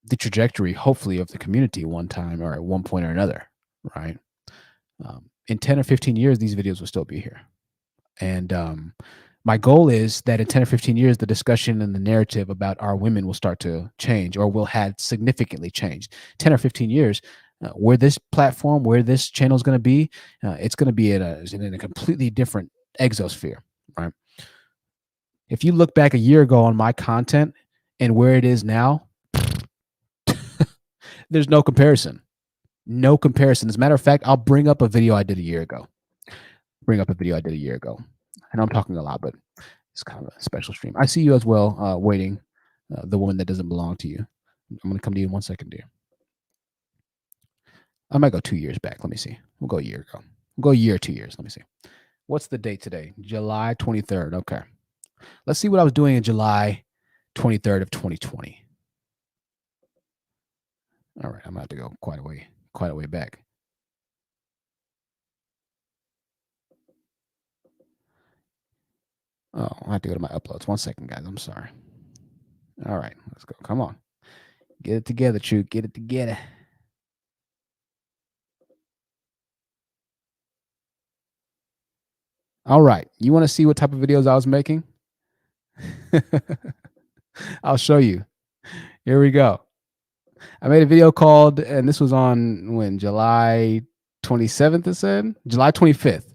the trajectory, hopefully, of the community one time or at one point or another, right? In 10 or 15 years, these videos will still be here. And my goal is that in 10 or 15 years, the discussion and the narrative about our women will start to change, or will have significantly changed. 10 or 15 years, where this platform, where this channel is going to be, it's going to be in a completely different exosphere, right? If you look back a year ago on my content and where it is now, there's no comparison. No comparison. As a matter of fact, I'll bring up a video I did a year ago. I know I'm talking a lot, but it's kind of a special stream. I see you as well, waiting, the woman that doesn't belong to you. I'm going to come to you in 1 second, dear. I might go 2 years back. Let me see. We'll go a year ago. We'll go a year, 2 years. Let me see. What's the date today? July 23rd. Okay. Let's see what I was doing in July 23rd of 2020. All right. I'm going to have to go quite a way back. Oh, I have to go to my uploads. 1 second, guys. I'm sorry. All right. Let's go. Come on. Get it together, True. Get it together. All right. You want to see what type of videos I was making? I'll show you. Here we go. I made a video called, and this was on when? July 27th, it said? July 25th.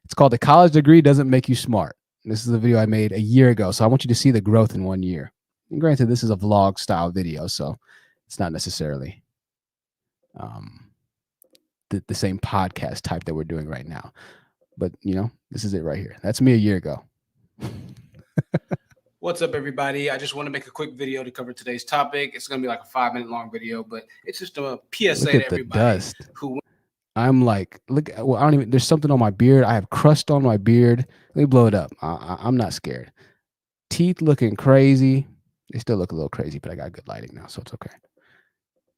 It's called The College Degree Doesn't Make You Smart. This is a video I made a year ago. So I want you to see the growth in 1 year. And granted, this is a vlog style video, so it's not necessarily the same podcast type that we're doing right now. But, you know, this is it right here. That's me a year ago. What's up, everybody? I just want to make a quick video to cover today's topic. It's going to be like a 5-minute long video, but it's just a PSA to everybody. Dust. I'm like, look, well, I don't even, there's something on my beard. I have crust on my beard. Let me blow it up. I'm not scared. Teeth looking crazy. They still look a little crazy, but I got good lighting now, so it's okay.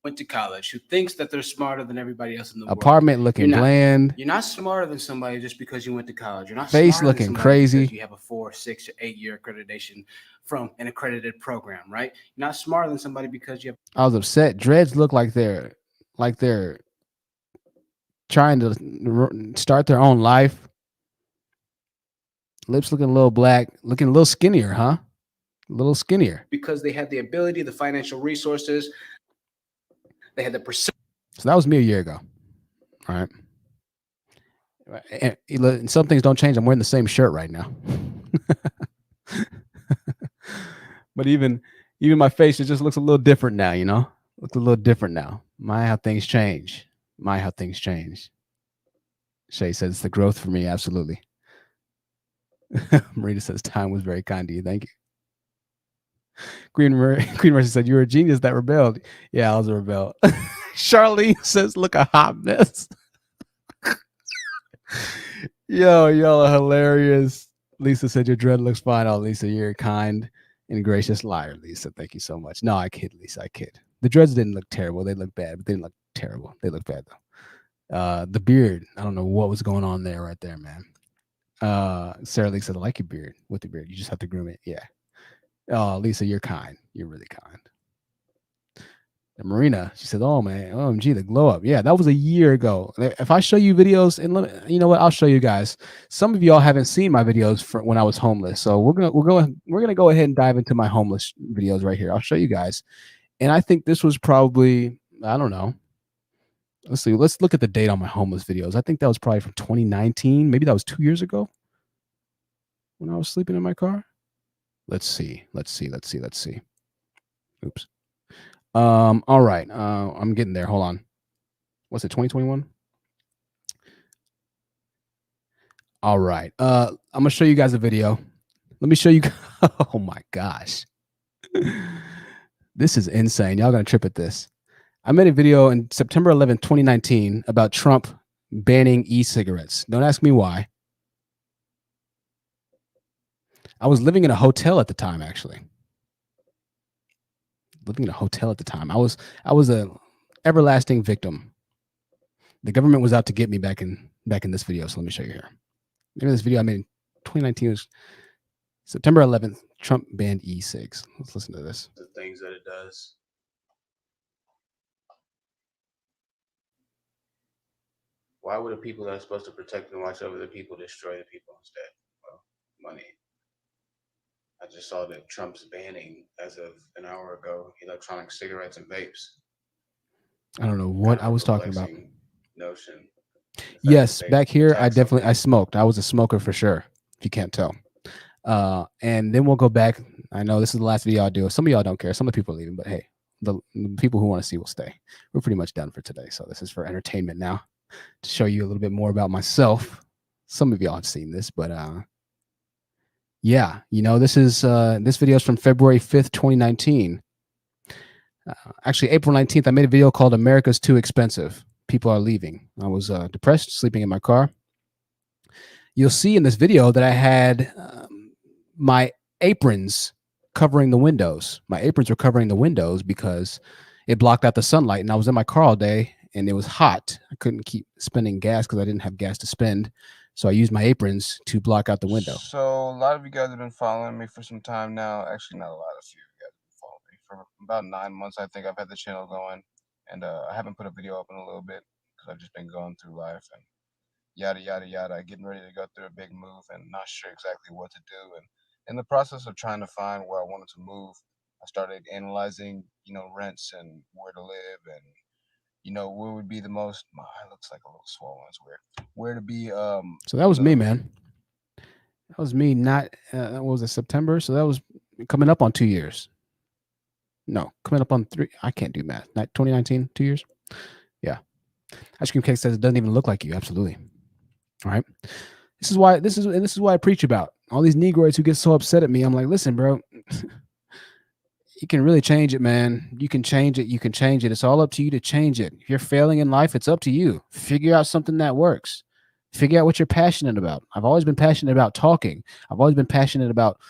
Went to college, who thinks that they're smarter than everybody else in the world. Apartment looking bland. You're not smarter than somebody just because you went to college. You're not face looking than crazy. You have a 4, 6, or 8 year accreditation from an accredited program, right? You're not smarter than somebody because you have. I was upset. Dreads look like they're trying to start their own life. Lips looking a little black, looking a little skinnier, huh? A little skinnier. Because they had the ability, the financial resources. They had the percent. So that was me a year ago. All right. And some things don't change. I'm wearing the same shirt right now. But even my face, it just looks a little different now, you know? Looks a little different now. My, how things change. Shay says it's the growth for me. Absolutely. Marina says time was very kind to you. Thank you. Queen Mercy said, you were a genius that rebelled. Yeah, I was a rebel. Charlene says, look, a hot mess. Yo, y'all are hilarious. Lisa said, your dread looks fine. Oh, Lisa, you're a kind and gracious liar, Lisa. Thank you so much. No, I kid, Lisa. I kid. The dreads didn't look terrible. They looked bad, but they didn't look terrible. They looked bad, though. The beard, I don't know what was going on there right there, man. Sarah Lee said, I like your beard. With the beard, you just have to groom it. Yeah. Oh, Lisa, you're kind. You're really kind. And Marina, she said, oh, man, OMG, the glow up. Yeah, that was a year ago. If I show you videos, and you know what, I'll show you guys. Some of y'all haven't seen my videos from when I was homeless. So we're gonna go ahead and dive into my homeless videos right here. I'll show you guys. And I think this was probably, I don't know. Let's see. Let's look at the date on my homeless videos. I think that was probably from 2019. Maybe that was 2 years ago. when I was sleeping in my car? Let's see. Oops. All right. I'm getting there. Hold on. What's it, 2021? All right. I'm gonna show you guys a video. Let me show you. Oh my gosh. This is insane. Y'all gonna trip at this. I made a video in September 11th, 2019 about Trump banning e-cigarettes. Don't ask me why. I was living in a hotel at the time, actually. Living in a hotel at the time. I was a everlasting victim. The government was out to get me back in this video. So let me show you here. Maybe this video I made in 2019 was September 11th. Trump banned e-cigs. Let's listen to this. The things that it does. Why would the people that are supposed to protect and watch over the people destroy the people instead? Well, money. I just saw that Trump's banning, as of an hour ago, electronic cigarettes and vapes. I don't know what I was talking about. Notion. Yes, back here, I smoked. I was a smoker for sure, if you can't tell. And then we'll go back. I know this is the last video I'll do. Some of y'all don't care. Some of the people are leaving, but hey, the people who want to see will stay. We're pretty much done for today. So this is for entertainment now, to show you a little bit more about myself. Some of y'all have seen this, but yeah, this is this video is from February 5th, 2019. Actually, April 19th, I made a video called America's Too Expensive. People are leaving. I was depressed, sleeping in my car. You'll see in this video that I had my aprons covering the windows. My aprons were covering the windows because it blocked out the sunlight, and I was in my car all day, and it was hot. I couldn't keep spending gas because I didn't have gas to spend. So I used my aprons to block out the window. So a lot of you guys have been following me for some time now. Actually, not a lot of you guys have been following me for about 9 months. I think I've had the channel going, and I haven't put a video up in a little bit because I've just been going through life and yada yada yada, getting ready to go through a big move and not sure exactly what to do. And in the process of trying to find where I wanted to move, I started analyzing, rents and where to live and where would be the most. My eye looks like a little swollen. It's weird. Where to be. So that was me, man. That was me. Not what was it, September? So that was coming up on 2 years. No, coming up on 3. I can't do math. Not 2019, 2 years. Yeah. Ice Cream Cake says it doesn't even look like you. Absolutely. All right. This is why I preach about all these Negroids who get so upset at me. I'm like, listen, bro. You can really change it, man. You can change it. You can change it. It's all up to you to change it. If you're failing in life, it's up to you. Figure out something that works. Figure out what you're passionate about. I've always been passionate about talking. I've always been passionate about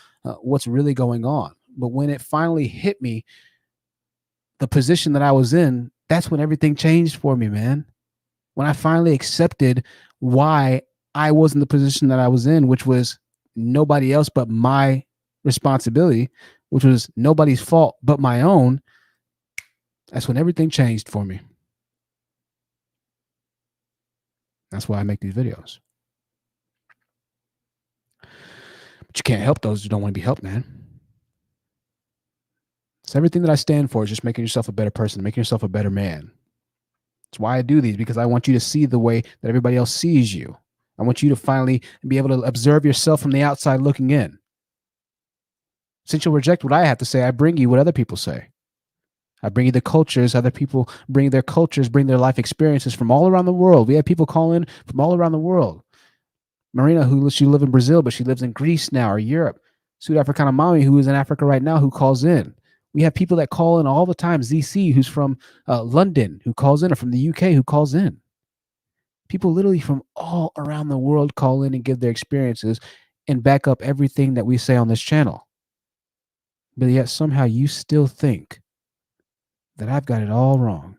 what's really going on. But when it finally hit me, the position that I was in, that's when everything changed for me, man. When I finally accepted why I was in the position that I was in, which was nobody else but my responsibility, which was nobody's fault but my own, that's when everything changed for me. That's why I make these videos. But you can't help those who don't want to be helped, man. So everything that I stand for is just making yourself a better person, making yourself a better man. That's why I do these, because I want you to see the way that everybody else sees you. I want you to finally be able to observe yourself from the outside looking in. Since you'll reject what I have to say, I bring you what other people say. I bring you the cultures. Other people bring their cultures, bring their life experiences from all around the world. We have people call in from all around the world. Marina, she lives in Brazil, but she lives in Greece now, or Europe. South Africana Mommy, who is in Africa right now, who calls in. We have people that call in all the time. ZC, who's from London, who calls in, or from the UK, who calls in. People literally from all around the world call in and give their experiences and back up everything that we say on this channel. But yet somehow you still think that I've got it all wrong.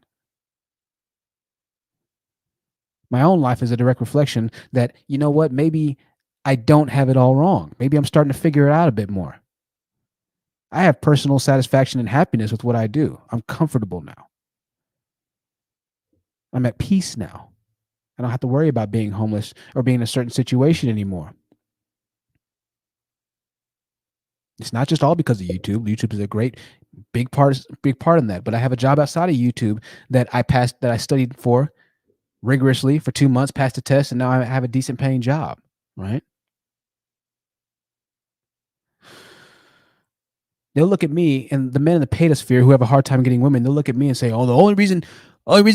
My own life is a direct reflection that, you know what, maybe I don't have it all wrong. Maybe I'm starting to figure it out a bit more. I have personal satisfaction and happiness with what I do. I'm comfortable now. I'm at peace now. I don't have to worry about being homeless or being in a certain situation anymore. It's not just all because of YouTube. YouTube is a great big part in that. But I have a job outside of YouTube that I studied for rigorously for 2 months, passed the test, and now I have a decent paying job, right? they'll look at me, and the men in the pedosphere who have a hard time getting women, they'll look at me and say, "Oh, the only reason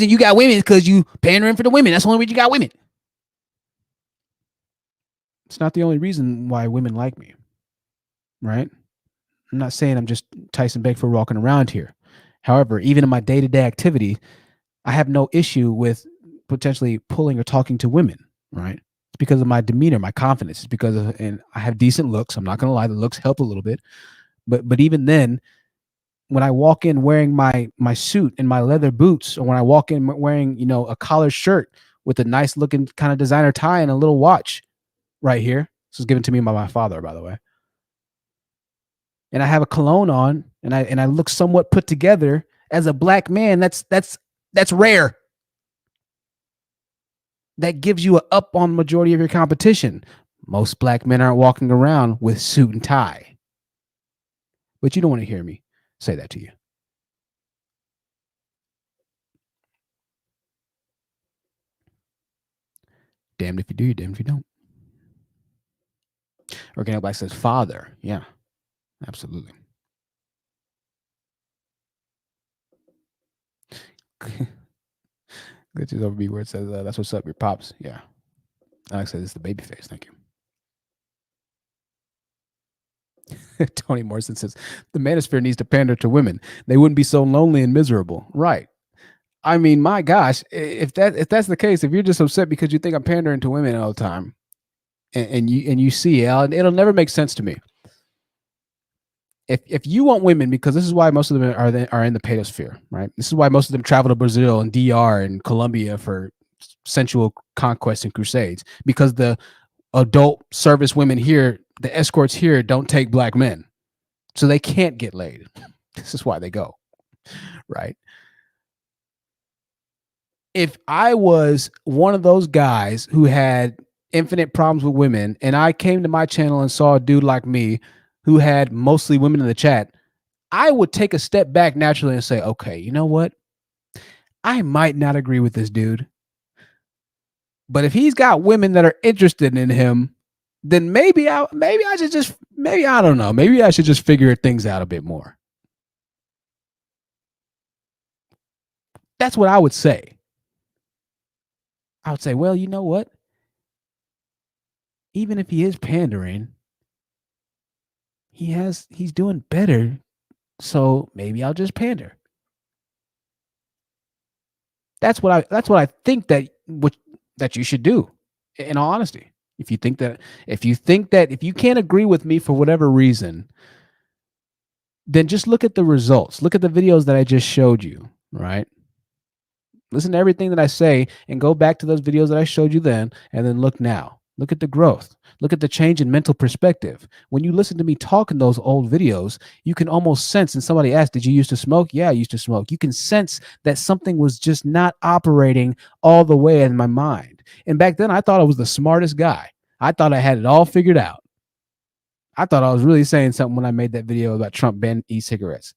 you got women is because you pandering for the women. That's the only reason you got women." It's not the only reason why women like me, right? I'm not saying I'm just Tyson Beckford walking around here. However, even in my day-to-day activity, I have no issue with potentially pulling or talking to women, right? It's because of my demeanor, my confidence. It's because of, and I have decent looks. I'm not going to lie, the looks help a little bit. But even then, when I walk in wearing my suit and my leather boots, or when I walk in wearing, a collared shirt with a nice looking kind of designer tie and a little watch right here. This was given to me by my father, by the way. And I have a cologne on, and I look somewhat put together as a black man. That's rare. That gives you an up on the majority of your competition. Most black men aren't walking around with suit and tie. But you don't want to hear me say that to you. Damned if you do, damned if you don't. Organic Black says father. Yeah, absolutely. Glitches over me where it says, that's what's up, your pops. Yeah. Alex says it's the baby face. Thank you. Tony Morrison says the manosphere needs to pander to women. They wouldn't be so lonely and miserable. Right. I mean, my gosh, if that's the case, if you're just upset because you think I'm pandering to women all the time, and you see it'll never make sense to me. If you want women, because this is why most of them are in the pedosphere, right? This is why most of them travel to Brazil and DR and Colombia for sensual conquest and crusades, because the adult service women here, the escorts here, don't take black men, so they can't get laid. This is why they go, right? If I was one of those guys who had infinite problems with women, and I came to my channel and saw a dude like me who had mostly women in the chat, I would take a step back naturally and say, okay, you know what? I might not agree with this dude, but if he's got women that are interested in him, then maybe I should just, I don't know, maybe I should just figure things out a bit more. That's what I would say. I would say, well, you know what? Even if he is pandering, he's doing better, so maybe I'll just pander. That's what I think that you should do, in all honesty. If you you can't agree with me for whatever reason, then just look at the results. Look at the videos that I just showed you, right? Listen to everything that I say and go back to those videos that I showed you then, and then look now. Look at the growth. Look at the change in mental perspective. When you listen to me talk in those old videos, you can almost sense, and somebody asked, did you used to smoke? Yeah, I used to smoke. You can sense that something was just not operating all the way in my mind. And back then, I thought I was the smartest guy. I thought I had it all figured out. I thought I was really saying something when I made that video about Trump banning e-cigarettes.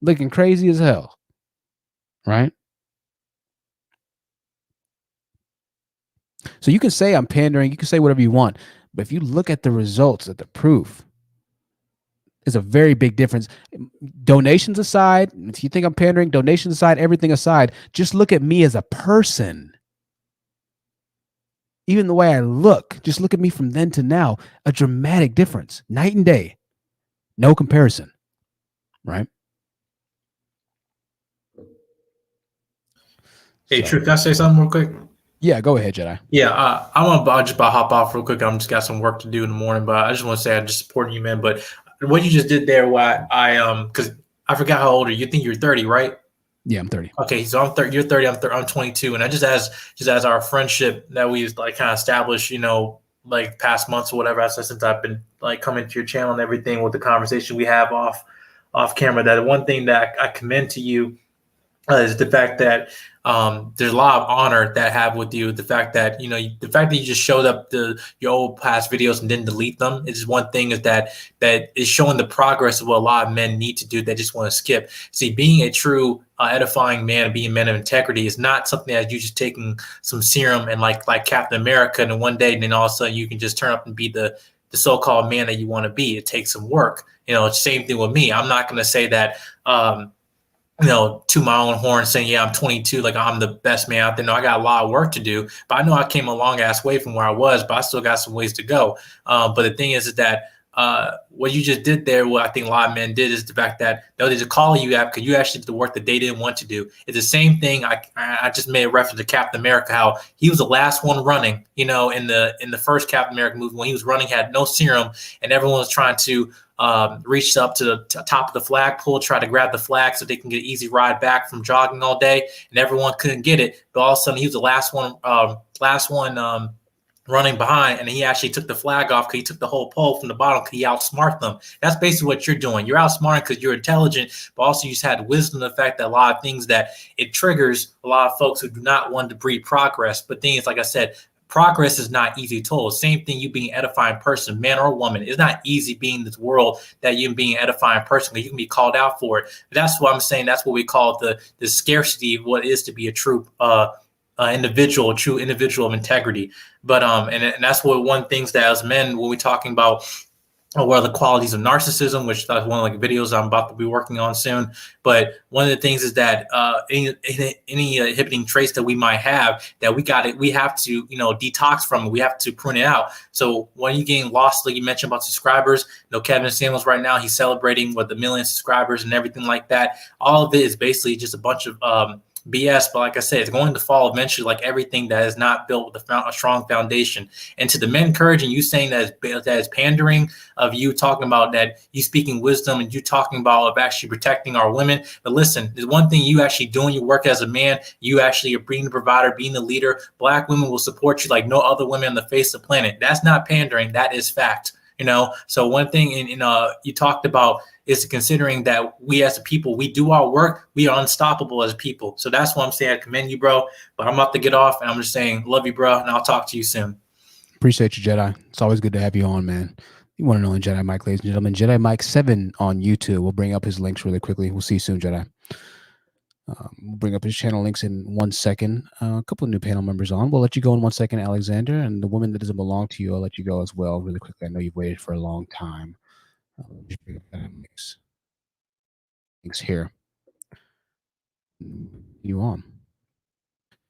Looking crazy as hell, right? So you can say I'm pandering, you can say whatever you want, but if you look at the results, at the proof, there's a very big difference. Donations aside, if you think I'm pandering, donations aside, everything aside, just look at me as a person. Even the way I look, just look at me from then to now, a dramatic difference, night and day, no comparison, right? Hey, True, can I say something real quick? Yeah, go ahead, Jedi. Yeah, I'll just hop off real quick. I'm just got some work to do in the morning, but I just want to say I just support you, man. But what you just did there, because I forgot how old are you? You think you're 30, right? Yeah, I'm 30. Okay, so I'm 30. You're 30. I'm 22, and I just as our friendship that we've like kind of established, like past months or whatever, since I've been like coming to your channel and everything with the conversation we have off camera. That one thing that I commend to you is the fact that there's a lot of honor that I have with you. The fact that you just showed up your old past videos and didn't delete them is one thing. Is that is showing the progress of what a lot of men need to do. They just want to skip. See, being a true edifying man, being a man of integrity, is not something that you just taking some serum and like Captain America, and then one day, and then all of a sudden you can just turn up and be the the so-called man that you want to be. It takes some work. Same thing with me. I'm not going to say that, to my own horn saying, yeah, I'm 22, like I'm the best man out there. No, I got a lot of work to do, but I know I came a long ass way from where I was, but I still got some ways to go. But the thing is that what you just did there, what I think a lot of men did, is the fact that they just calling you out because you actually did the work that they didn't want to do. It's the same thing. I just made a reference to Captain America, how he was the last one running, in the first Captain America movie, when he was running, had no serum, and everyone was trying to reach up to the top of the flagpole, try to grab the flag so they can get an easy ride back from jogging all day, and everyone couldn't get it. But all of a sudden, he was the last one running behind, and he actually took the flag off because he took the whole pole from the bottom because he outsmarted them. That's basically what you're doing. You're outsmarting because you're intelligent, but also you just had wisdom, the fact that a lot of things that it triggers a lot of folks who do not want to breed progress. But things, like I said, progress is not easy at all. Same thing, you being an edifying person, man or woman. It's not easy being in this world that you being an edifying person, because you can be called out for it. But that's what I'm saying. That's what we call the scarcity of what it is to be a true individual, a true individual of integrity. But and that's what one things that as men, when we're talking about what are the qualities of narcissism, which that's one of the videos I'm about to be working on soon. But one of the things is that any inhibiting traits that we might have, that we have to detox from it. We have to prune it out. So when you're getting lost, like you mentioned about subscribers, Kevin Samuels right now, he's celebrating with 1 million subscribers and everything like that. All of it is basically just a bunch of BS, but like I said, it's going to fall eventually, like everything that is not built with a strong foundation. And to the men encouraging you, saying that is pandering, of you talking about that you speaking wisdom and you talking about of actually protecting our women. But listen, there's one thing you actually doing your work as a man. You actually are being the provider, being the leader. Black women will support you like no other women on the face of the planet. That's not pandering. That is fact. So one thing you talked about is considering that we as a people, we do our work, we are unstoppable as people. So that's what I'm saying. I commend you, bro. But I'm about to get off, and I'm just saying, love you, bro, and I'll talk to you soon. Appreciate you, Jedi. It's always good to have you on, man. You want to know Jedi Mike, ladies and gentlemen. Jedi Mike 7 on YouTube. We'll bring up his links really quickly. We'll see you soon, Jedi. We'll bring up his channel links in 1 second. A couple of new panel members on. We'll let you go in 1 second, Alexander. And the woman that doesn't belong to you, I'll let you go as well really quickly. I know you've waited for a long time. Just bring up that links here. You on.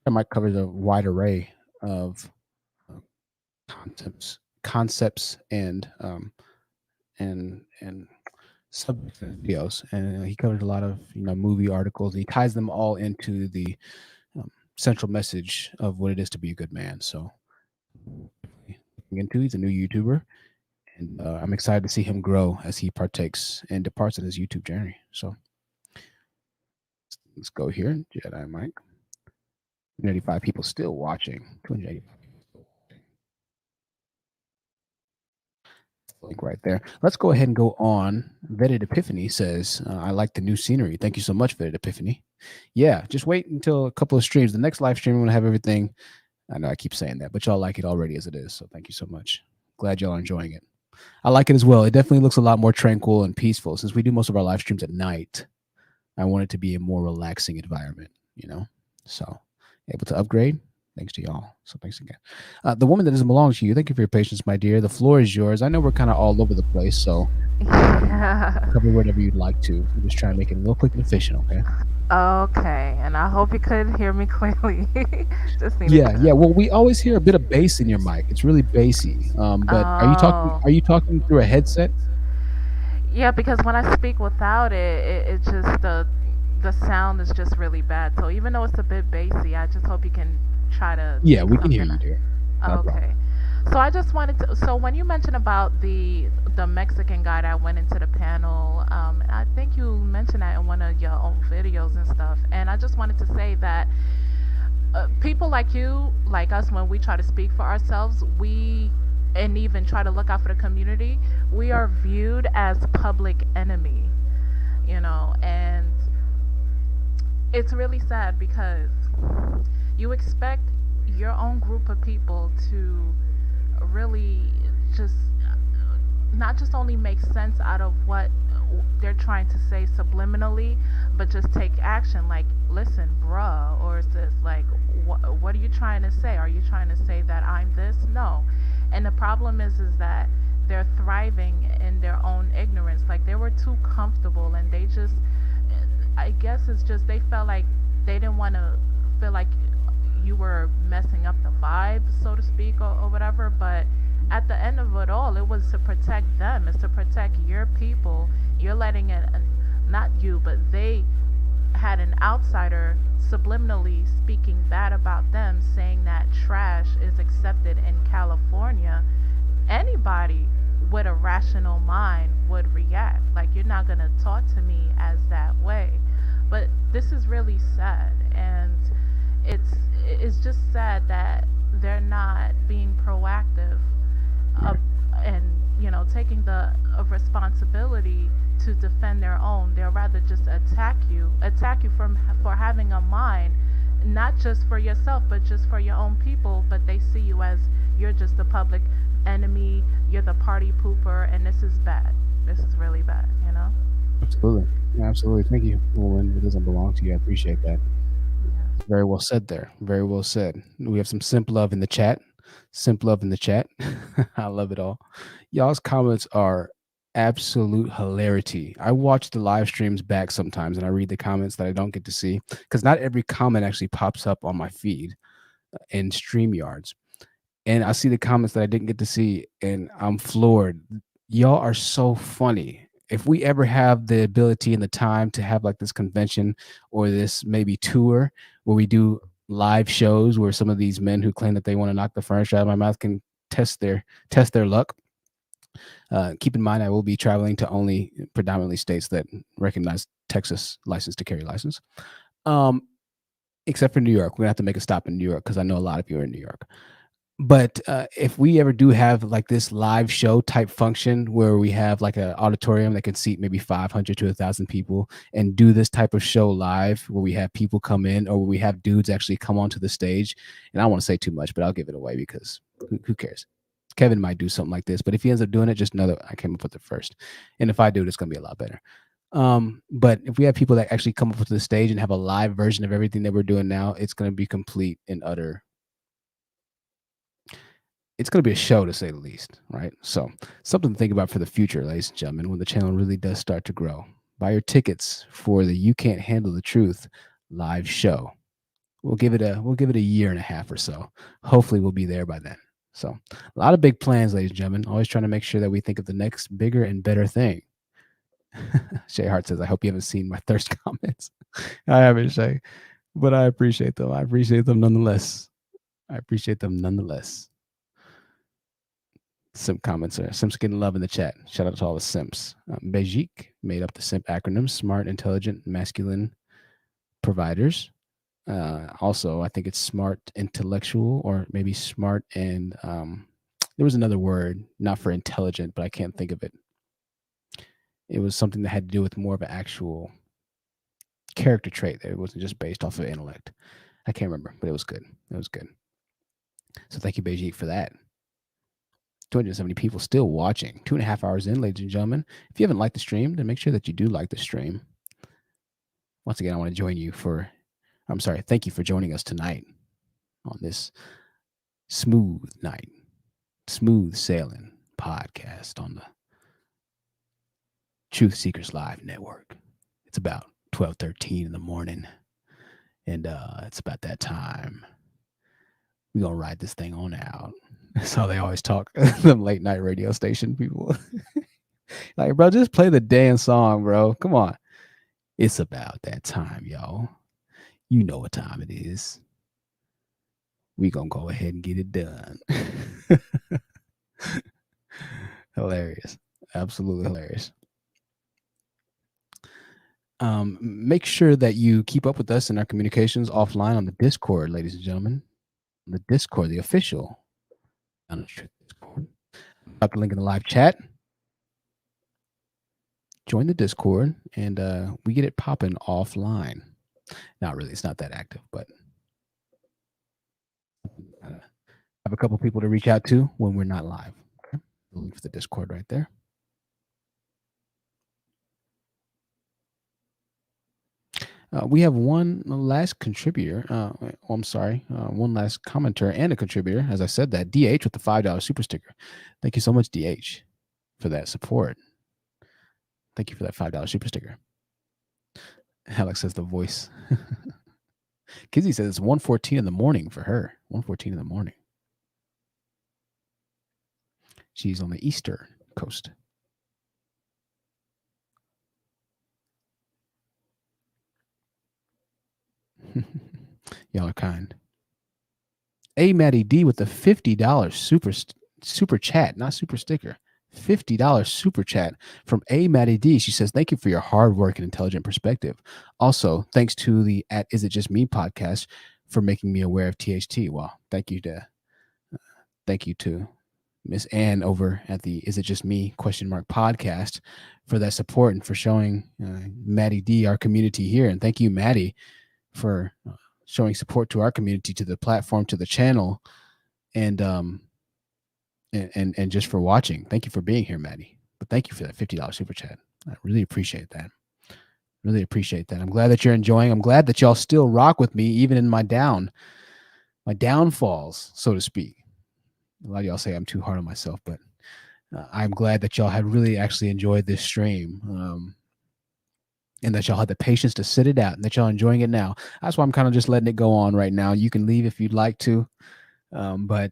I might cover the wide array of concepts and sub videos, and he covers a lot of movie articles, and he ties them all into the central message of what it is to be a good man. So he's a new YouTuber, and I'm excited to see him grow as he partakes and departs on his YouTube journey. So let's go here. Jedi Mike. 285 people still watching. 285 people still watching. Link right there. Let's go ahead and go on. Vetted Epiphany says, I like the new scenery. Thank you so much, Vetted Epiphany. Yeah, just wait until a couple of streams. The next live stream, we're going to have everything. I know I keep saying that, but y'all like it already as it is. So thank you so much. Glad y'all are enjoying it. I like it as well. It definitely looks a lot more tranquil and peaceful. Since we do most of our live streams at night, I want it to be a more relaxing environment, So able to upgrade. Thanks to y'all. So thanks again. The woman that doesn't belong to you, thank you for your patience, my dear. The floor is yours. I know we're kind of all over the place, so cover whatever you'd like to. I'm just trying to make it a little quick and efficient, okay? Okay, and I hope you could hear me clearly. Yeah. Well, we always hear a bit of bass in your mic. It's really bassy. But are you talking through a headset? Yeah, because when I speak without it just the sound is just really bad. So even though it's a bit bassy, I just hope you can try to. Yeah, we can hear you, dear. No problem. So I just wanted to. So when you mentioned about the Mexican guy that went into the panel, I think you mentioned that in one of your own videos and stuff. And I just wanted to say that people like you, like us, when we try to speak for ourselves, and even try to look out for the community, we are viewed as public enemy, and it's really sad because you expect your own group of people to really just not just only make sense out of what they're trying to say subliminally, but just take action. Like, listen, bruh, or is this like, what are you trying to say? Are you trying to say that I'm this? No. And the problem is that they're thriving in their own ignorance. Like they were too comfortable, and they just, I guess it's just they felt like they didn't want to feel like you were messing up the vibe, so to speak, or whatever. But at the end of it all, it was to protect them. It's to protect your people. You're letting it, not you, but they had an outsider subliminally speaking bad about them, saying that trash is accepted in California. Anybody with a rational mind would react. Like, you're not going to talk to me as that way. But this is really sad, and it's just sad that they're not being proactive, and taking the responsibility to defend their own. They'll rather just attack you for having a mind, not just for yourself, but just for your own people. But they see you as you're just the public enemy, you're the party pooper, and this is bad. This is really bad, Absolutely. Yeah, absolutely. Thank you. When it doesn't belong to you, I appreciate that. Very well said there. Very well said. We have some simp love in the chat. Simp love in the chat. I love it all. Y'all's comments are absolute hilarity. I watch the live streams back sometimes and I read the comments that I don't get to see because not every comment actually pops up on my feed in StreamYards. And I see the comments that I didn't get to see and I'm floored. Y'all are so funny. If we ever have the ability and the time to have like this convention or this maybe tour where we do live shows where some of these men who claim that they want to knock the furniture out of my mouth can test their luck. Keep in mind, I will be traveling to only predominantly states that recognize Texas license to carry license, except for New York. We're gonna have to make a stop in New York because I know a lot of you are in New York. But if we ever do have like this live show type function where we have like an auditorium that can seat maybe 500 to 1,000 people and do this type of show live where we have people come in or where we have dudes actually come onto the stage, and I don't want to say too much, but I'll give it away because who cares? Kevin might do something like this, but if he ends up doing it, just know that I came up with it first. And if I do it, it's going to be a lot better. But if we have people that actually come up to the stage and have a live version of everything that we're doing now, it's going to be complete and utter. It's going to be a show, to say the least, right? So something to think about for the future, ladies and gentlemen, when the channel really does start to grow. Buy your tickets for the You Can't Handle the Truth live show. We'll give it a year and a half or so. Hopefully we'll be there by then. So a lot of big plans, ladies and gentlemen. Always trying to make sure that we think of the next bigger and better thing. Shay Hart says, I hope you haven't seen my thirst comments. I haven't, Shay, but I appreciate them. I appreciate them nonetheless. Simp comments are Simps getting love in the chat. Shout out to all the Simps. Bejik made up the Simp acronym: smart, intelligent, masculine providers. Also, I think it's smart, intellectual, or maybe smart and there was another word, not for intelligent, but I can't think of it. It was something that had to do with more of an actual character trait. That it wasn't just based off of intellect. I can't remember, but it was good. It was good. So thank you, Bejik, for that. 270 people still watching. 2.5 hours in, ladies and gentlemen. If you haven't liked the stream, then make sure that you do like the stream. Once again, I want to join you thank you for joining us tonight on this smooth night, smooth sailing podcast on the Truth Seekers Live Network. It's about 12:13 in the morning, and it's about that time. We're going to ride this thing on out. That's how they always talk, them late night radio station people. Like, bro, just play the damn song, bro. Come on. It's about that time, y'all. You know what time it is. We gonna go ahead and get it done. Hilarious. Absolutely hilarious. Make sure that you keep up with us in our communications offline on the Discord, ladies and gentlemen. The Discord, the official Discord. Drop the link in the live chat. Join the Discord, and we get it popping offline. Not really, it's not that active, but have a couple people to reach out to when we're not live. Okay? Link for the Discord right there. We have one last contributor. One last commenter and a contributor. As I said that, DH with the $5 super sticker. Thank you so much, DH. for that support. Thank you for that $5 super sticker. Alex says the voice. Kizzy says it's 1:14 in the morning for her. 1:14 in the morning. She's on the Eastern coast. Y'all are kind. A Maddie D with the $50 super chat, not super sticker. $50 super chat from A Maddie D. She says, thank you for your hard work and intelligent perspective. Also, thanks to the Is It Just Me podcast for making me aware of THT. Well, thank you to Miss Ann over at the Is It Just Me podcast for that support and for showing Maddie D our community here. And thank you, Maddie, for showing support to our community, to the platform, to the channel, and just for watching. Thank you for being here, Maddie. But thank you for that $50 super chat. I really appreciate that. Really appreciate that. I'm glad that you're enjoying. I'm glad that y'all still rock with me, even in my downfalls, so to speak. A lot of y'all say I'm too hard on myself, but I'm glad that y'all have really actually enjoyed this stream. And that y'all had the patience to sit it out and that y'all enjoying it now. That's why I'm kind of just letting it go on right now. You can leave if you'd like to. But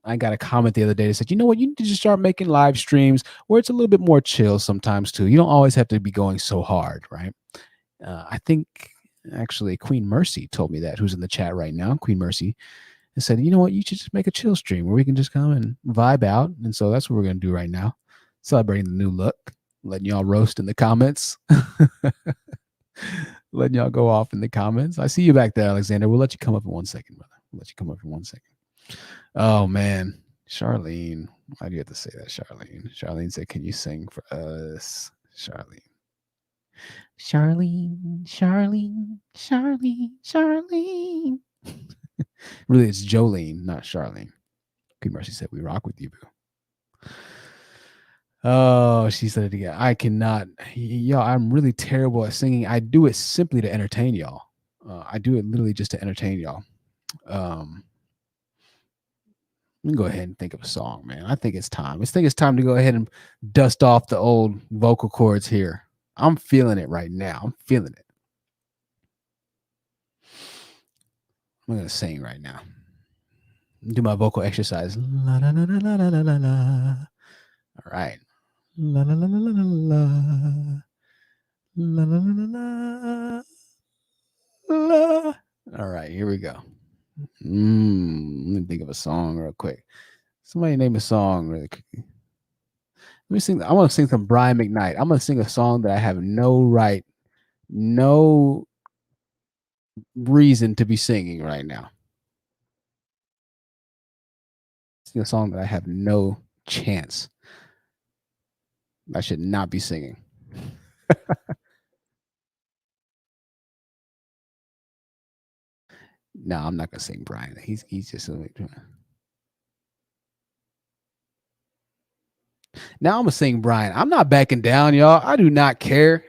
I got a comment the other day that said, you know what, you need to just start making live streams where it's a little bit more chill sometimes too. You don't always have to be going so hard, right? I think actually Queen Mercy told me that, who's in the chat right now. Queen Mercy and said, you know what, you should just make a chill stream where we can just come and vibe out. And so that's what we're going to do right now. Celebrating the new look. Letting y'all roast in the comments. Letting y'all go off in the comments. I see you back there, Alexander. We'll let you come up in 1 second, brother. We'll let you come up in 1 second. Oh, man. Charlene. Why do you have to say that, Charlene? Charlene said, can you sing for us? Charlene. Really, it's Jolene, not Charlene. Good Mercy said, we rock with you, boo. Oh, she said it again. I cannot. Y'all, I'm really terrible at singing. I do it simply to entertain y'all. I do it literally just to entertain y'all. Let me go ahead and think of a song, man. I think it's time. I think it's time to go ahead and dust off the old vocal cords here. I'm feeling it right now. I'm feeling it. I'm going to sing right now. Do my vocal exercise. La, la, la, la, la, la, la, la. All right. La la la la la la la la la la la. All right, here we go. Let me think of a song real quick. Somebody name a song really quickly. Let me sing. I want to sing some Brian McKnight. I'm gonna sing a song that I have no reason to be singing right now. Sing a song that I have no chance. I should not be singing. No, I'm not gonna sing Brian. He's just now I'm gonna sing Brian. I'm not backing down, y'all. I do not care.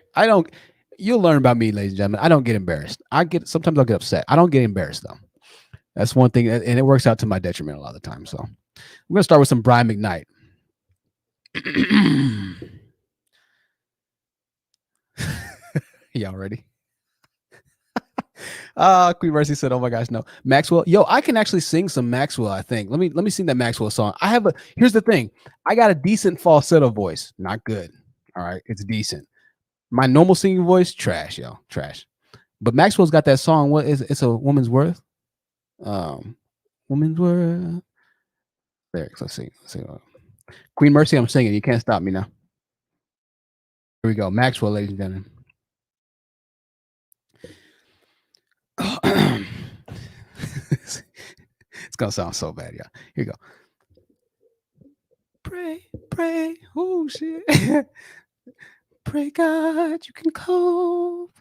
You'll learn about me, ladies and gentlemen. I don't get embarrassed. Sometimes I'll get upset. I don't get embarrassed though. That's one thing, and it works out to my detriment a lot of the time. So I'm gonna start with some Brian McKnight. Y'all ready? Queen Mercy said, "Oh my gosh, no, Maxwell." Yo, I can actually sing some Maxwell. I think. Let me sing that Maxwell song. Here's the thing. I got a decent falsetto voice. Not good. All right, it's decent. My normal singing voice, trash, yo, trash. But Maxwell's got that song. What is it? It's a Woman's Worth. Woman's Worth. Lyrics. Let's see. Queen Mercy, I'm singing. You can't stop me now. Here we go. Maxwell, ladies and gentlemen. It's gonna sound so bad, yeah. Here you go. Pray. Oh shit. Pray God you can cope.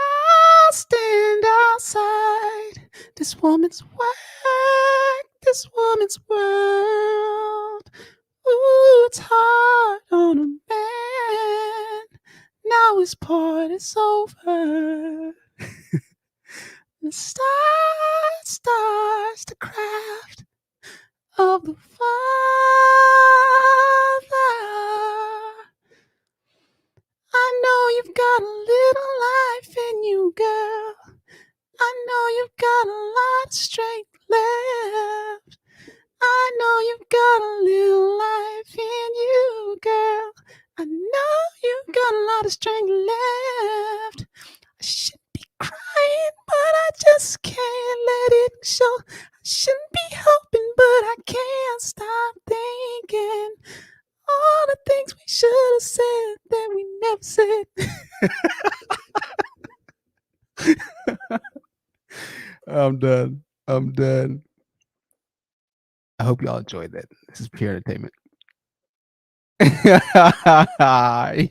I'll stand outside this woman's work, this woman's world. Ooh, it's hard on a man. Now his part is over. The stars to craft of the Father. I know you've got a little life in you, girl. I know you've got a lot of strength left. I know you've got a little life in you, girl. I know you've got a lot of strength left. I should be crying, but I just can't let it show. I shouldn't be hoping, but I can't stop thinking all the things we should have said that we never said. I'm done. I'm done. I hope y'all enjoyed that. This is pure entertainment.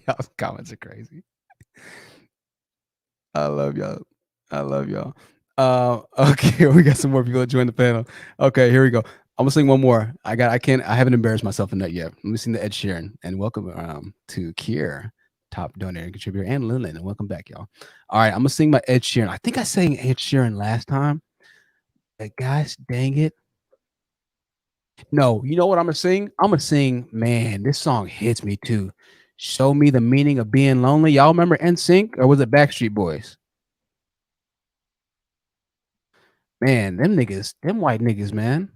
Y'all's comments are crazy. I love y'all. I love y'all. Okay, we got some more people that join the panel. Okay, here we go. I'm gonna sing one more. I haven't embarrassed myself in that yet. Let me sing the Ed Sheeran and welcome to Kiera, top donator and contributor, and Lillian, and welcome back, y'all. All right, I'm gonna sing my Ed Sheeran. I think I sang Ed Sheeran last time. But guys, dang it. No, you know what I'm gonna sing? I'm gonna sing, man, this song hits me too. Show Me the Meaning of Being Lonely. Y'all remember NSYNC or was it Backstreet Boys? Man, them white niggas, man.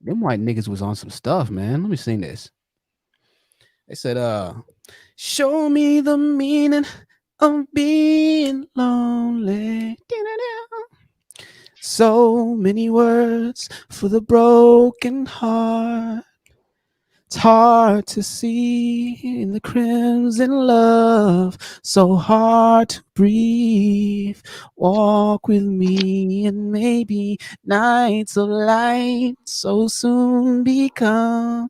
Them white niggas was on some stuff, man. Let me sing this. They said, show me the meaning of being lonely. So many words for the broken heart. It's hard to see in the crimson love, so hard to breathe. Walk with me and maybe nights of light so soon become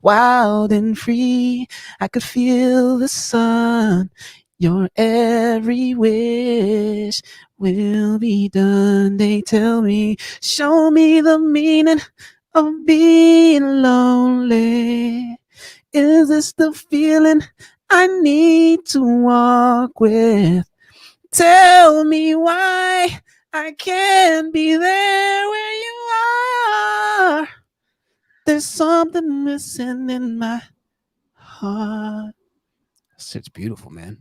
wild and free. I could feel the sun. Your every wish will be done. They tell me, show me the meaning of being lonely. Is this the feeling I need to walk with? Tell me why I can't be there where you are. There's something missing in my heart. It's beautiful, man.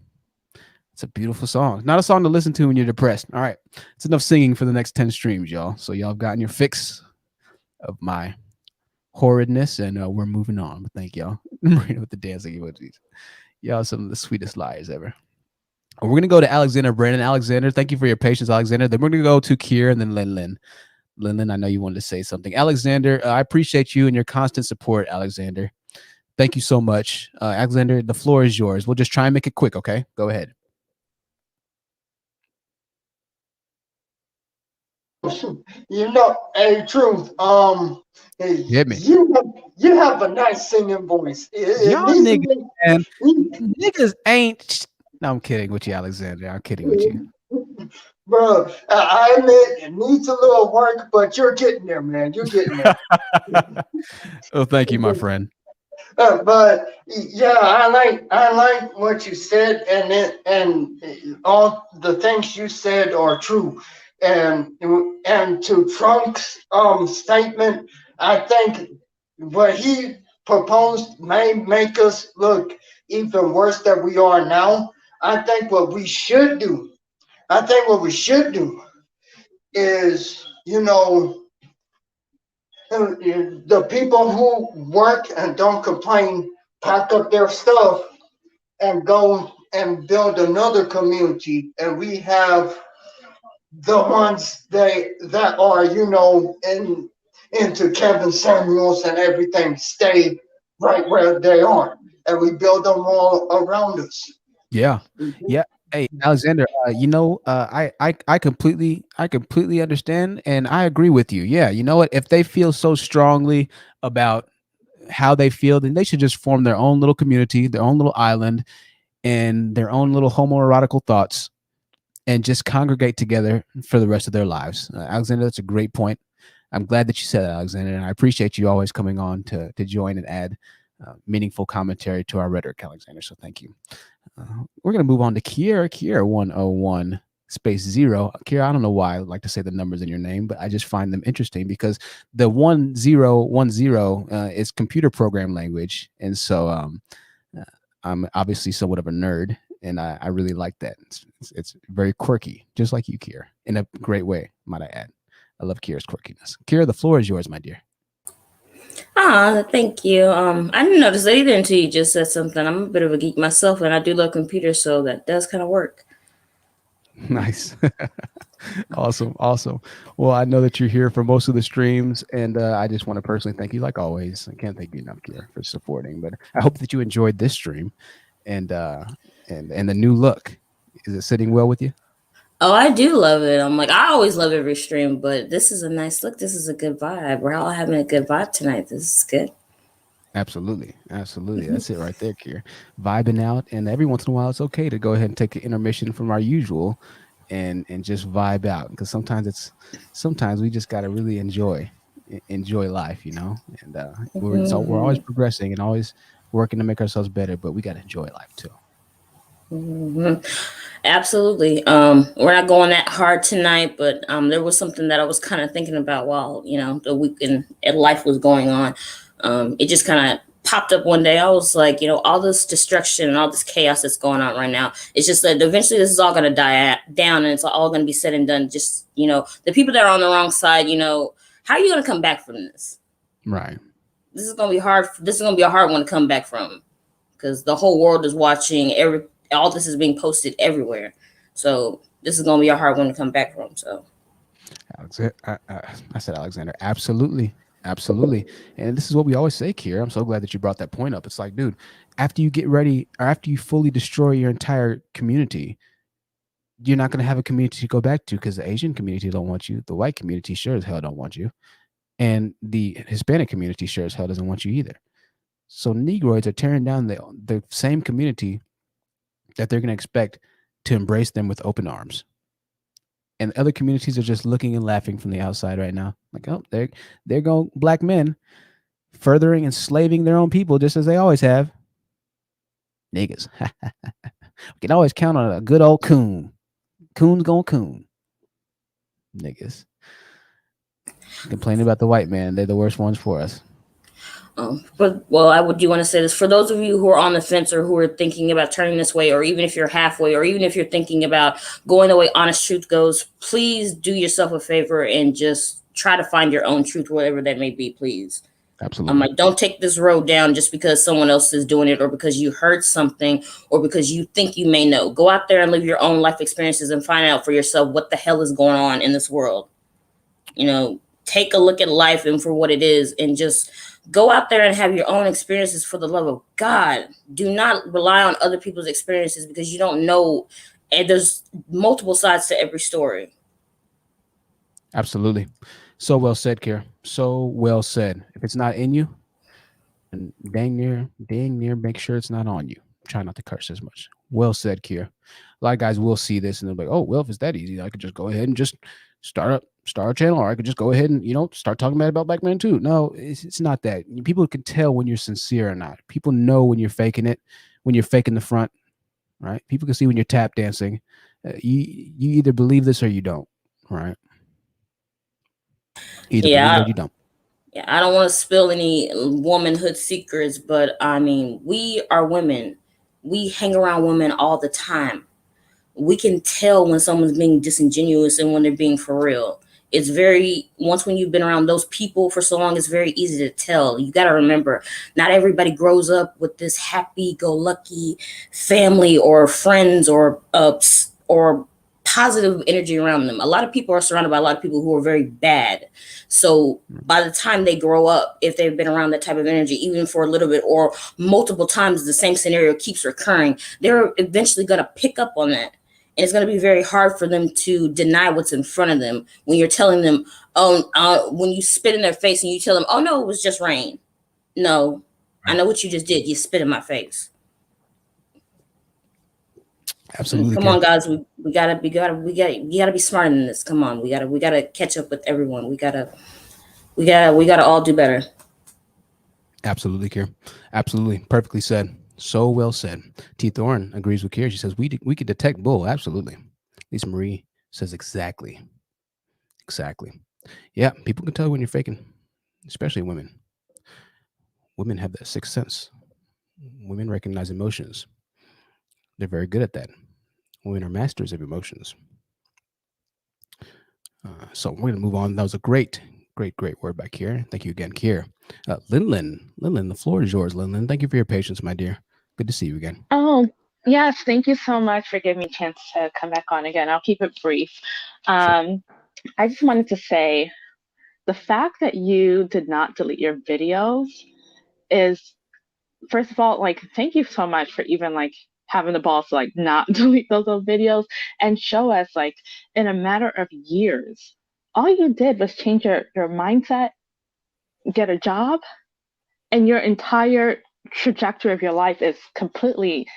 It's a beautiful song. Not a song to listen to when you're depressed. All right. It's enough singing for the next 10 streams, y'all. So y'all have gotten your fix of my horridness, and we're moving on. But thank y'all. Marina with the dancing emojis. Y'all some of the sweetest liars ever. We're going to go to Alexander Brandon. Alexander, thank you for your patience, Alexander. Then we're going to go to Kiera and then Lin. Lin, I know you wanted to say something. Alexander, I appreciate you and your constant support, Alexander. Thank you so much. Alexander, the floor is yours. We'll just try and make it quick, okay? Go ahead. You know, hey, Truth. Hit me. You have a nice singing voice. Y'all niggas, man. Niggas ain't. No, I'm kidding with you, Alexander. I'm kidding with you. Bro, I admit it needs a little work, but you're getting there, man. You're getting there. Oh, thank you, my friend. But yeah, I like what you said, and all the things you said are true. And to Trunk's statement, I think what he proposed may make us look even worse than we are now. I think what we should do is, the people who work and don't complain pack up their stuff and go and build another community, and we have the ones that are into Kevin Samuels and everything stay right where they are, and we build them all around us. Yeah. Hey, Alexander, I completely understand, and I agree with you. Yeah, you know what? If they feel so strongly about how they feel, then they should just form their own little community, their own little island, and their own little homoerotical thoughts, and just congregate together for the rest of their lives. Alexander, that's a great point. I'm glad that you said that, Alexander, and I appreciate you always coming on to join and add meaningful commentary to our rhetoric, Alexander. So thank you. We're going to move on to Kiera. Kiera 101. space 0. Kiera, I don't know why I like to say the numbers in your name, but I just find them interesting because the 1010 is computer program language. And so I'm obviously somewhat of a nerd, and I really like that. It's very quirky, just like you, Kiera, in a great way, might I add. I love Kiera's quirkiness. Kiera, the floor is yours, my dear. Thank you. I didn't notice that either until you just said something. I'm a bit of a geek myself, and I do love computers, so that does kind of work. Nice. Awesome. Well, I know that you're here for most of the streams, and I just want to personally thank you, like always. I can't thank you enough, Kiera, for supporting. But I hope that you enjoyed this stream, and the new look. Is it sitting well with you? Oh, I do love it. I always love every stream, but this is a nice look. This is a good vibe. We're all having a good vibe tonight. This is good. Absolutely. That's it right there, Kiera. Vibing out, and every once in a while, it's okay to go ahead and take an intermission from our usual, and just vibe out, because sometimes we just gotta really enjoy life, and we're always progressing and always working to make ourselves better, but we gotta enjoy life too. Absolutely. We're not going that hard tonight, but there was something that I was kind of thinking about while the weekend and life was going on. It just kind of popped up one day. I was like, all this destruction and all this chaos that's going on right now, it's just that eventually this is all going to die down, and it's all going to be said and done. Just the people that are on the wrong side, how are you going to come back from this? Right. This is going to be hard. This is going to be a hard one to come back from, because the whole world is watching. All this is being posted everywhere, so this is going to be a hard one to come back from. So, I said Alexander. Absolutely. And this is what we always say, Kiera. I'm so glad that you brought that point up. It's like, dude, after you get ready, or after you fully destroy your entire community, you're not going to have a community to go back to, because the Asian community don't want you. The white community sure as hell don't want you. And the Hispanic community sure as hell doesn't want you either. So Negroids are tearing down the same community that they're going to expect to embrace them with open arms. And other communities are just looking and laughing from the outside right now. Like, oh, they're going black men furthering enslaving their own people, just as they always have. Niggas. We can always count on a good old coon. Coon's gonna coon. Niggas. Complaining about the white man. They're the worst ones for us. I would do want to say this for those of you who are on the fence, or who are thinking about turning this way, or even if you're halfway, or even if you're thinking about going the way honest truth goes, please do yourself a favor and just try to find your own truth, whatever that may be, please. Absolutely. Don't take this road down just because someone else is doing it, or because you heard something, or because you think you may know. Go out there and live your own life experiences and find out for yourself what the hell is going on in this world. Take a look at life and for what it is, and just go out there and have your own experiences, for the love of God. Do not rely on other people's experiences, because you don't know, and there's multiple sides to every story. Absolutely. So well said, Kiera. So well said. If it's not in you, and dang near make sure it's not on you. Try not to curse as much. Well said, Kiera. A lot of guys will see this and they're like, oh, well, if it's that easy, I could just go ahead and just start a channel, or I could just go ahead and start talking about black men too. No, it's not that. People can tell when you're sincere or not. People know when you're faking it, when you're faking the front, right? People can see when you're tap dancing. You either believe this or you don't, right? Either believe it or you don't. Yeah, I don't want to spill any womanhood secrets, but we are women. We hang around women all the time. We can tell when someone's being disingenuous and when they're being for real. It's once when you've been around those people for so long, it's very easy to tell. You got to remember, not everybody grows up with this happy-go-lucky family or friends or positive energy around them. A lot of people are surrounded by a lot of people who are very bad. So by the time they grow up, if they've been around that type of energy, even for a little bit or multiple times, the same scenario keeps recurring, they're eventually going to pick up on that. And it's going to be very hard for them to deny what's in front of them when you're telling them, when you spit in their face and you tell them, oh, no, it was just rain. No, I know what you just did. You spit in my face. Absolutely. Come on, guys. We gotta be smarter than this. Come on. We gotta catch up with everyone. We gotta all do better. Absolutely, Kiera. Absolutely. Perfectly said. So well said. T. Thorne agrees with Kiera. She says we could detect bull. Absolutely. least Marie says exactly. Yeah, people can tell when you're faking, especially women. Women have that sixth sense. Women recognize emotions. They're very good at that. Women are masters of emotions. So we're going to move on. That was a great word by Kiera. Thank you again, Kiera. Linlin, the floor is yours, Linlin. Thank you for your patience, my dear. Good to see you again. Oh, yes. Thank you so much for giving me a chance to come back on again. I'll keep it brief. I just wanted to say the fact that you did not delete your videos is, first of all, like, thank you so much for even like having the balls to like not delete those old videos and show us like in a matter of years, all you did was change your mindset, get a job, and your entire trajectory of your life is completely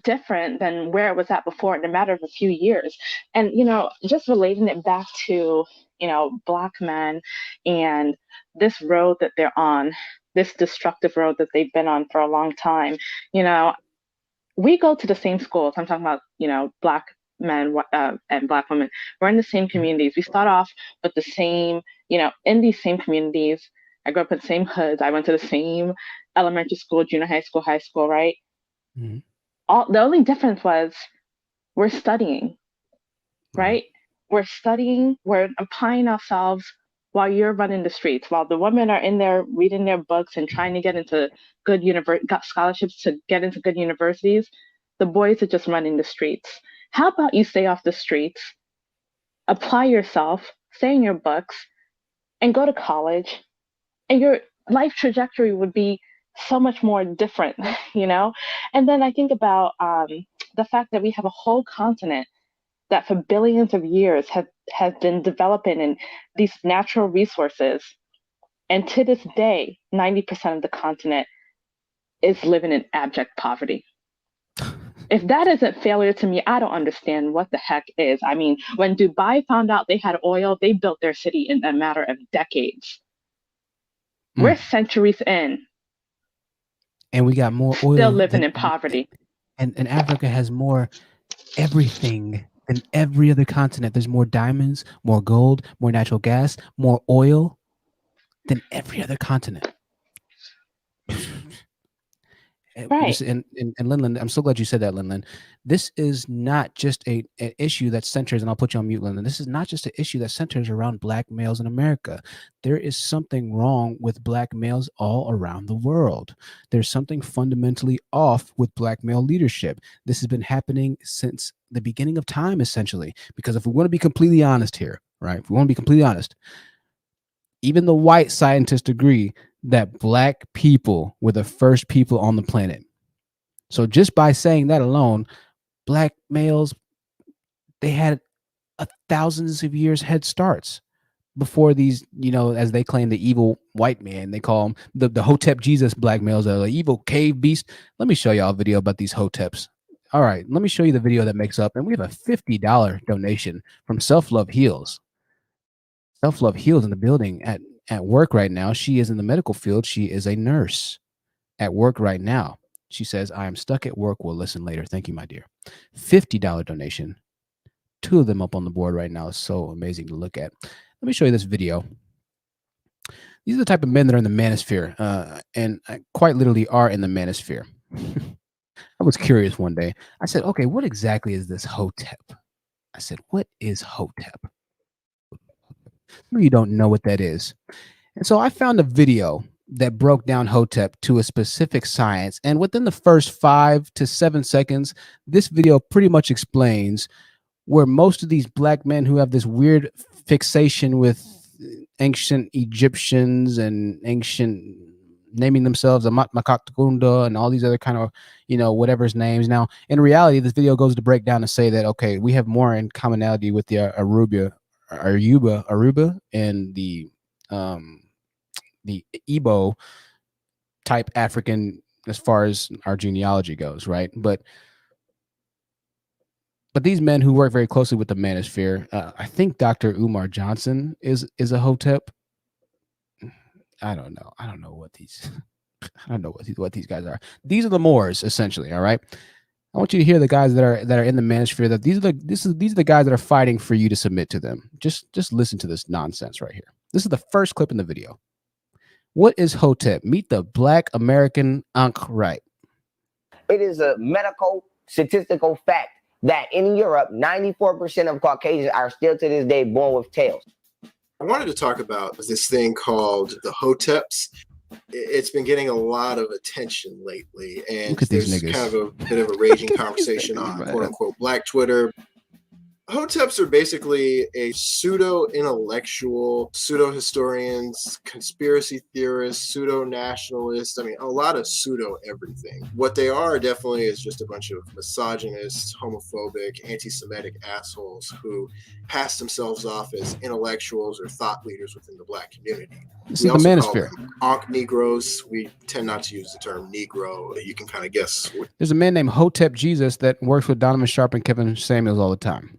different than where it was at before in a matter of a few years. And, just relating it back to, Black men and this road that they're on, this destructive road that they've been on for a long time, we go to the same schools. I'm talking about, Black men and Black women. We're in the same communities. We start off with the same, in these same communities. I grew up in the same hoods. I went to the same elementary school, junior high school, right? Mm-hmm. The only difference was we're studying, right? We're studying, we're applying ourselves while you're running the streets, while the women are in there reading their books and trying to get into got scholarships to get into good universities. The boys are just running the streets. How about you stay off the streets, apply yourself, stay in your books, and go to college, and your life trajectory would be so much more different, And then I think about the fact that we have a whole continent that for billions of years has been developing in these natural resources. And to this day, 90% of the continent is living in abject poverty. If that isn't failure to me, I don't understand what the heck is. I mean, when Dubai found out they had oil, they built their city in a matter of decades. We're centuries in. And we got more oil. Still living in poverty. And Africa has more everything than every other continent. There's more diamonds, more gold, more natural gas, more oil than every other continent. Right. And Linlin, I'm so glad you said that, Linlin. This is not just an issue that centers, and I'll put you on mute, Linlin. This is not just an issue that centers around Black males in America. There is something wrong with Black males all around the world. There's something fundamentally off with Black male leadership. This has been happening since the beginning of time, essentially. Because if we want to be completely honest here, right? If we want to be completely honest, even the white scientists agree that Black people were the first people on the planet. So just by saying that alone, Black males, they had thousands of years head starts before these, as they claim, the evil white man. They call them the Hotep Jesus Black males, are the evil cave beast. Let me show y'all a video about these Hoteps. All right, let me show you the video that makes up, and we have a $50 donation from Self Love Heals. Self Love Heals in the building at work right now. She is in the medical field. She is a nurse at work right now. She says, I am stuck at work. We'll listen later. Thank you, my dear. $50 donation. 2 of them up on the board right now. It's so amazing to look at. Let me show you this video. These are the type of men that are in the manosphere, and quite literally are in the manosphere. I was curious one day. I said, okay, what exactly is this Hotep? I said, what is Hotep? You don't know what that is. And so I found a video that broke down Hotep to a specific science. And within the first 5 to 7 seconds, this video pretty much explains where most of these Black men who have this weird fixation with ancient Egyptians and ancient naming themselves Amat Makaktakunda and all these other kind of, whatever's names. Now, in reality, this video goes to break down to say that, okay, we have more in commonality with the Aruba and the Igbo type African as far as our genealogy goes, right? But these men who work very closely with the manosphere, I think Dr. Umar Johnson is a Hotep. I don't know what these I don't know what these guys are. These are the Moors, essentially, all right? I want you to hear the guys that are in the manosphere, that these are the guys that are fighting for you to submit to them. Just listen to this nonsense right here. This is the first clip in the video. What is Hotep? Meet the Black American Ankh right. It is a medical statistical fact that in Europe, 94% of Caucasians are still to this day born with tails. I wanted to talk about this thing called the Hoteps. It's been getting a lot of attention lately, and there's kind of a bit of a raging conversation on quote-unquote Black Twitter. Hoteps are basically a pseudo-intellectual, pseudo-historians, conspiracy theorists, pseudo-nationalists. I mean, a lot of pseudo-everything. What they are definitely is just a bunch of misogynists, homophobic, anti-Semitic assholes who pass themselves off as intellectuals or thought leaders within the Black community. This We is the also call manosphere. them Ankh Negroes. We tend not to use the term Negro. You can kind of guess. There's a man named Hotep Jesus that works with Donovan Sharp and Kevin Samuels all the time.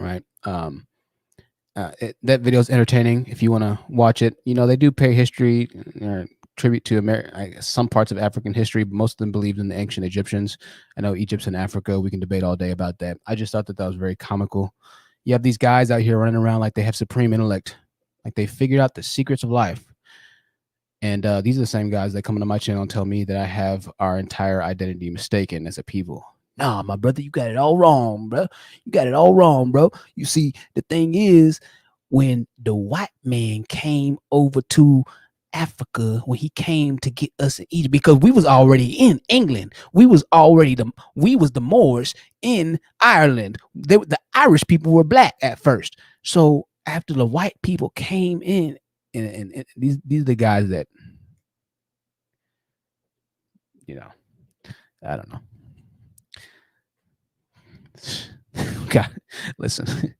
Right. That video is entertaining if you want to watch it. You know, they do pay history or tribute to some parts of African history, but most of them believed in the ancient Egyptians. I know Egypt's in Africa. We can debate all day about that. I just thought that was very comical. You have these guys out here running around like they have supreme intellect, like they figured out the secrets of life. And these are the same guys that come into my channel and tell me that I have our entire identity mistaken as a people. Nah, my brother, you got it all wrong, bro. You got it all wrong, bro. You see, the thing is, when the white man came over to Africa, when he came to get us in Egypt, because we was already in England, we was the Moors in Ireland. The Irish people were black at first. So after the white people came in, and these are the guys that, you know, I don't know. God, listen.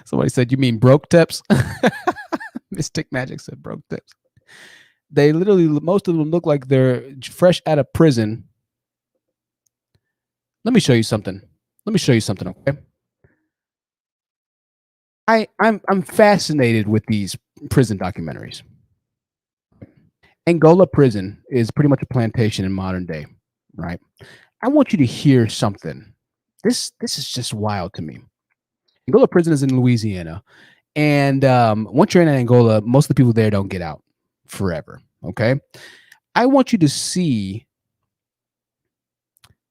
Somebody said, "You mean broke tips?" Mystic Magic said, "Broke tips." They literally, most of them look like they're fresh out of prison. Let me show you something. Okay. I'm fascinated with these prison documentaries. Angola prison is pretty much a plantation in modern day, right? I want you to hear something. This is just wild to me. Angola prison is in Louisiana, and once you're in Angola, most of the people there don't get out forever. Okay, I want you to see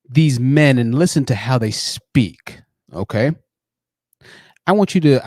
these men and listen to how they speak. Okay, I want you to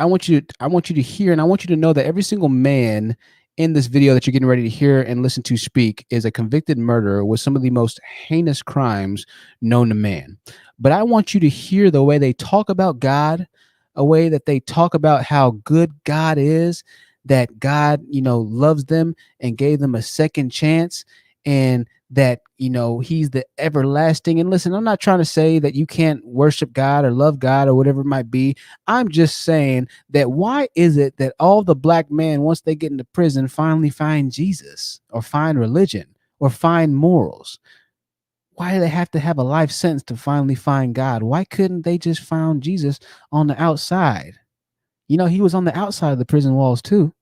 hear, and I want you to know that every single man in this video that you're getting ready to hear and listen to speak is a convicted murderer with some of the most heinous crimes known to man. But I want you to hear the way they talk about God, a way that they talk about how good God is, that God, you know, loves them and gave them a second chance, and that, you know, he's the everlasting. And listen, I'm not trying to say that you can't worship God or love God or whatever it might be. I'm just saying that why is it that all the black men, once they get into prison, finally find Jesus or find religion or find morals? Why do they have to have a life sentence to finally find God? Why couldn't they just find Jesus on the outside? You know, he was on the outside of the prison walls too.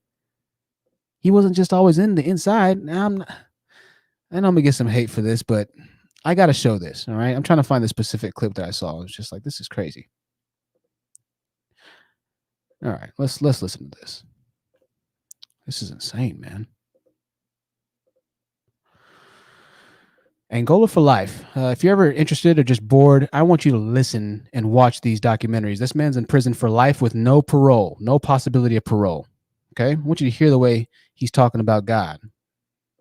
He wasn't just always in the inside. Now I know I'm gonna get some hate for this, but I gotta show this. All right, I'm trying to find the specific clip that I saw. It's just like, this is crazy. All right, let's listen to this. This is insane, man. Angola for life. If you're ever interested or just bored, I want you to listen and watch these documentaries. This man's in prison for life with no parole, no possibility of parole. Okay, I want you to hear the way he's talking about God.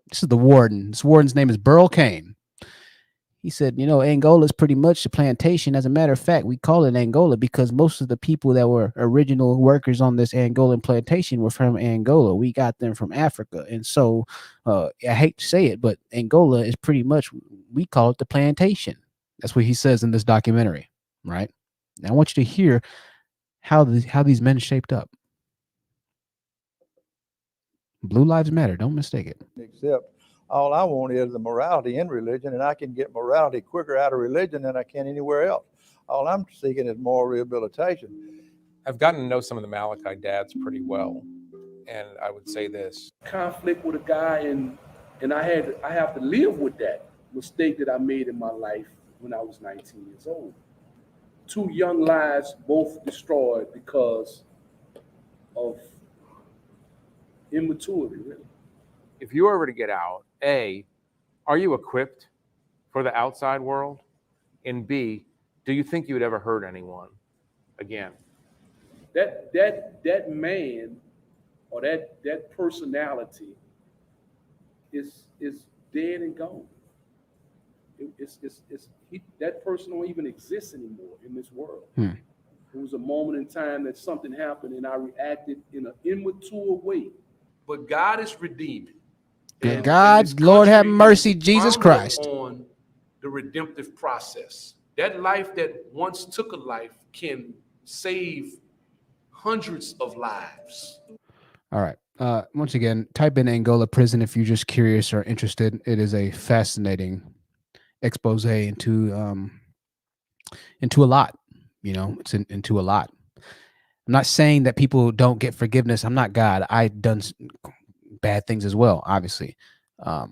This is the warden. This warden's name is Burl Kane. He said, you know, Angola is pretty much a plantation. As a matter of fact, we call it Angola because most of the people that were original workers on this Angolan plantation were from Angola. We got them from Africa. And so I hate to say it, but Angola is pretty much, we call it the plantation. That's what he says in this documentary, right? Now I want you to hear how these men shaped up. Blue lives matter. Don't mistake it. Except all I want is the morality in religion, and I can get morality quicker out of religion than I can anywhere else. All I'm seeking is moral rehabilitation. I've gotten to know some of the Malachi dads pretty well, and I would say this. Conflict with a guy, and I have to live with that mistake that I made in my life when I was 19 years old. 2 young lives both destroyed because of immaturity, really. If you were to get out, A, are you equipped for the outside world? And B, do you think you would ever hurt anyone again? That man or that personality is dead and gone. That person don't even exist anymore in this world. It was a moment in time that something happened and I reacted in an immature way. But God is redeeming. Good God, Lord have mercy, Jesus Founded Christ. on the redemptive process. That life that once took a life can save hundreds of lives. All right. Once again, type in Angola prison if you're just curious or interested. It is a fascinating expose into a lot. You know, it's into a lot. I'm not saying that people don't get forgiveness. I'm not God. I've done bad things as well, obviously. But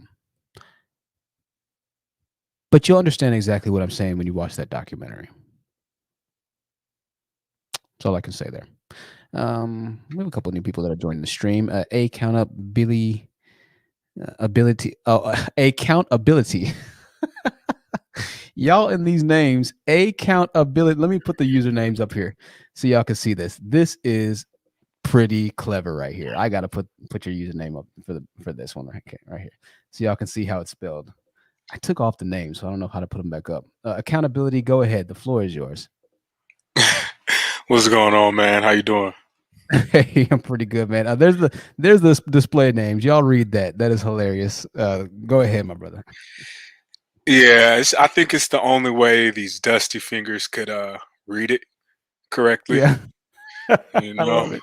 you'll understand exactly what I'm saying when you watch that documentary. That's all I can say there. We have a couple of new people that are joining the stream. Accountability. Accountability. Y'all in these names, accountability. Let me put the usernames up here so y'all can see this. This is pretty clever right here. I gotta put your username up for this one right here, so y'all can see how it's spelled. I took off the name, so I don't know how to put them back up. Accountability, go ahead. The floor is yours. What's going on, man? How you doing? Hey, I'm pretty good, man. There's the display names. Y'all read that. That is hilarious. Go ahead, my brother. Yeah, I think it's the only way these dusty fingers could read it correctly. Yeah. You know, I love it.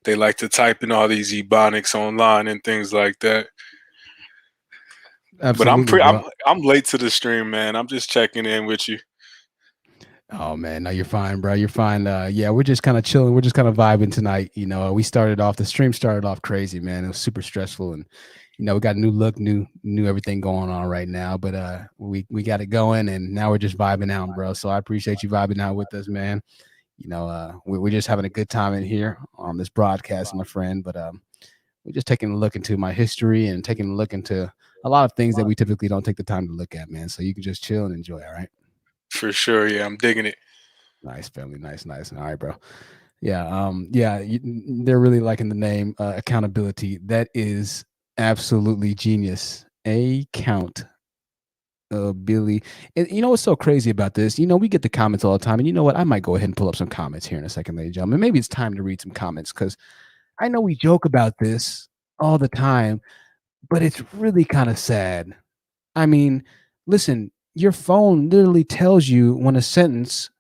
They like to type in all these ebonics online and things like that. Absolutely, but I'm late to the stream, man. I'm just checking in with you. Oh man, no, you're fine, bro. You're fine. Yeah, we're just kind of chilling. We're just kind of vibing tonight. You know, the stream started off crazy, man. It was super stressful, and you know, we got a new look, new everything going on right now. But we got it going, and now we're just vibing out, bro. So I appreciate you vibing out with us, man. You know, we're just having a good time in here on this broadcast, my friend. But we're just taking a look into my history and taking a look into a lot of things that we typically don't take the time to look at, man. So you can just chill and enjoy. All right. For sure, yeah, I'm digging it. Nice, family, nice. All right, bro. Yeah, they're really liking the name accountability. That is absolutely genius. Accountability. And you know what's so crazy about this? You know, we get the comments all the time, and you know what? I might go ahead and pull up some comments here in a second, ladies and gentlemen. Maybe it's time to read some comments because I know we joke about this all the time, but it's really kind of sad. I mean, listen. Your phone literally tells you when a sentence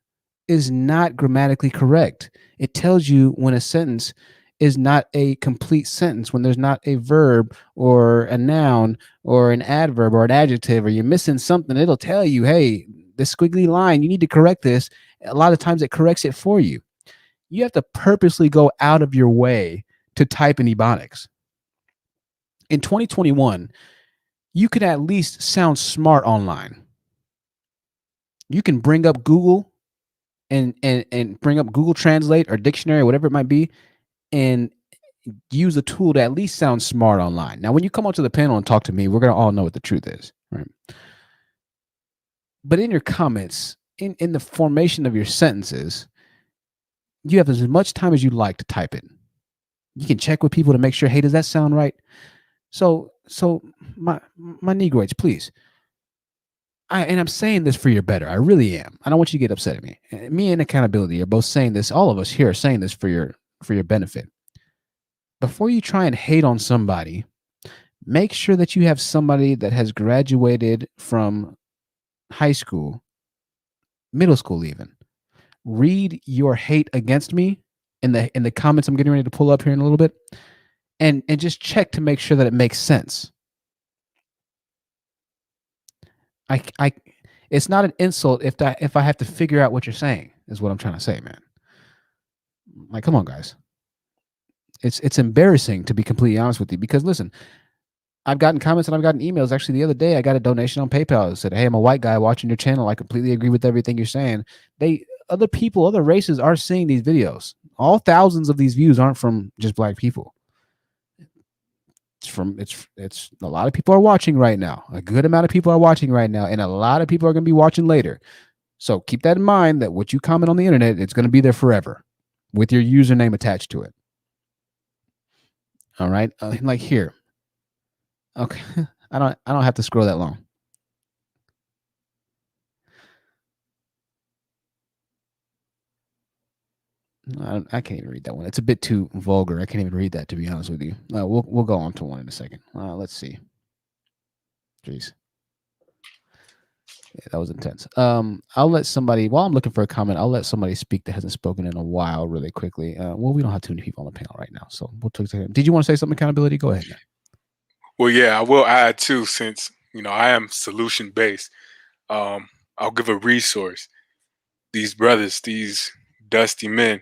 is not grammatically correct. It tells you when a sentence is not a complete sentence, when there's not a verb or a noun or an adverb or an adjective, or you're missing something. It'll tell you, hey, this squiggly line, you need to correct this. A lot of times it corrects it for you. You have to purposely go out of your way to type in Ebonics. In 2021, you could at least sound smart online. You can bring up Google and bring up Google Translate or dictionary or whatever it might be and use a tool to at least sound smart online. Now, when you come onto the panel and talk to me, we're going to all know what the truth is, right? But in your comments, in the formation of your sentences, you have as much time as you like to type it. You can check with people to make sure, hey, does that sound right? So my Negroids, please. And I'm saying this for your better. I really am. I don't want you to get upset at me. Me and accountability are both saying this. All of us here are saying this for your benefit. Before you try and hate on somebody, make sure that you have somebody that has graduated from high school, middle school even. Read your hate against me in the comments I'm getting ready to pull up here in a little bit, and just check to make sure that it makes sense. It's not an insult if I have to figure out what you're saying, is what I'm trying to say, man. Like, come on, guys. It's embarrassing, to be completely honest with you, because listen, I've gotten comments and I've gotten emails. Actually, the other day, I got a donation on PayPal. It said, "Hey, I'm a white guy watching your channel. I completely agree with everything you're saying." Other people, other races are seeing these videos. All thousands of these views aren't from just black people. It's a lot of people are watching right now. A good amount of people are watching right now, and a lot of people are going to be watching later. So keep that in mind, that what you comment on the internet, it's going to be there forever with your username attached to it. All right. Like here. Okay. I don't have to scroll that long. I can't even read that one. It's a bit too vulgar. I can't even read that, to be honest with you. We'll go on to one in a second. Let's see. Jeez. Yeah, that was intense. I'll let somebody, while I'm looking for a comment, I'll let somebody speak that hasn't spoken in a while really quickly. Well, we don't have too many people on the panel right now, so we'll take a second. Did you want to say something, accountability? Go ahead, man. Well, yeah, I will add too, since I am solution based. I'll give a resource. These brothers, these dusty men,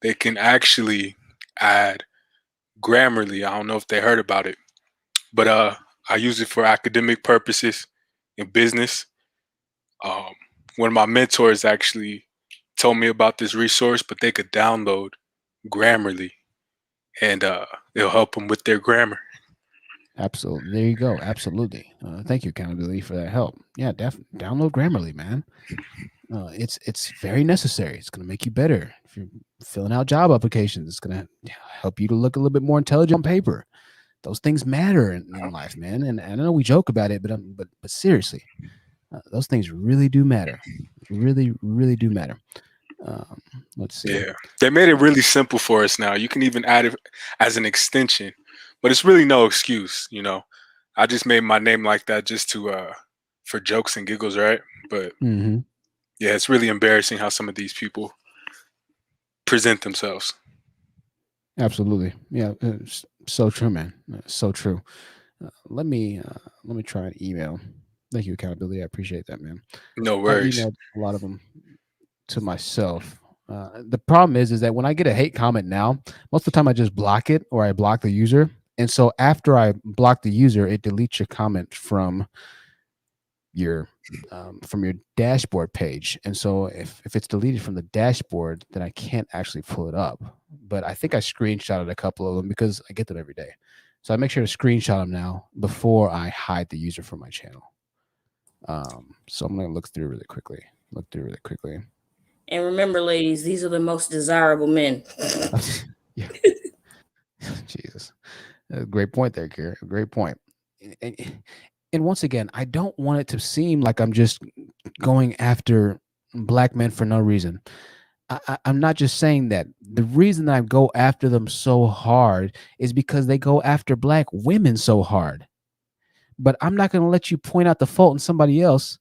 they can actually add Grammarly. I don't know if they heard about it, but I use it for academic purposes in business. One of my mentors actually told me about this resource, but they could download Grammarly, and it'll help them with their grammar. Absolutely. There you go. Absolutely. Thank you, accountability, for that help. Yeah, definitely download Grammarly, man. It's very necessary. It's going to make you better. If you're filling out job applications, it's going to help you to look a little bit more intelligent on paper. Those things matter in life, man. And I know we joke about it, but seriously, those things really do matter. Really, really do matter. Let's see. Yeah, they made it really simple for us now. You can even add it as an extension, but it's really no excuse. I just made my name like that just to for jokes and giggles, right? But yeah, it's really embarrassing how some of these people present themselves. Absolutely. Yeah, it's so true, man. So true. Let me try an email. Thank you, accountability. I appreciate that, man. No worries. I emailed a lot of them to myself. The problem is that when I get a hate comment now, most of the time I just block it, or I block the user. And so after I block the user, it deletes your comment from your dashboard page. And so if it's deleted from the dashboard, then I can't actually pull it up. But I think I screenshotted a couple of them because I get them every day. So I make sure to screenshot them now before I hide the user from my channel. So I'm going to look through really quickly. And remember, ladies, these are the most desirable men. Yeah. Jesus. Great point there, Kiera. Great point. And once again, I don't want it to seem like I'm just going after black men for no reason. I'm not just saying that. The reason I go after them so hard is because they go after black women so hard. But I'm not going to let you point out the fault in somebody else.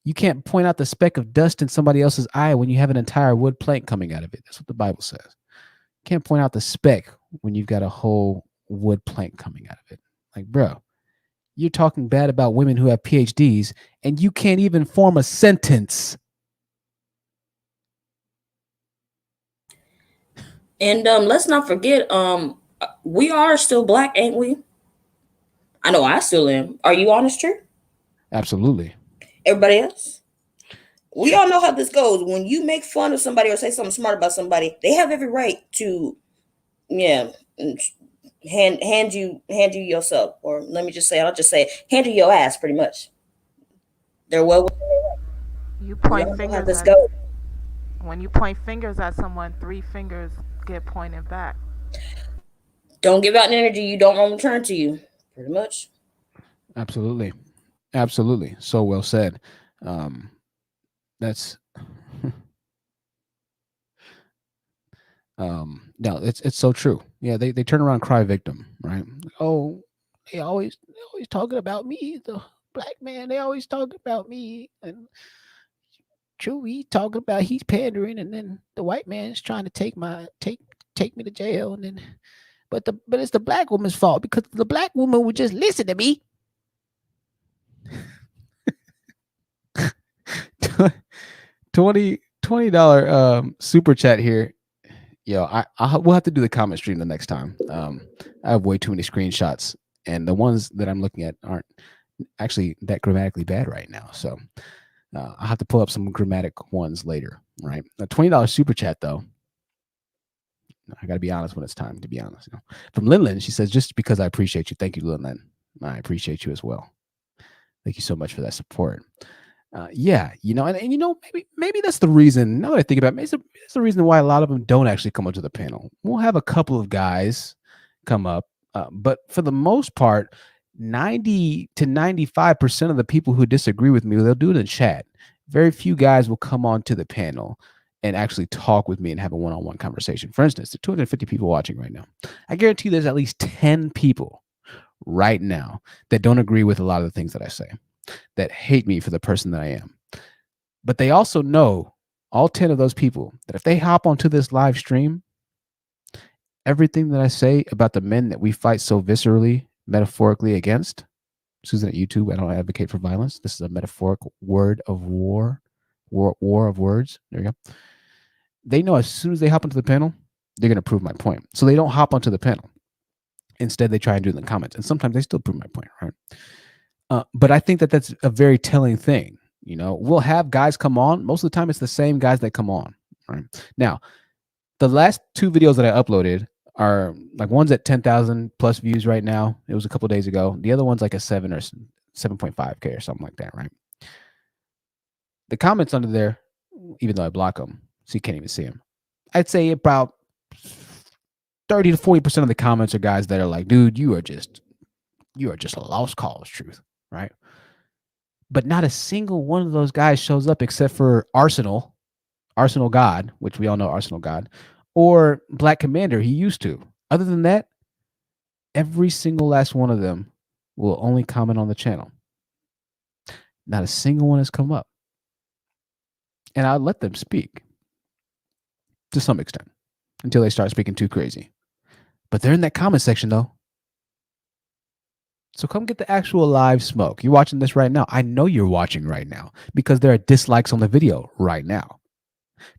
You can't point out the speck of dust in somebody else's eye when you have an entire wood plank coming out of it. That's what the Bible says. You can't point out the speck when you've got a whole wood plank coming out of it. Like, bro, you're talking bad about women who have PhDs, and you can't even form a sentence. And let's not forget, we are still black, ain't we? I know I still am. Are you honest, True? Absolutely. Everybody else? We all know how this goes. When you make fun of somebody or say something smart about somebody, they have every right to, hand you yourself. Or let me just say, hand you your ass, pretty much. They're well within their right. You point fingers at, when you point fingers at someone, 3 fingers get pointed back. Don't give out energy you don't want return to you. Pretty much. Absolutely. Absolutely. So well said. That's no, it's so true. Yeah, they turn around and cry victim, right? Oh, they always talking about me, the black man. They always talking about me, and True, he talking about he's pandering, and then the white man's trying to take me to jail, and then but it's the black woman's fault because the black woman would just listen to me. $20 super chat here. Yo, we'll have to do the comment stream the next time. I have way too many screenshots, and the ones that I'm looking at aren't actually that grammatically bad right now. So I'll have to pull up some grammatic ones later, right? A $20 super chat though. I got to be honest when it's time to be honest. You know? From Linlin, she says, just because I appreciate you. Thank you, Linlin. I appreciate you as well. Thank you so much for that support. Yeah, you know, and you know, maybe that's the reason. Now that I think about it, it's the reason why a lot of them don't actually come onto the panel. We'll have a couple of guys come up, but for the most part, 90 to 95% of the people who disagree with me, they'll do it in chat. Very few guys will come onto the panel and actually talk with me and have a one-on-one conversation. For instance, the 250 people watching right now, I guarantee there's at least 10 people right now that don't agree with a lot of the things that I say, that hate me for the person that I am. But they also know, all 10 of those people, that if they hop onto this live stream, everything that I say about the men that we fight so viscerally, metaphorically against, Susan at YouTube, I don't advocate for violence. This is a metaphoric word of war of words. There you go. They know as soon as they hop onto the panel, they're going to prove my point. So they don't hop onto the panel. Instead, they try and do it in the comments. And sometimes they still prove my point, right? But I think that that's a very telling thing. You know, we'll have guys come on. Most of the time, it's the same guys that come on. Right now, the last 2 videos that I uploaded are like one's at 10,000 plus views right now. It was a couple of days ago. The other one's like a 7 or 7.5K or something like that. Right. The comments under there, even though I block them, so you can't even see them. I'd say about 30 to 40% of the comments are guys that are like, dude, you are just a lost cause, truth, right? But not a single one of those guys shows up except for Arsenal God, which we all know Arsenal God, or Black Commander. He used to. Other than that, every single last one of them will only comment on the channel. Not a single one has come up. And I'll let them speak to some extent until they start speaking too crazy. But they're in that comment section though. So come get the actual live smoke. You're watching this right now. I know you're watching right now because there are dislikes on the video right now.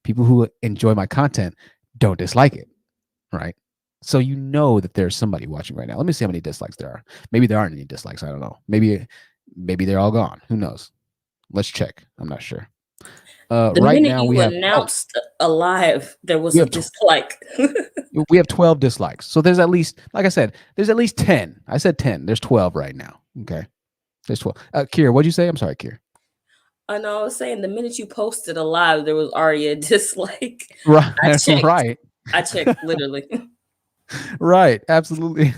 People who enjoy my content don't dislike it, right? So you know that there's somebody watching right now. Let me see how many dislikes there are. Maybe there aren't any dislikes. I don't know. Maybe they're all gone. Who knows? Let's check. I'm not sure. The right minute now you we have announced alive, there was a dislike. we have 12 dislikes. So there's at least, like I said, there's at least 10. I said 10. There's 12 right now. Okay. There's 12. Kiera, what'd you say? I'm sorry, Kiera. I know. I was saying the minute you posted alive, there was already a dislike. Right. I checked. Right. I checked literally. Right. Absolutely.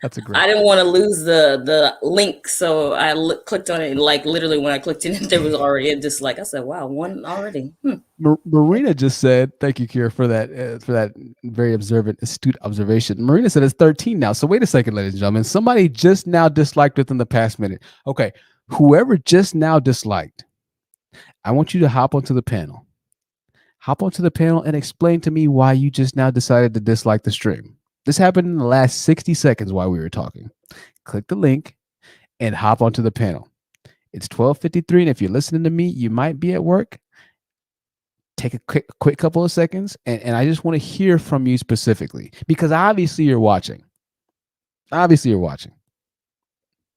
That's a great. I didn't want to lose the link, so I clicked on it. And like literally, when I clicked in, there was already a dislike. I said, "Wow, one already." Marina just said, "Thank you, Kiera, for that very observant, astute observation." Marina said it's 13 now. So wait a second, ladies and gentlemen. Somebody just now disliked within the past minute. Okay, whoever just now disliked, I want you to hop onto the panel. Hop onto the panel and explain to me why you just now decided to dislike the stream. This happened in the last 60 seconds while we were talking. Click the link and hop onto the panel. It's 12:53, and if you're listening to me, you might be at work. Take a quick couple of seconds, and I just want to hear from you specifically, because obviously you're watching. Obviously you're watching.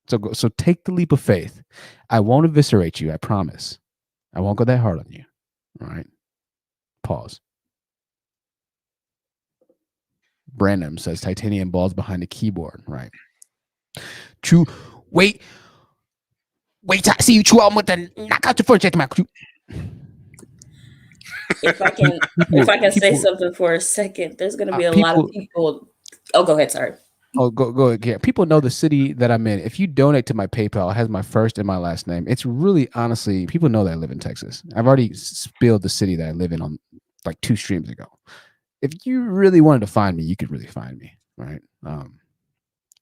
So take the leap of faith. I won't eviscerate you, I promise. I won't go that hard on you. All right. Pause. Brandon says titanium balls behind the keyboard. Right. True. Wait. I see you chew on with the knock out the first jet. If I can say something for a second, there's going to be a lot of people. Oh, go ahead. Sorry. Oh, go ahead. Yeah. People know the city that I'm in. If you donate to my PayPal, it has my first and my last name. It's really, honestly, people know that I live in Texas. I've already spilled the city that I live in on like 2 streams ago. If you really wanted to find me, you could really find me, right? To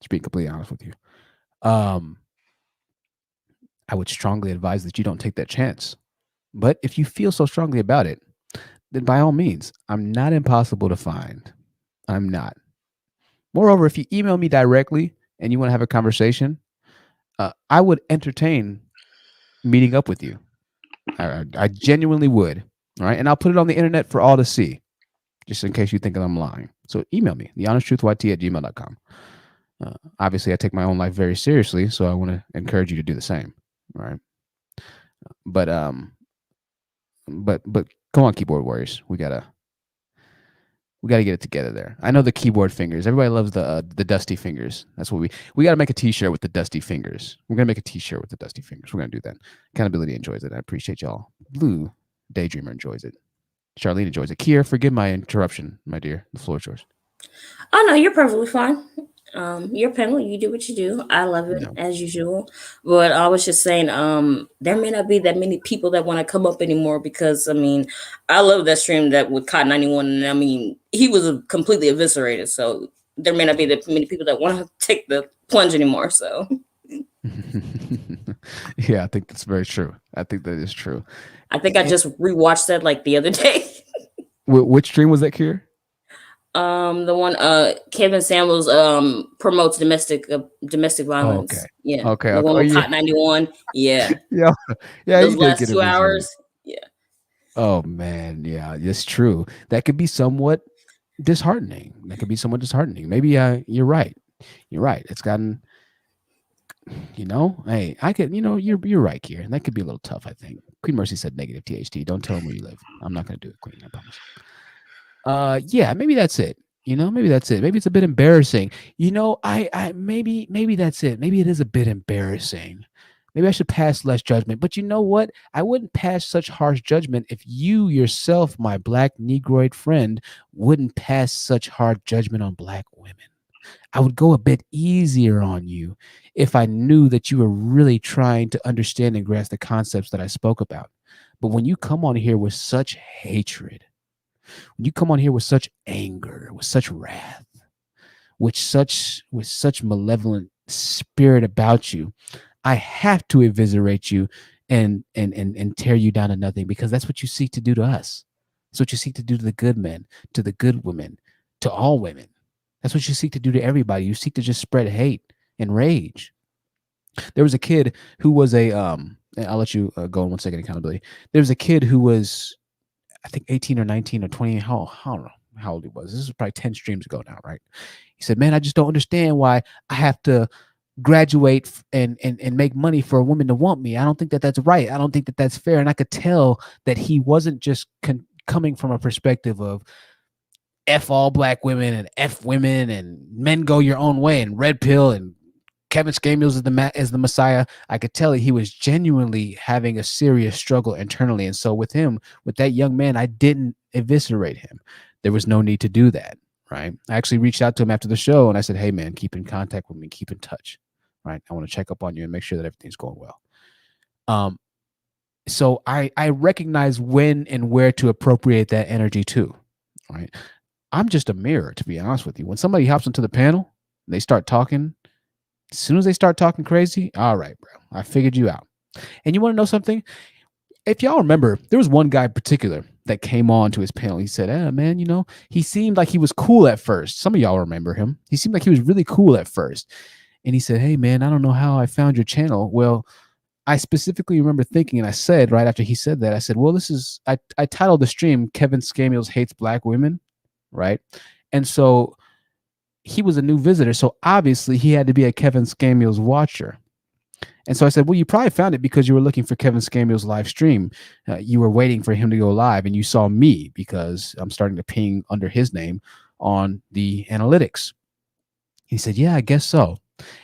be completely honest with you. I would strongly advise that you don't take that chance. But if you feel so strongly about it, then by all means, I'm not impossible to find. I'm not. Moreover, if you email me directly and you want to have a conversation, I would entertain meeting up with you. I genuinely would. All right. And I'll put it on the internet for all to see, just in case you think I'm lying. So email me, thehonestTruthYT@gmail.com. Obviously, I take my own life very seriously, so I want to encourage you to do the same, right? But come on, keyboard warriors, we gotta get it together there. I know the keyboard fingers. Everybody loves the dusty fingers. That's what we got to make a T-shirt with the dusty fingers. We're gonna make a T-shirt with the dusty fingers. We're gonna do that. Accountability enjoys it. I appreciate y'all. Blue Daydreamer enjoys it. Charlene enjoys it. Kiera, forgive my interruption, my dear. The floor is yours. Oh no, you're perfectly fine. Your panel, you do what you do. I love it as usual. But I was just saying, there may not be that many people that want to come up anymore because I mean, I love that stream that with Cot 91, and I mean, he was completely eviscerated. So there may not be that many people that want to take the plunge anymore. So yeah, I think that's very true. I think that is true. I think I just rewatched that like the other day. Which stream was that, Kiera? The one Kevin Samuels promotes domestic violence. Okay. Yeah. Okay. The one with Hot 91. Yeah. Yeah. Those last 2 hours. Yeah. Oh man, yeah, it's true. That could be somewhat disheartening. Maybe you're right. You're right. It's gotten, hey, I could, you're right, Kiera. That could be a little tough, I think. Queen Mercy said negative THT. Don't tell them where you live. I'm not gonna do it, Queen, I promise. Yeah, maybe that's it. Maybe that's it. Maybe it's a bit embarrassing. Maybe that's it. Maybe it is a bit embarrassing. Maybe I should pass less judgment. But you know what? I wouldn't pass such harsh judgment if you yourself, my Black Negroid friend, wouldn't pass such hard judgment on Black women. I would go a bit easier on you if I knew that you were really trying to understand and grasp the concepts that I spoke about. But when you come on here with such hatred, when you come on here with such anger, with such wrath, with such malevolent spirit about you, I have to eviscerate you and tear you down to nothing, because that's what you seek to do to us. That's what you seek to do to the good men, to the good women, to all women. That's what you seek to do to everybody. You seek to just spread hate and rage. There was a kid who was I'll let you go in 1 second, accountability. There was a kid who was, I think 18 or 19 or 20. I don't know how old he was. This is probably 10 streams ago now, right? He said, man, I just don't understand why I have to graduate and make money for a woman to want me. I don't think that that's right. I don't think that that's fair. And I could tell that he wasn't just coming from a perspective of F all Black women and F women and men go your own way and red pill and Kevin Scamiels is the Messiah. I could tell he was genuinely having a serious struggle internally. And so with that young man, I didn't eviscerate him. There was no need to do that, right? I actually reached out to him after the show and I said, hey man, keep in contact with me, keep in touch, right? I want to check up on you and make sure that everything's going well. So I recognize when and where to appropriate that energy too, right? I'm just a mirror, to be honest with you. When somebody hops into the panel, and they start talking, as soon as they start talking crazy, all right, bro, I figured you out. And you want to know something? If y'all remember, there was one guy in particular that came on to his panel. He said, man, he seemed like he was cool at first. Some of y'all remember him. He seemed like he was really cool at first. And he said, hey, man, I don't know how I found your channel. Well, I specifically remember thinking, and I said right after he said that, I said, well, I titled the stream, Kevin Scamiels Hates Black Women, right? And so he was a new visitor, so obviously he had to be a Kevin Scamiels watcher. And so I said, well, you probably found it because you were looking for Kevin Scamiels live stream. You were waiting for him to go live, and you saw me because I'm starting to ping under his name on the analytics. He said, yeah, I guess so.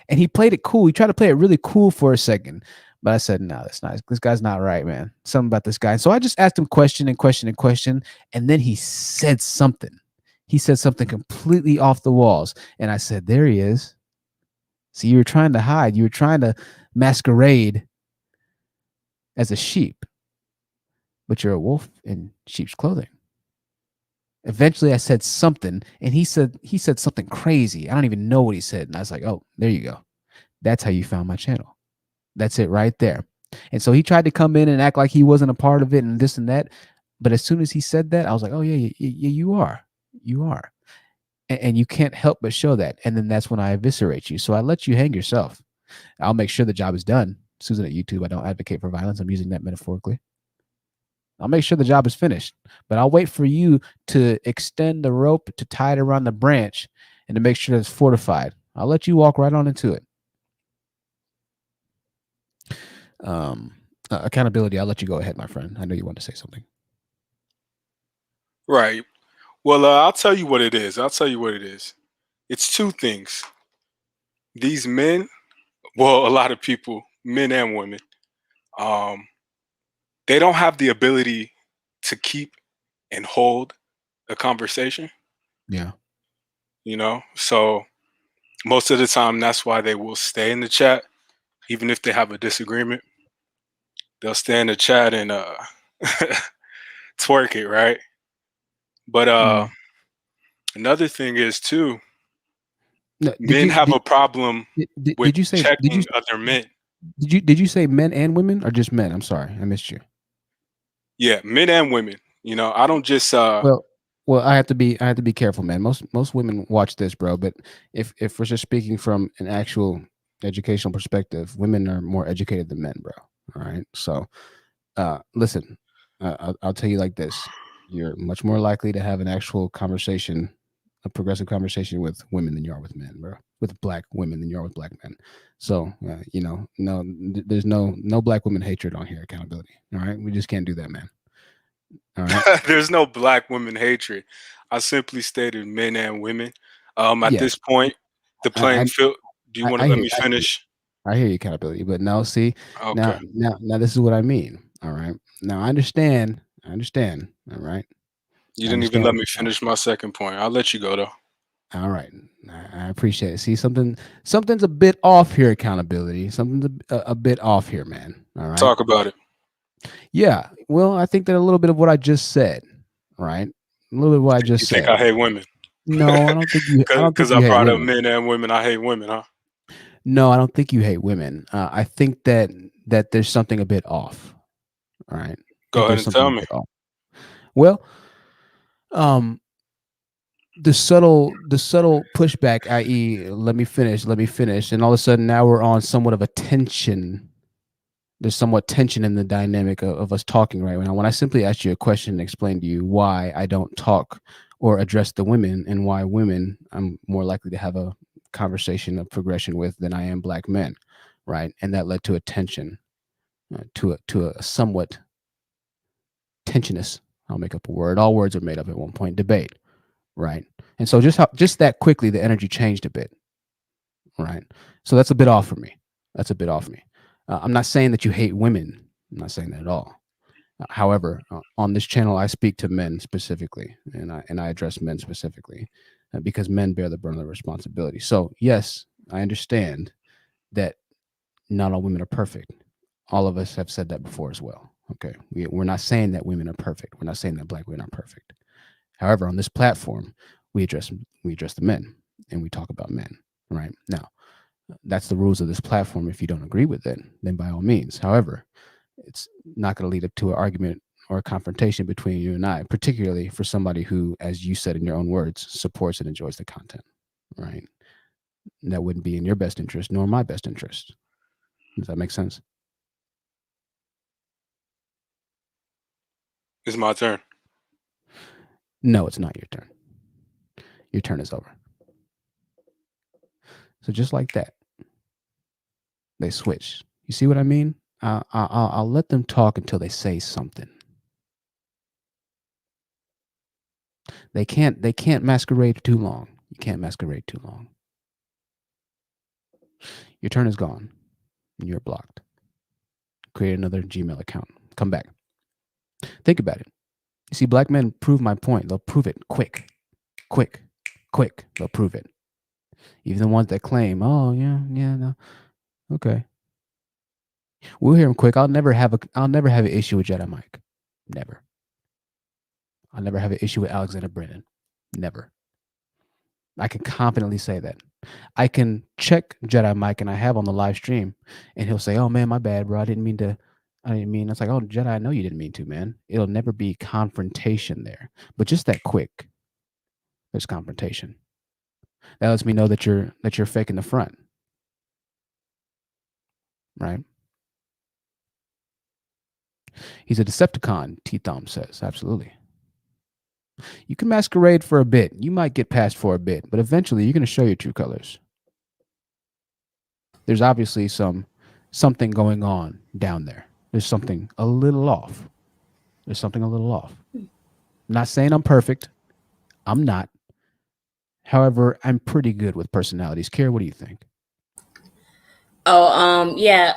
And he played it cool. He tried to play it really cool for a second. But I said, no, that's not. This guy's not right, man. Something about this guy. And so I just asked him question. And then he said something. He said something completely off the walls. And I said, there he is. See, you were trying to hide. You were trying to masquerade as a sheep. But you're a wolf in sheep's clothing. Eventually I said something, and he said something crazy. I don't even know what he said. And I was like, oh, there you go. That's how you found my channel. That's it right there. And so he tried to come in and act like he wasn't a part of it and this and that. But as soon as he said that, I was like, oh, yeah, you are. You are. And you can't help but show that. And then that's when I eviscerate you. So I let you hang yourself. I'll make sure the job is done. Susan at YouTube, I don't advocate for violence. I'm using that metaphorically. I'll make sure the job is finished. But I'll wait for you to extend the rope, to tie it around the branch, and to make sure that it's fortified. I'll let you walk right on into it. Accountability. I'll let you go ahead, my friend. I know you want to say something. Right. Well, I'll tell you what it is. It's two things. These men, well, a lot of people, men and women, they don't have the ability to keep and hold a conversation. Yeah. So most of the time, that's why they will stay in the chat, even if they have a disagreement. They'll stay in the chat and twerk it, right? But another thing is too, No, men have a problem with did you say checking other men. Did you say men and women or just men? I'm sorry, I missed you. Yeah, men and women. I don't just Well, I have to be careful, man. Most women watch this, bro. But if we're just speaking from an actual educational perspective, women are more educated than men, bro. All right. So, listen, I'll tell you like this: you're much more likely to have an actual conversation, a progressive conversation with women than you are with men, bro. With black women than you are with black men. So, there's no black women hatred on here. Accountability. All right, we just can't do that, man. All right. there's no black women hatred. I simply stated men and women. At this point, the playing field. Do you want to let me finish? I hear you, accountability, but no, see, Okay. now this is what I mean. All right. Now I understand. All right. You didn't even let me finish my second point. I'll let you go though. All right. I appreciate it. See, something's a bit off here, accountability. Something's a bit off here, man. All right. Talk about it. Yeah. Well, I think that a little bit of what I just said, right? A little bit of what I just said. You think I hate women? No, I don't think you. Because I brought up men and women. I hate women, huh? No, I don't think you hate women. I think that there's something a bit off. All right. Go ahead and tell me. Well, the subtle pushback, i.e., let me finish, and all of a sudden now we're on somewhat of a tension. There's somewhat tension in the dynamic of us talking right now. When I simply asked you a question and explained to you why I don't talk or address the women and why women I'm more likely to have a conversation of progression with than I am black men, right? And that led to a tension, to a somewhat tensionous, I'll make up a word. All words are made up at one point, debate, right? And so just that quickly, the energy changed a bit, right? So that's a bit off for me. I'm not saying that you hate women. I'm not saying that at all. However, on this channel, I speak to men specifically, and I address men specifically because men bear the burden of responsibility. So yes, I understand that not all women are perfect. All of us have said that before as well. Okay, we're not saying that women are perfect. We're not saying that black women are perfect. However, on this platform, we address the men and we talk about men. Right now, that's the rules of this platform. If you don't agree with it, then by all means. However, it's not going to lead up to an argument or a confrontation between you and I, particularly for somebody who, as you said in your own words, supports and enjoys the content, right? That wouldn't be in your best interest nor my best interest. Does that make sense? It's my turn. No, it's not your turn. Your turn is over. So just like that, they switch. You see what I mean? I'll let them talk until they say something. They can't masquerade too long. You can't masquerade too long. Your turn is gone. And you're blocked. Create another Gmail account. Come back. Think about it. You see, black men prove my point. They'll prove it quick. They'll prove it. Even the ones that claim, oh yeah, no, okay. We'll hear them quick. I'll never have an issue with Jedi Mike. Never. I'll never have an issue with Alexander Brennan. Never. I can confidently say that. I can check Jedi Mike, and I have on the live stream, and he'll say, oh man, my bad, bro. I didn't mean. It's like, oh, Jedi, I know you didn't mean to, man. It'll never be confrontation there. But just that quick, there's confrontation. That lets me know that you're faking the front. Right? He's a Decepticon, T-Thumb says. Absolutely. You can masquerade for a bit. You might get past for a bit, but eventually you're going to show your true colors. There's obviously something going on down there. There's something a little off. There's something a little off. I'm not saying I'm perfect. I'm not. However, I'm pretty good with personalities. Kiera, what do you think? Oh, yeah.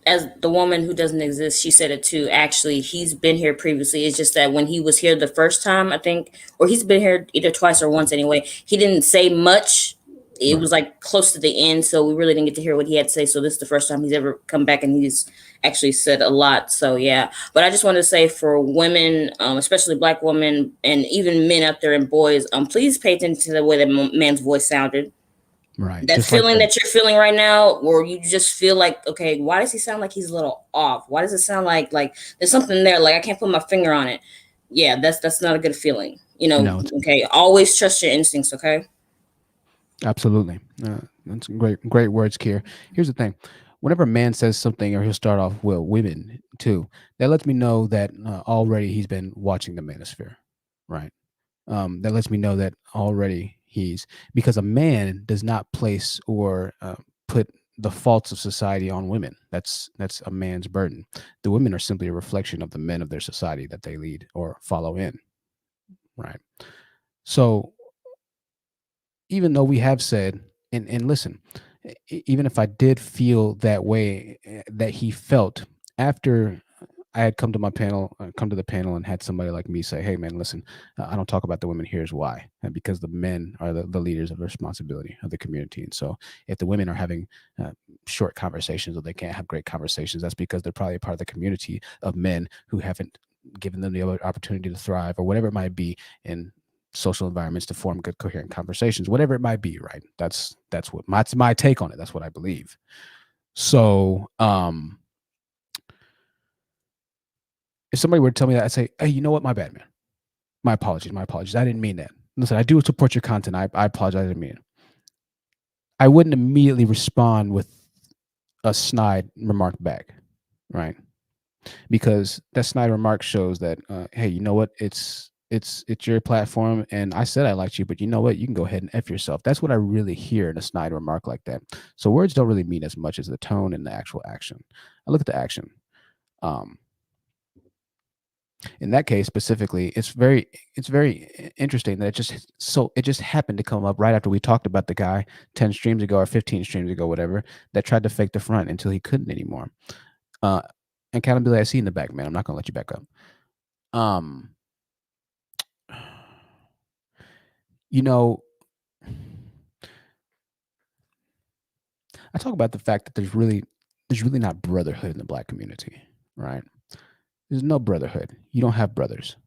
As the woman who doesn't exist, she said it too. Actually, he's been here previously. It's just that when he was here the first time, I think, or he's been here either twice or once anyway, he didn't say much. It was like close to the end, so we really didn't get to hear what he had to say. So this is the first time he's ever come back, and he's actually said a lot. So yeah, but I just wanted to say for women, especially Black women, and even men out there and boys, please pay attention to the way that man's voice sounded. Right. That feeling that you're feeling right now, or you just feel like, okay, why does he sound like he's a little off? Why does it sound like there's something there? Like I can't put my finger on it. Yeah, that's not a good feeling. No. Okay. Always trust your instincts. Okay. Absolutely. That's great words, Kier. Here's the thing. Whenever a man says something, or he'll start off, well, women too, that lets me know that already he's been watching the manosphere, right? That lets me know that already because a man does not place or put the faults of society on women. That's a man's burden. The women are simply a reflection of the men of their society that they lead or follow in, right? So even though we have said, and listen, even if I did feel that way that he felt after I had come to the panel and had somebody like me say, hey man, listen, I don't talk about the women, here's why. And because the men are the leaders of the responsibility of the community. And so if the women are having short conversations or they can't have great conversations, that's because they're probably a part of the community of men who haven't given them the opportunity to thrive or whatever it might be in social environments to form good, coherent conversations, whatever it might be, right? That's what my take on it. That's what I believe. So, if somebody were to tell me that, I'd say, hey, you know what? My bad, man. My apologies. I didn't mean that. Listen, I do support your content. I apologize. I didn't mean it. I wouldn't immediately respond with a snide remark back, right? Because that snide remark shows that, hey, you know what? It's your platform, and I said I liked you, but you know what? You can go ahead and F yourself. That's what I really hear in a snide remark like that. So words don't really mean as much as the tone and the actual action. I look at the action. In that case specifically, it's very interesting that it just happened to come up right after we talked about the guy 10 streams ago or 15 streams ago, whatever, that tried to fake the front until he couldn't anymore. Accountability, I see in the back, man. I'm not gonna let you back up. I talk about the fact that there's really not brotherhood in the Black community, right? There's no brotherhood. You don't have brothers.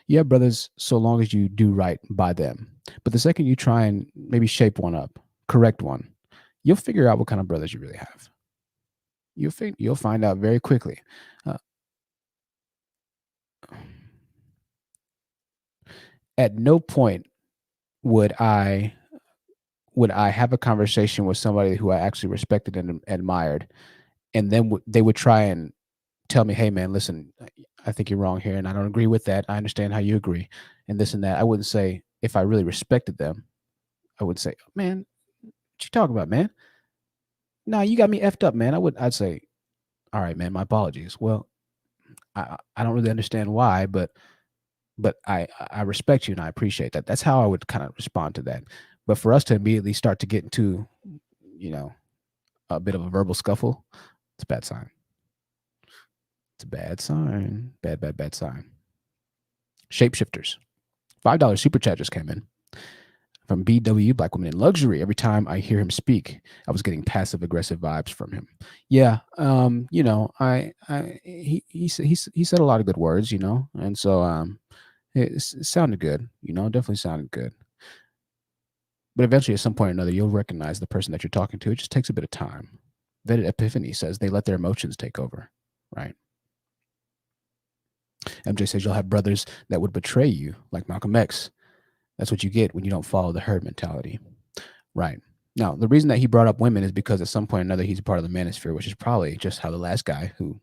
You have brothers so long as you do right by them. But the second you try and maybe shape one up, correct one, you'll figure out what kind of brothers you really have. You'll find out very quickly. At no point would I have a conversation with somebody who I actually respected and admired, and then they would try and tell me, hey man, listen, I think you're wrong here and I don't agree with that. I understand how you agree and this and that. I wouldn't say, if I really respected them, I would say, man, what you talking about, man? No, you got me effed up, man. I'd say, all right, man, my apologies. Well, I don't really understand why, but I respect you and I appreciate that. That's how I would kind of respond to that. But for us to immediately start to get into, a bit of a verbal scuffle, it's a bad sign. It's a bad sign. Bad sign. Shapeshifters. $5 super chat just came in from BW, Black Women in Luxury. Every time I hear him speak, I was getting passive aggressive vibes from him. Yeah, he said a lot of good words, and so it sounded good, definitely sounded good. But eventually, at some point or another, you'll recognize the person that you're talking to. It just takes a bit of time. Vetted Epiphany says they let their emotions take over, right? MJ says you'll have brothers that would betray you, like Malcolm X. That's what you get when you don't follow the herd mentality. Right. Now, the reason that he brought up women is because at some point or another, he's a part of the manosphere, which is probably just how the last guy who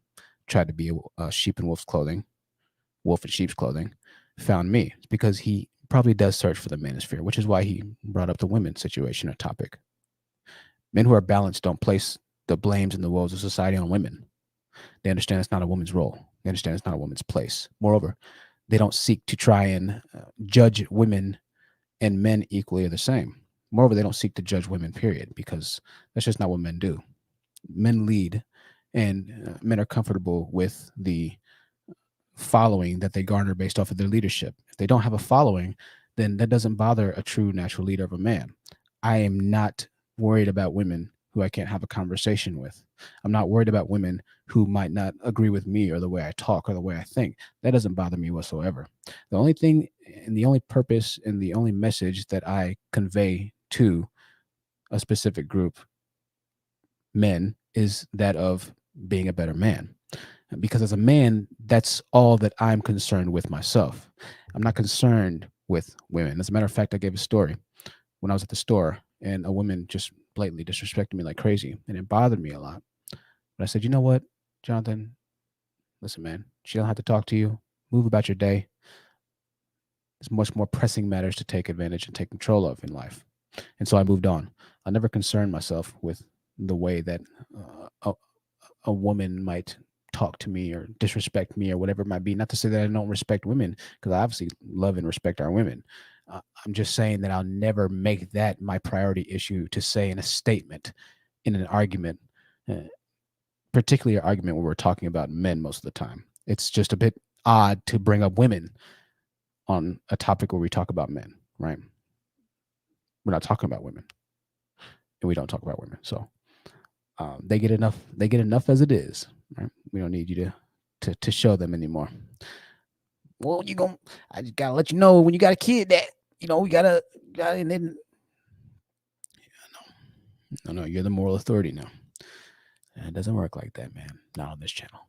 tried to be a sheep in wolf in sheep's clothing, found me. It's because he probably does search for the manosphere, which is why he brought up the women situation or topic. Men who are balanced don't place the blames and the woes of society on women. They understand it's not a woman's role. They understand it's not a woman's place. Moreover, they don't seek to try and judge women and men equally or the same. Moreover, they don't seek to judge women, period, because that's just not what men do. Men lead, and men are comfortable with the following that they garner based off of their leadership. If they don't have a following, then that doesn't bother a true natural leader of a man. I am not worried about women who I can't have a conversation with. I'm not worried about women who might not agree with me or the way I talk or the way I think. That doesn't bother me whatsoever. The only thing and the only purpose and the only message that I convey to a specific group, men, is that of being a better man. Because as a man, that's all that I'm concerned with myself. I'm not concerned with women. As a matter of fact, I gave a story when I was at the store and a woman just blatantly disrespected me like crazy, and it bothered me a lot. But I said, you know what, Jonathan, listen, man, she don't have to talk to you. Move about your day. There's much more pressing matters to take advantage and take control of in life. And so I moved on. I never concerned myself with the way that a woman might talk to me or disrespect me or whatever it might be. Not to say that I don't respect women, because I obviously love and respect our women. I'm just saying that I'll never make that my priority issue to say in a statement, in an argument, particularly an argument where we're talking about men most of the time. It's just a bit odd to bring up women on a topic where we talk about men, right? We're not talking about women, and we don't talk about women. So they get enough. They get enough as it is, right? We don't need you to show them anymore. Well, I just gotta let you know when you got a kid that we gotta and then no, you're the moral authority now. And it doesn't work like that, man. Not on this channel.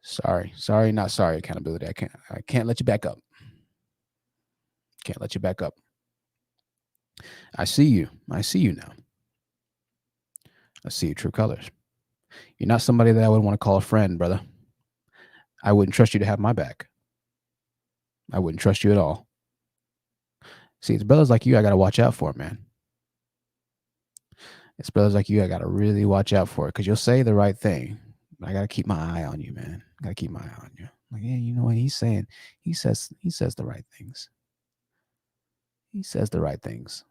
Sorry, not sorry. Accountability. I can't let you back up. Can't let you back up. I see you. I see you now. I see your true colors. You're not somebody that I would want to call a friend, brother. I wouldn't trust you to have my back. I wouldn't trust you at all. See, it's brothers like you I got to watch out for, man. It's brothers like you I got to really watch out for, because you'll say the right thing, but I got to keep my eye on you, man. I got to keep my eye on you. Like, yeah, you know what he's saying? He says the right things. He says the right things.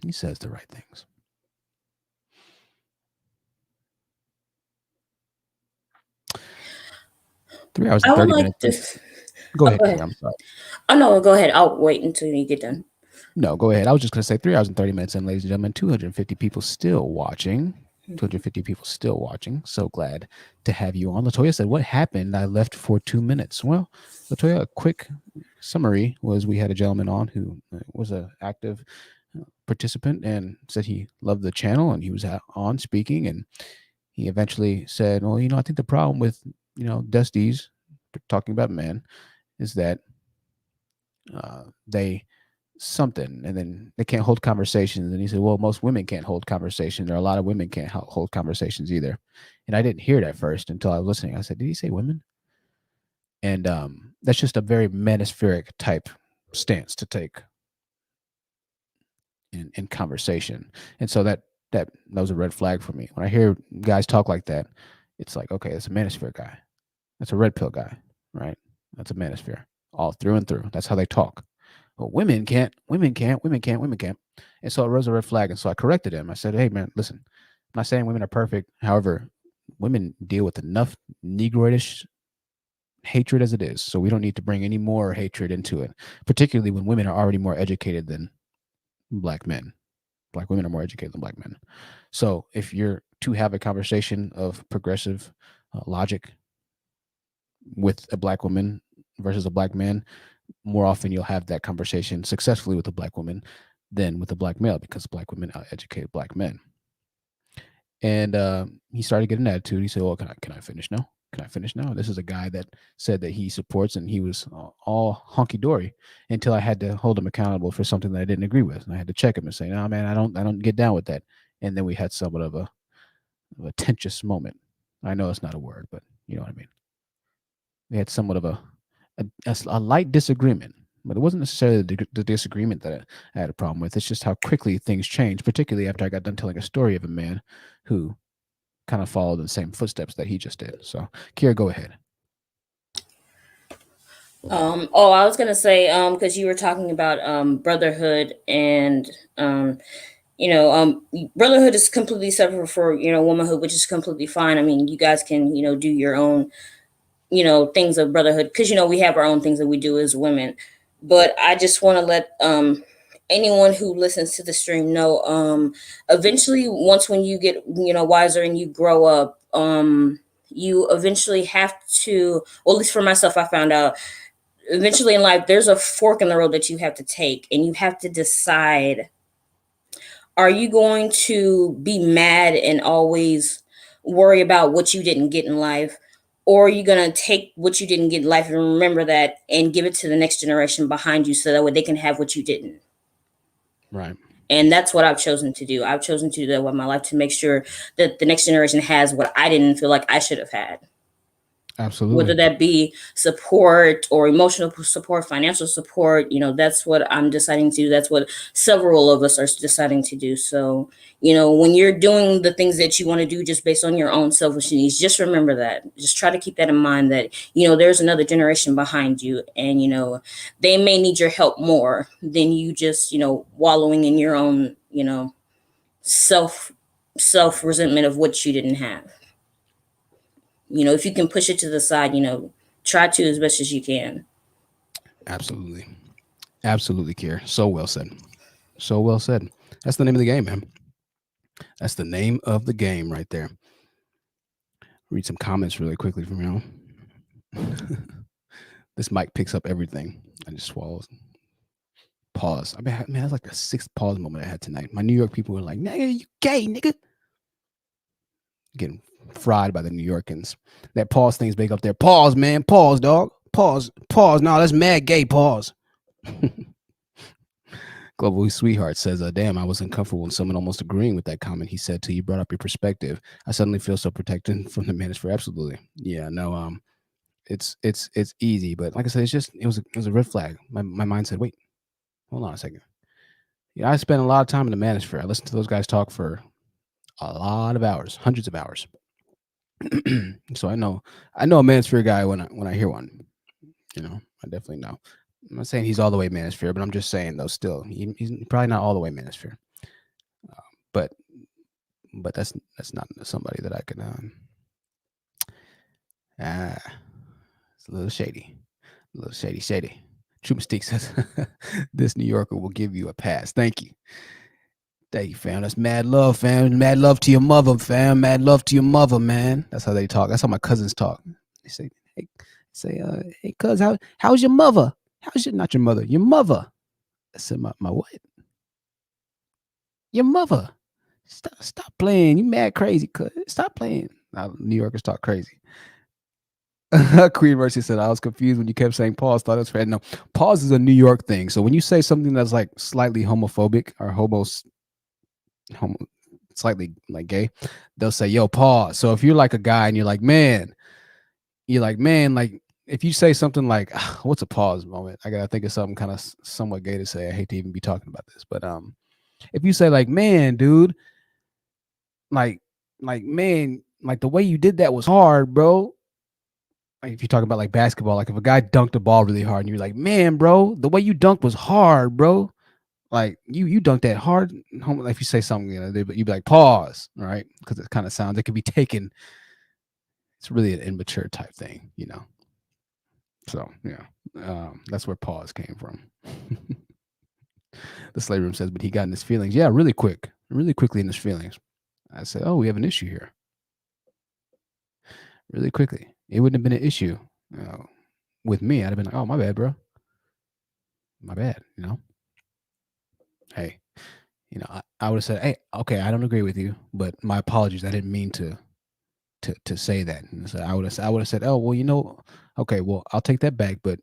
He says the right things. Three hours and 30 minutes. Go ahead. I'm sorry. Oh, no, go ahead. I'll wait until you get done. No, go ahead. I was just going to say 3 hours and 30 minutes in, ladies and gentlemen. 250 people still watching. 250 people still watching. So glad to have you on. Latoya said, what happened? I left for 2 minutes. Well, Latoya, a quick summary was we had a gentleman on who was an active participant and said he loved the channel and he was on speaking, and he eventually said, well, I think the problem with Dusties talking about men is that they something, and then they can't hold conversations. And he said, well, most women can't hold conversations. There are a lot of women can't hold conversations either. And I didn't hear it at first until I was listening. I said, did he say women? And that's just a very manospheric type stance to take in conversation. And so that was a red flag for me. When I hear guys talk like that, it's like, okay, that's a manosphere guy. That's a red pill guy, right? That's a manosphere all through and through. That's how they talk. Well, women can't. And so it rose a red flag. And so I corrected him. I said, hey, man, listen, I'm not saying women are perfect. However, women deal with enough Negroidish hatred as it is. So we don't need to bring any more hatred into it, particularly when women are already more educated than black men. Black women are more educated than black men. So if you're to have a conversation of progressive logic with a black woman versus a black man, more often you'll have that conversation successfully with a black woman than with a black male, because black women out-educate black men. And he started getting an attitude. He said, well, can I finish now? Can I finish now? This is a guy that said that he supports, and he was all hunky-dory until I had to hold him accountable for something that I didn't agree with. And I had to check him and say, no, man, I don't get down with that. And then we had somewhat of a tensious moment. I know it's not a word, but you know what I mean. We had somewhat of a light disagreement, But it wasn't necessarily the disagreement that I had a problem with. It's just how quickly things change, particularly after I got done telling a story of a man who kind of followed in the same footsteps that he just did. So, Kiera, go ahead. I was gonna say, because you were talking about brotherhood and brotherhood is completely separate for womanhood, which is completely fine. I mean, you guys can do your own things of brotherhood because we have our own things that we do as women. But I just want to let anyone who listens to the stream know, eventually, when you get wiser and you grow up, you eventually have to, well, at least for myself, I found out eventually in life there's a fork in the road that you have to take, and you have to decide, are you going to be mad and always worry about what you didn't get in life, or are you going to take what you didn't get in life and remember that and give it to the next generation behind you so that way they can have what you didn't? Right. And that's what I've chosen to do. I've chosen to do that with my life, to make sure that the next generation has what I didn't feel like I should have had. Absolutely. Whether that be support or emotional support, financial support, that's what I'm deciding to do. That's what several of us are deciding to do. So, when you're doing the things that you want to do just based on your own selfish needs, just remember that. Just try to keep that in mind that, there's another generation behind you, and, they may need your help more than you just, wallowing in your own, self resentment of what you didn't have. If you can push it to the side, try to as best as you can. Absolutely. Absolutely, Kiera. So well said. So well said. That's the name of the game, man. That's the name of the game right there. Read some comments really quickly from y'all. This mic picks up everything. I just swallows. Pause. I mean, that's like the 6th pause moment I had tonight. My New York people were like, "Nigga, you gay, nigga." Getting fried by the New Yorkers. That pause thing's big up there. Pause, man. Pause, dog. Pause. Pause. No, that's mad gay. Pause. Global Sweetheart says, damn, I was uncomfortable when someone almost agreeing with that comment he said till you brought up your perspective. I suddenly feel so protected from the manosphere. Absolutely. Yeah, no, it's easy, but like I said, it was a red flag. My mind said, wait, hold on a second. I spent a lot of time in the manosphere. I listened to those guys talk for a lot of hours, hundreds of hours. So I know a manosphere guy when I hear one. I definitely know. I'm not saying he's all the way manosphere, but I'm just saying though, still he's probably not all the way manosphere. But that's not somebody that I could. It's a little shady, shady. True Mystique says, "This New Yorker will give you a pass." Thank you, fam. That's mad love, fam. Mad love to your mother, fam. Mad love to your mother, man. That's how they talk. That's how my cousins talk. They say, hey, cuz, how's your mother? Not your mother, your mother. I said, my what? Your mother. Stop playing. You mad crazy, cuz. Stop playing. Now, New Yorkers talk crazy. Queen Mercy said, I was confused when you kept saying pause. Thought it was fair. No, pause is a New York thing. So when you say something that's like slightly homophobic or slightly like gay, they'll say, yo, pause. So if you're like a guy and you're like, man, like if you say something like, what's a pause moment? I gotta think of something kind of somewhat gay to say. I hate to even be talking about this, but if you say like, man, dude, like man, like the way you did that was hard, bro. Like if you talk about like basketball, like if a guy dunked a ball really hard and you're like, man, bro, the way you dunked was hard, bro. Like you dunked that hard. If you say something, you'd be like, pause, right? Because it kind of sounds, it could be taken. It's really an immature type thing, So yeah, that's where pause came from. The Slay Room says, but he got in his feelings. Yeah, really quickly in his feelings. I said, oh, we have an issue here. Really quickly. It wouldn't have been an issue with me. I'd have been like, oh, my bad, bro. My bad, Hey, I would have said, hey, okay, I don't agree with you, but my apologies. I didn't mean to say that. And so I would have said, oh, well, okay, well, I'll take that back, but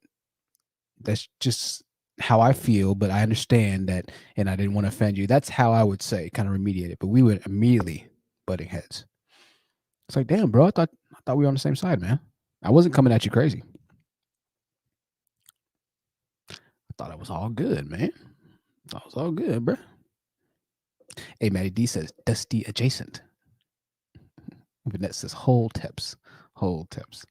that's just how I feel, but I understand that, and I didn't want to offend you. That's how I would say, kind of remediate it. But we would immediately butting heads. It's like, damn, bro, I thought we were on the same side, man. I wasn't coming at you crazy. I thought it was all good, man. Thought it was all good, bro. Hey, Matty D says Dusty adjacent. Vanette says whole tips. Whole tips.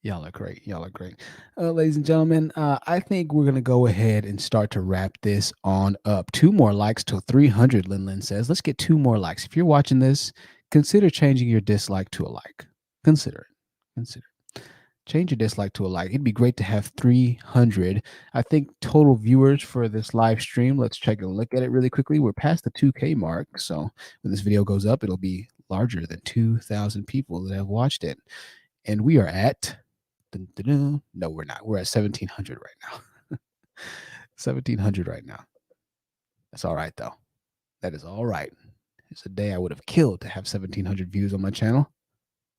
Y'all are great. Y'all are great. Ladies and gentlemen, I think we're going to go ahead and start to wrap this on up. 2 more likes till 300, Lin says. Let's get 2 more likes. If you're watching this, consider changing your dislike to a like. Consider it. Consider it. Change your dislike to a like. It'd be great to have 300. I think total viewers for this live stream, let's take a look at it really quickly. We're past the 2K mark. So when this video goes up, it'll be larger than 2,000 people that have watched it. And we are at... No, we're not. We're at 1,700 right now. 1,700 right now. That's all right, though. That is all right. It's a day I would have killed to have 1,700 views on my channel.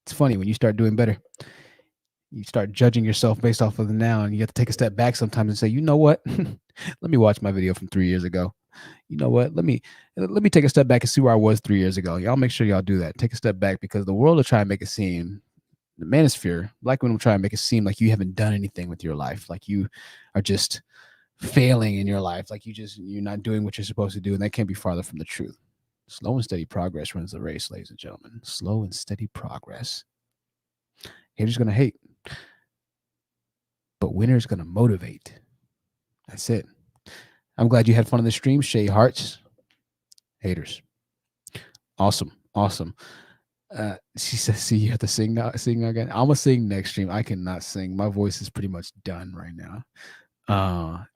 It's funny when you start doing better. You start judging yourself based off of the now, and you have to take a step back sometimes and say, you know what? Let me watch my video from 3 years ago. You know what? Let me take a step back and see where I was 3 years ago. Y'all make sure y'all do that. Take a step back, because the world will try and make it seem, the manosphere, black women will try and make it seem like you haven't done anything with your life, like you are just failing in your life, like you're not doing what you're supposed to do, and that can't be farther from the truth. Slow and steady progress runs the race, ladies and gentlemen. Slow and steady progress. Haters gonna hate, but winners gonna motivate. That's it. I'm glad you had fun on the stream, Shay Hearts. Haters. Awesome. Awesome. She says, see, you have to sing now, sing again. I'm gonna sing next stream. I cannot sing. My voice is pretty much done right now.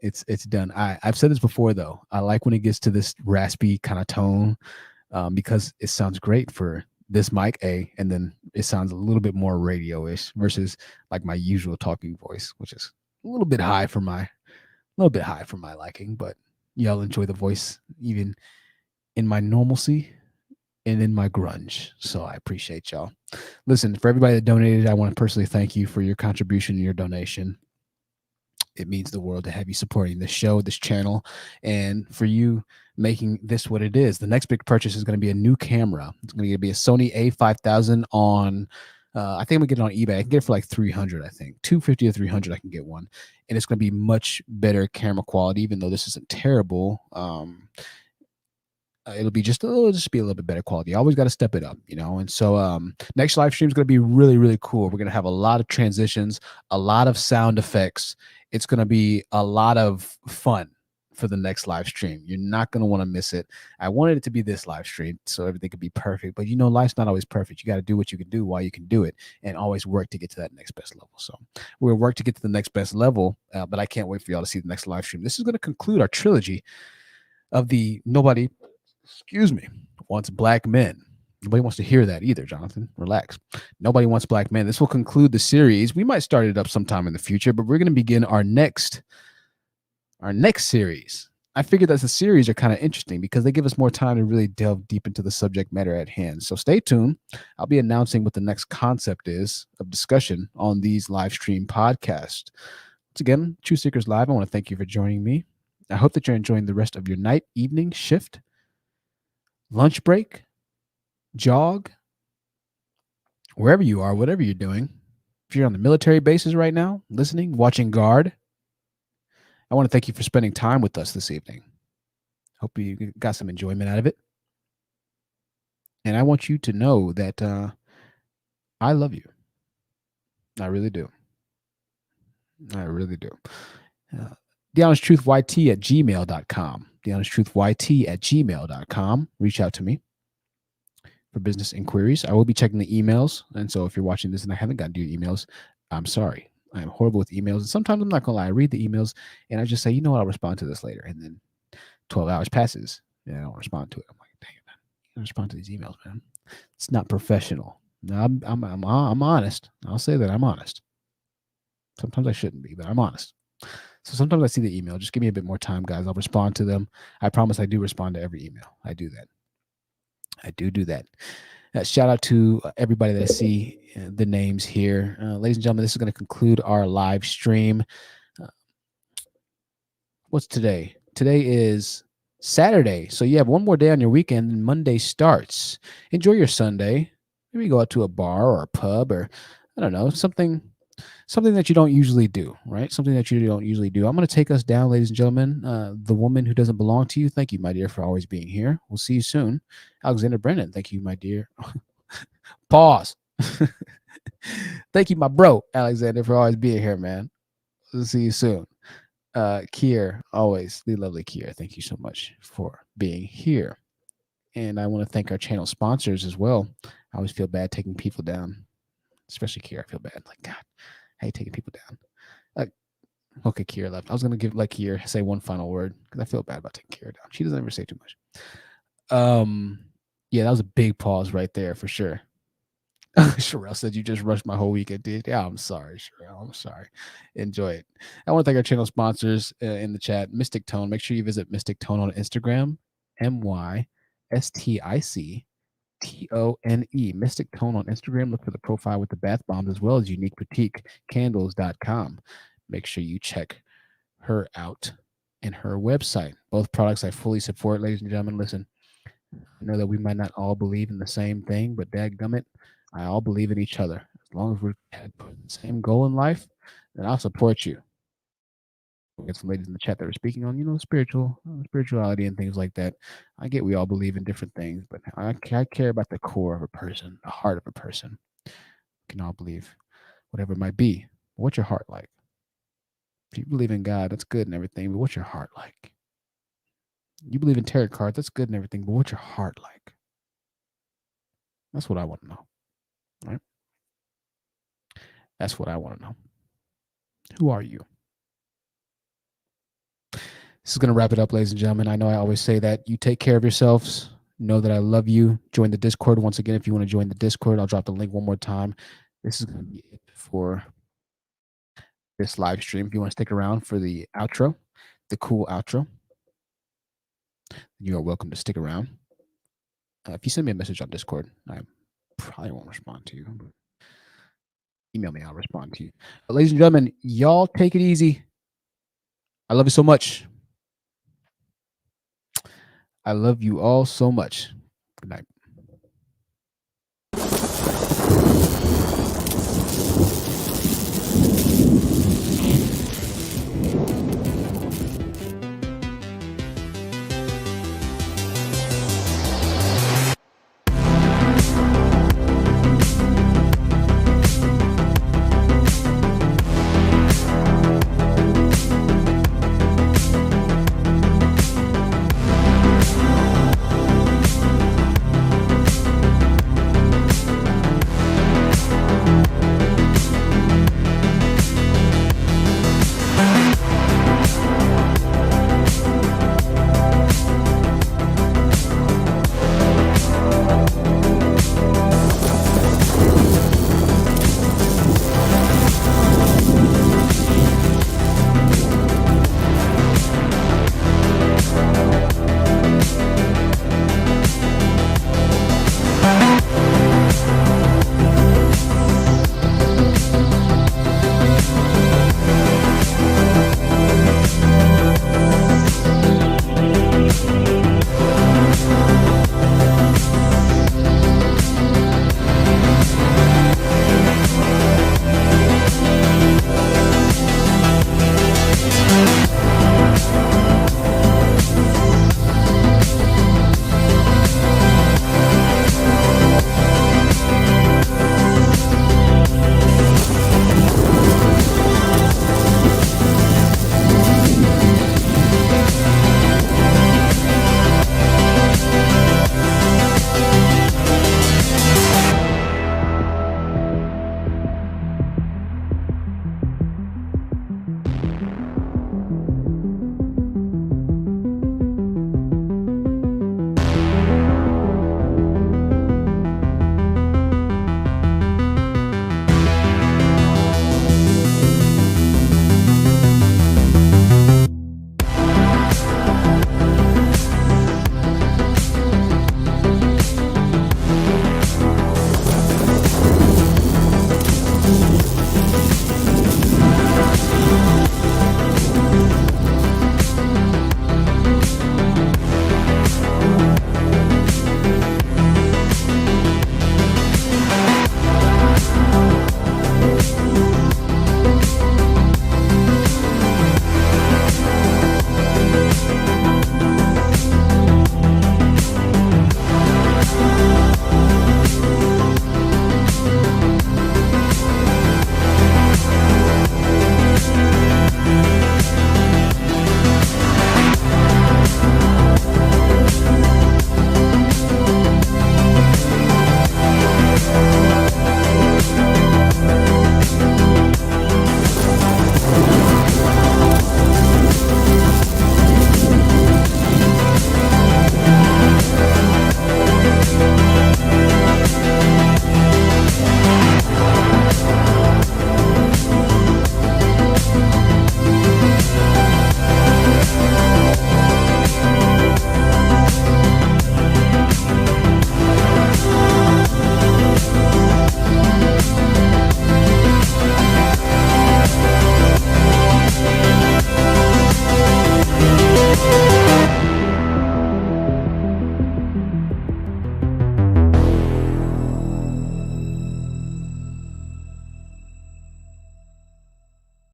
It's done. I've said this before though. I like when it gets to this raspy kind of tone, because it sounds great for this mic, and then it sounds a little bit more radio-ish versus like my usual talking voice, which is a little bit high for my liking, but y'all enjoy the voice even in my normalcy and in my grunge. So I appreciate y'all. Listen, for everybody that donated, I want to personally thank you for your contribution and your donation. It means the world to have you supporting this show, this channel, and for you making this what it is. The next big purchase is going to be a new camera. It's going to be a Sony A5000 on, I think I'm going to get it on eBay. I can get it for like 300, I think. 250 or 300, I can get one. And it's going to be much better camera quality, even though this isn't terrible. It'll just be a little bit better quality. You always got to step it up, you know? And so next live stream is going to be really, really cool. We're going to have a lot of transitions, a lot of sound effects. It's going to be a lot of fun for the next live stream. You're not going to want to miss it. I wanted it to be this live stream so everything could be perfect, but you know, life's not always perfect. You got to do what you can do while you can do it, and always work to get to that next best level. So we'll work to get to the next best level, but I can't wait for y'all to see the next live stream. This is going to conclude our trilogy of the Nobody Wants Black Men. Nobody wants to hear that either, Jonathan. Relax. Nobody Wants Black Men. This will conclude the series. We might start it up sometime in the future, but we're going to begin our next series. I figured that the series are kind of interesting because they give us more time to really delve deep into the subject matter at hand. So stay tuned. I'll be announcing what the next concept is of discussion on these live stream podcasts. Once again, Truth Seekers Live, I want to thank you for joining me. I hope that you're enjoying the rest of your night, evening, shift, lunch break, jog, wherever you are, whatever you're doing. If you're on the military bases right now, listening, watching guard, I want to thank you for spending time with us this evening. Hope you got some enjoyment out of it. And I want you to know that I love you. I really do. I really do. TheHonestTruthYT@gmail.com. TheHonestTruthYT@gmail.com. Reach out to me for business inquiries. I will be checking the emails. And so if you're watching this and I haven't gotten to your emails, I'm sorry. I'm horrible with emails. And sometimes I'm not going to lie. I read the emails and I just say, you know what, I'll respond to this later. And then 12 hours passes and I don't respond to it. I'm like, dang it, man. You don't respond to these emails, man. It's not professional. No, I'm honest. I'll say that I'm honest. Sometimes I shouldn't be, but I'm honest. So sometimes I see the email. Just give me a bit more time, guys. I'll respond to them. I promise I do respond to every email. I do that. I do that. Shout out to everybody that I see the names here. Ladies and gentlemen, this is going to conclude our live stream. What's today? Today is Saturday. So you have one more day on your weekend and Monday starts. Enjoy your Sunday. Maybe go out to a bar or a pub or, I don't know, something something that you don't usually do, right? Something that you don't usually do. I'm going to take us down, ladies and gentlemen. The woman who doesn't belong to you. Thank you, my dear, for always being here. We'll see you soon. Alexander Brennan. Thank you, my dear. Pause. Thank you, my bro, Alexander, for always being here, man. We'll see you soon. Kiera, always the lovely Kiera. Thank you so much for being here. And I want to thank our channel sponsors as well. I always feel bad taking people down, especially Kiera. I feel bad. Like, God, I hate taking people down. Okay, Kiera left. I was going to let Kiera say one final word because I feel bad about taking Kiera down. She doesn't ever say too much. Yeah, that was a big pause right there for sure. Sherelle said you just rushed my whole weekend, dude. Yeah, I'm sorry, Sherelle. I'm sorry. Enjoy it. I want to thank our channel sponsors in the chat. Mystic Tone. Make sure you visit Mystic Tone on Instagram. MYSTICTONE. Mystic Tone on Instagram. Look for the profile with the bath bombs as well as uniqueboutiquecandles.com. Make sure you check her out and her website. Both products I fully support, ladies and gentlemen. Listen, I know that we might not all believe in the same thing, but dadgummit, I all believe in each other. As long as we're the same goal in life, then I'll support you. We got some ladies in the chat that are speaking on, spirituality and things like that. I get we all believe in different things, but I care about the core of a person, the heart of a person. We can all believe whatever it might be. But what's your heart like? If you believe in God, that's good and everything, but what's your heart like? You believe in tarot cards, that's good and everything, but what's your heart like? That's what I want to know. Right? That's what I want to know. Who are you? This is going to wrap it up, ladies and gentlemen. I know I always say that. You take care of yourselves. Know that I love you. Join the Discord. Once again, if you want to join the Discord, I'll drop the link one more time. This is going to be it for this live stream. If you want to stick around for the outro, the cool outro, you are welcome to stick around. If you send me a message on Discord, I probably won't respond to you. But email me, I'll respond to you. But ladies and gentlemen, y'all take it easy. I love you so much. I love you all so much. Good night.